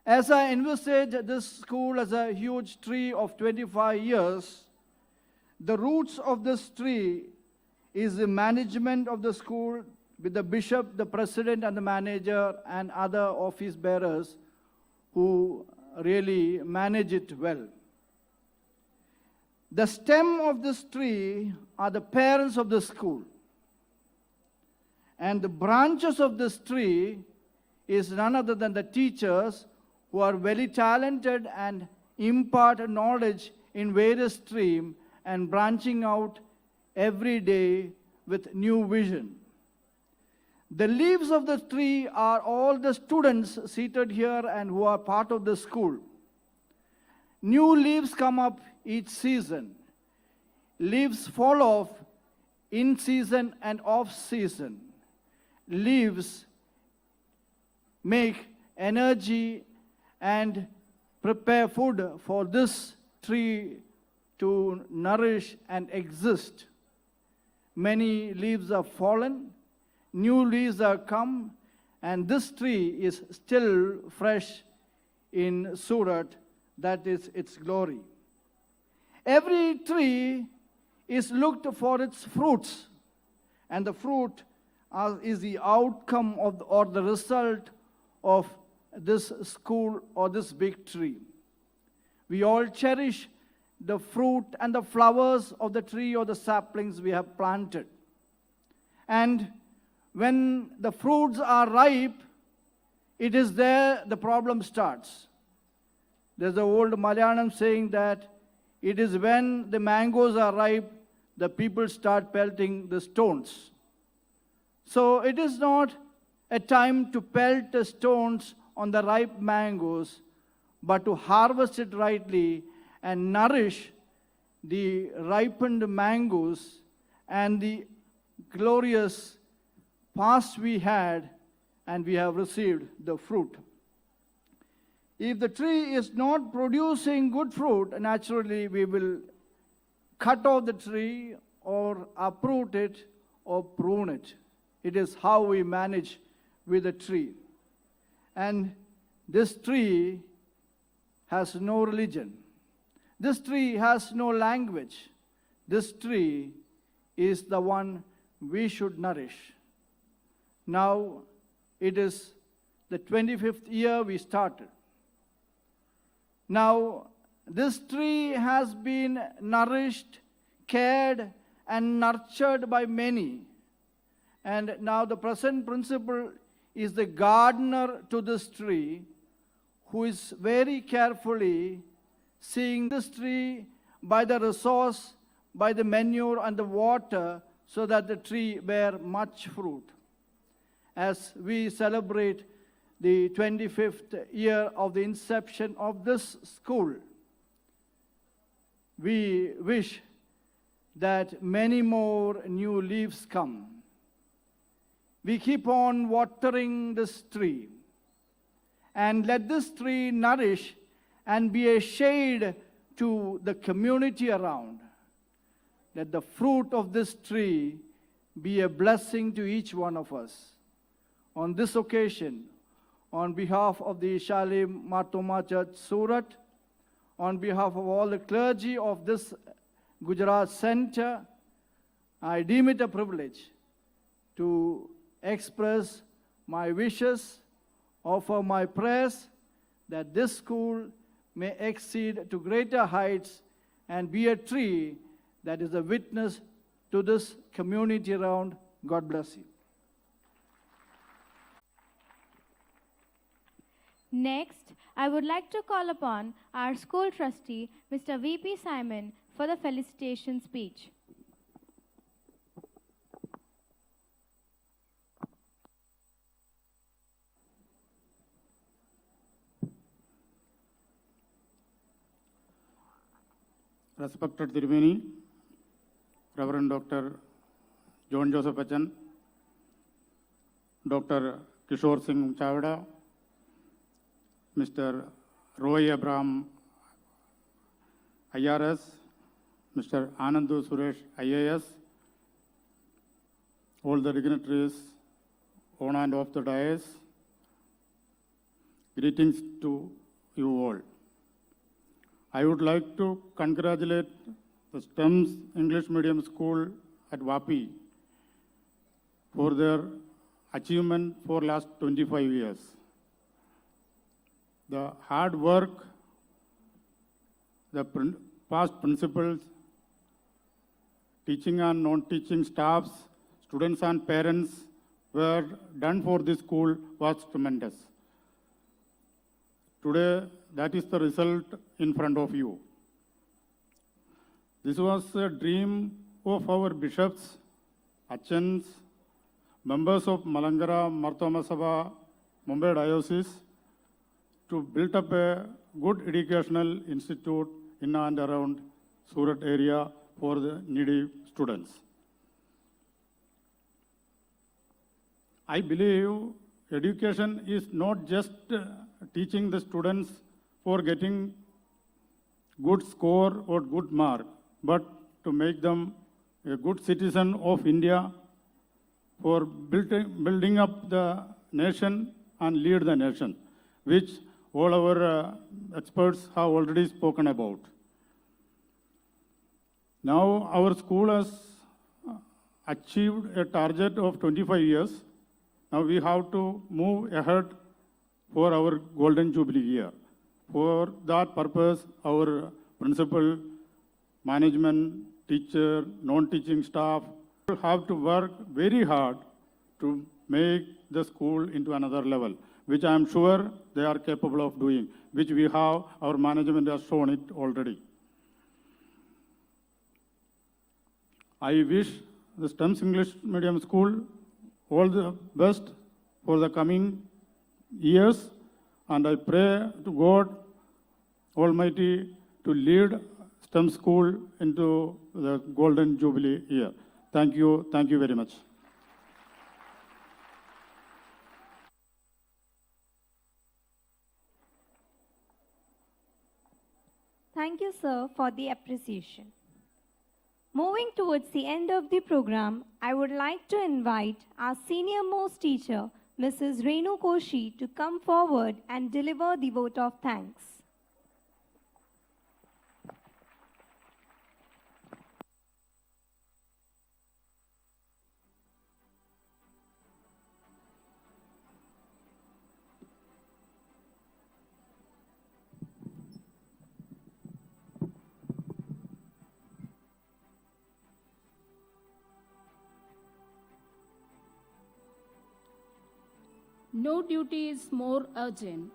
As I envisage this school as a huge tree of 25 years, the roots of this tree is the management of the school with the bishop, the president, and the manager, and other office bearers who really manage it well. The stem of this tree are the parents of the school. And the branches of this tree is none other than the teachers who are very talented and impart knowledge in various streams and branching out every day with new vision. The leaves of the tree are all the students seated here and who are part of the school. New leaves come up each season. Leaves fall off in season and off season. Leaves make energy and prepare food for this tree to nourish and exist. Many leaves are fallen, new leaves are come, and this tree is still fresh in Surat. That is its glory. Every tree is looked for its fruits, and the fruit is the outcome of or the result of this school or this big tree. We all cherish the fruit and the flowers of the tree or the saplings we have planted. And when the fruits are ripe, it is there the problem starts. There's an old Malayalam saying that it is when the mangoes are ripe, the people start pelting the stones. So it is not a time to pelt the stones on the ripe mangoes, but to harvest it rightly and nourish the ripened mangoes and the glorious past we had, and we have received the fruit. If the tree is not producing good fruit, naturally we will cut off the tree or uproot it or prune it. It is how we manage with the tree. And this tree has no religion. This tree has no language. This tree is the one we should nourish. Now it is the 25th year we started. Now this tree has been nourished, cared, and nurtured by many. And now the present principal is the gardener to this tree, who is very carefully seeing this tree by the resource, by the manure and the water, so that the tree bear much fruit. As we celebrate the 25th year of the inception of this school, we wish that many more new leaves come. We keep on watering this tree, and let this tree nourish and be a shade to the community around. Let the fruit of this tree be a blessing to each one of us. On this occasion, on behalf of the Shalim Martoma Church Surat, on behalf of all the clergy of this Gujarat Center, I deem it a privilege to express my wishes, offer my prayers that this school may exceed to greater heights and be a tree that is a witness to this community around. God bless you. Next, I would like to call upon our school trustee, Mr. V.P. Simon, for the felicitation speech. Respected Tirumeni, Reverend Dr. John Joseph Achan, Dr. Kishore Singh Chavda, Mr. Roy Abraham IRS, Mr. Anandu Suresh IAS, all the dignitaries on and off the dais, greetings to you all. I would like to congratulate the STEMS English Medium School at Vapi for their achievement for last 25 years. the hard work, the past principals, teaching and non-teaching staffs, students and parents were done for this school was tremendous. Today, that is the result in front of you. This was a dream of our bishops, Achans, members of Malangara Marthoma Sabha, Mumbai Diocese, to build up a good educational institute in and around Surat area for the needy students. I believe education is not just teaching the students for getting good score or good mark, but to make them a good citizen of India, for building up the nation and lead the nation, which all our experts have already spoken about. Now our school has achieved a target of 25 years. Now we have to move ahead for our Golden Jubilee year. For that purpose, our principal, management, teacher, non-teaching staff have to work very hard to make the school into another level, which I am sure they are capable of doing, which we have, our management has shown it already. I wish the STEMS English Medium School all the best for the coming years, and I pray to God Almighty to lead STEM School into the Golden Jubilee year. Thank you very much. Thank you, sir, for the appreciation. Moving towards the end of the program, I would like to invite our senior-most teacher, Mrs. Renu Koshi, to come forward and deliver the vote of thanks. No duty is more urgent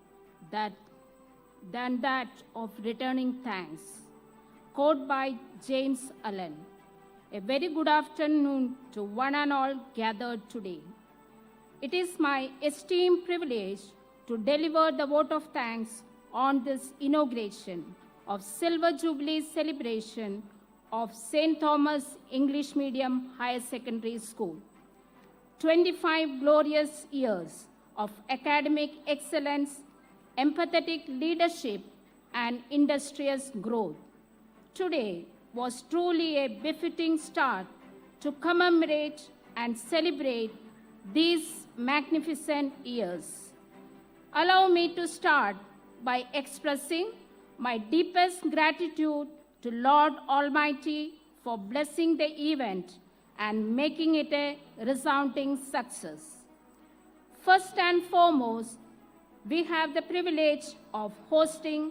than that of returning thanks. Quote by James Allen. A very good afternoon to one and all gathered today. It is my esteemed privilege to deliver the vote of thanks on this inauguration of Silver Jubilee celebration of St. Thomas English Medium Higher Secondary School. 25 glorious years of academic excellence, empathetic leadership, and industrious growth. Today was truly a befitting start to commemorate and celebrate these magnificent years. Allow me to start by expressing my deepest gratitude to Lord Almighty for blessing the event and making it a resounding success. First and foremost, we have the privilege of hosting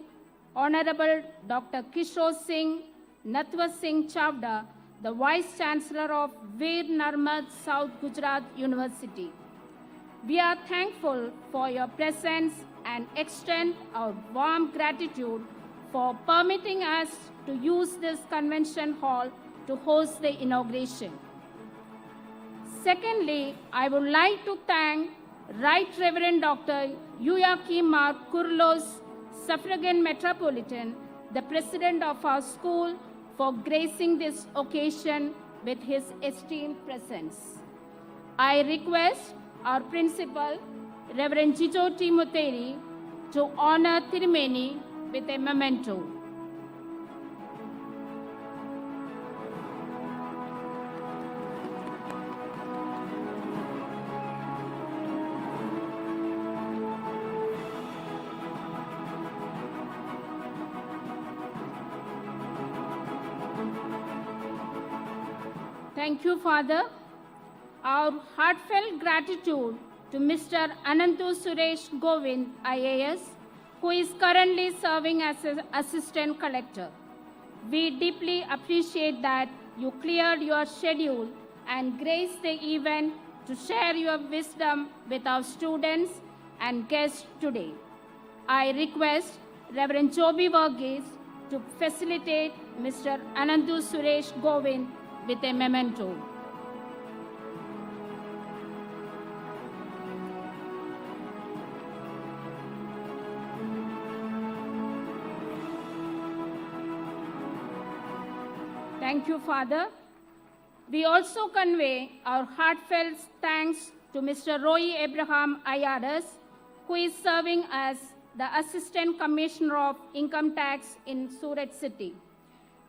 Honorable Dr. Kishore Singh Natwa Singh Chavda, the Vice Chancellor of Veer Narmad South Gujarat University. We are thankful for your presence and extend our warm gratitude for permitting us to use this convention hall to host the inauguration. Secondly, I would like to thank Right Reverend Dr. Joachim Mark Kurlos, Suffragan Metropolitan, the President of our school, for gracing this occasion with his esteemed presence. I request our Principal, Reverend Jijo Timoteri, to honor Tirumeni with a memento. Thank you, Father. Our heartfelt gratitude to Mr. Anantu Suresh Govind, IAS, who is currently serving as an assistant collector. We deeply appreciate that you cleared your schedule and graced the event to share your wisdom with our students and guests today. I request Reverend Joby Varghese to facilitate Mr. Anandu Suresh Govind with a memento. Thank you, Father. We also convey our heartfelt thanks to Mr. Roy Abraham Ayadas, who is serving as the Assistant Commissioner of Income Tax in Surat City.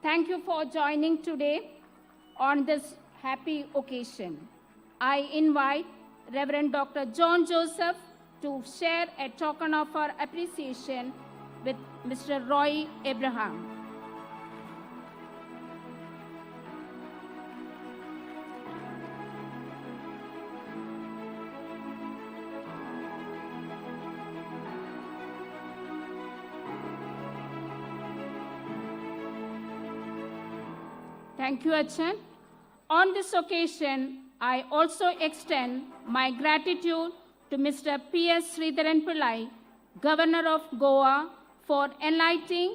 Thank you for joining today on this happy occasion. I invite Reverend Dr. John Joseph to share a token of our appreciation with Mr. Roy Abraham. Thank you, Achan. On this occasion, I also extend my gratitude to Mr. P.S. Sridharan Pillai, Governor of Goa, for enlightening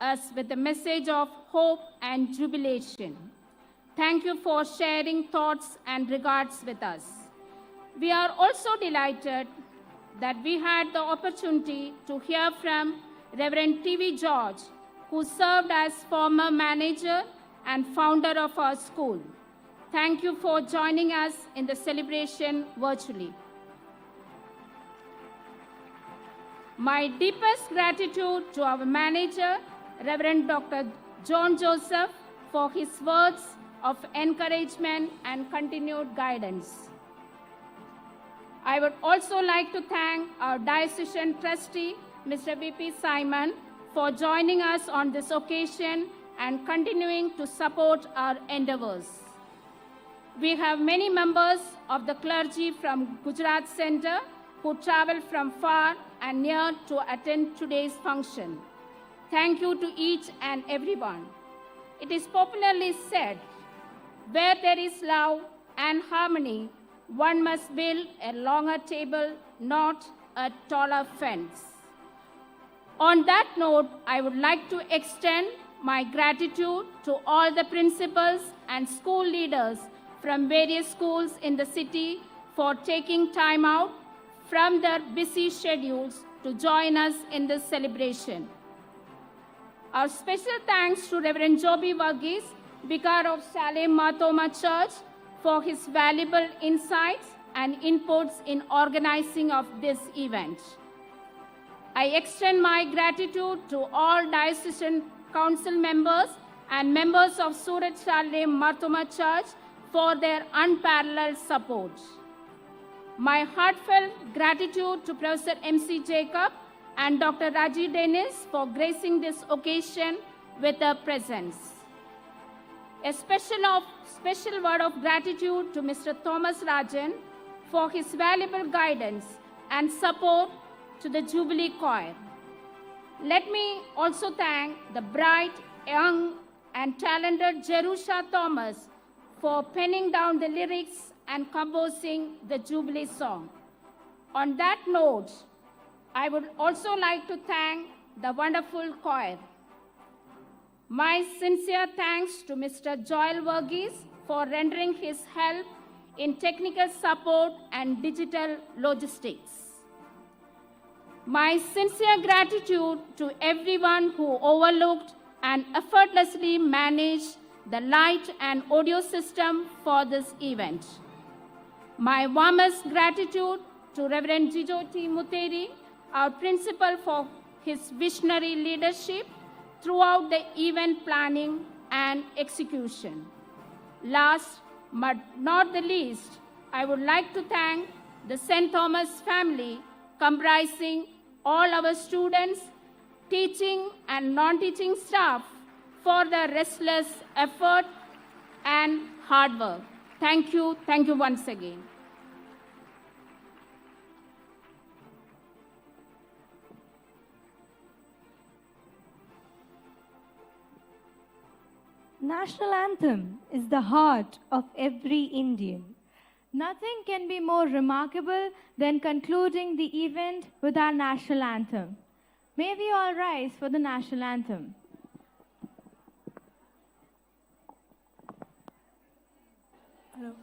us with a message of hope and jubilation. Thank you for sharing thoughts and regards with us. We are also delighted that we had the opportunity to hear from Reverend T.V. George, who served as former manager and founder of our school. Thank you for joining us in the celebration virtually. My deepest gratitude to our manager, Reverend Dr. John Joseph, for his words of encouragement and continued guidance. I would also like to thank our diocesan trustee, Mr. V.P. Simon, for joining us on this occasion and continuing to support our endeavors. We have many members of the clergy from Gujarat Center who travel from far and near to attend today's function. Thank you to each and everyone. It is popularly said, where there is love and harmony, one must build a longer table, not a taller fence. On that note, I would like to extend my gratitude to all the principals and school leaders from various schools in the city for taking time out from their busy schedules to join us in this celebration. Our special thanks to Reverend Joby Varghese, Vicar of Salem Marthoma Church, for his valuable insights and inputs in organizing of this event. I extend my gratitude to all diocesan council members and members of Surat Salem Marthoma Church for their unparalleled support. My heartfelt gratitude to Professor M.C. Jacob and Dr. Raji Dennis for gracing this occasion with their presence. A special word of gratitude to Mr. Thomas Rajan for his valuable guidance and support to the Jubilee Choir. Let me also thank the bright, young, and talented Jerusha Thomas for penning down the lyrics and composing the Jubilee song. On that note, I would also like to thank the wonderful choir. My sincere thanks to Mr. Joel Varghese for rendering his help in technical support and digital logistics. My sincere gratitude to everyone who overlooked and effortlessly managed the light and audio system for this event. My warmest gratitude to Reverend Jijoti Muteri, our principal, for his visionary leadership throughout the event planning and execution. Last but not the least, I would like to thank the St. Thomas family, comprising all our students, teaching and non-teaching staff, for their restless effort and hard work. Thank you once again. National anthem is the heart of every Indian. Nothing can be more remarkable than concluding the event with our national anthem. May we all rise for the national anthem. Hello.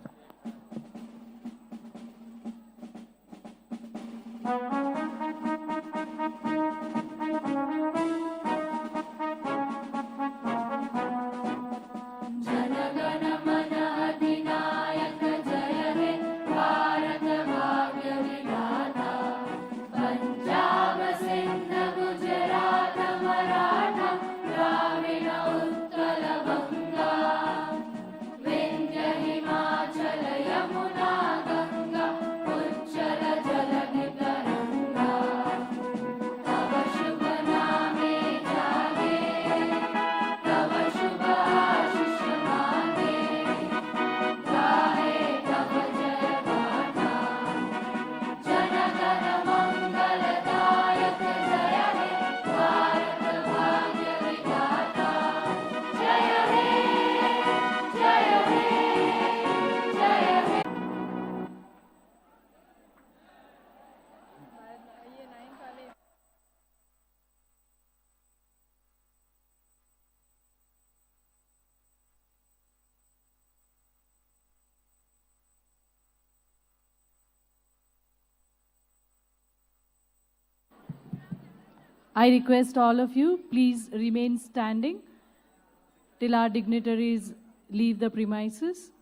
I request all of you, please remain standing till our dignitaries leave the premises.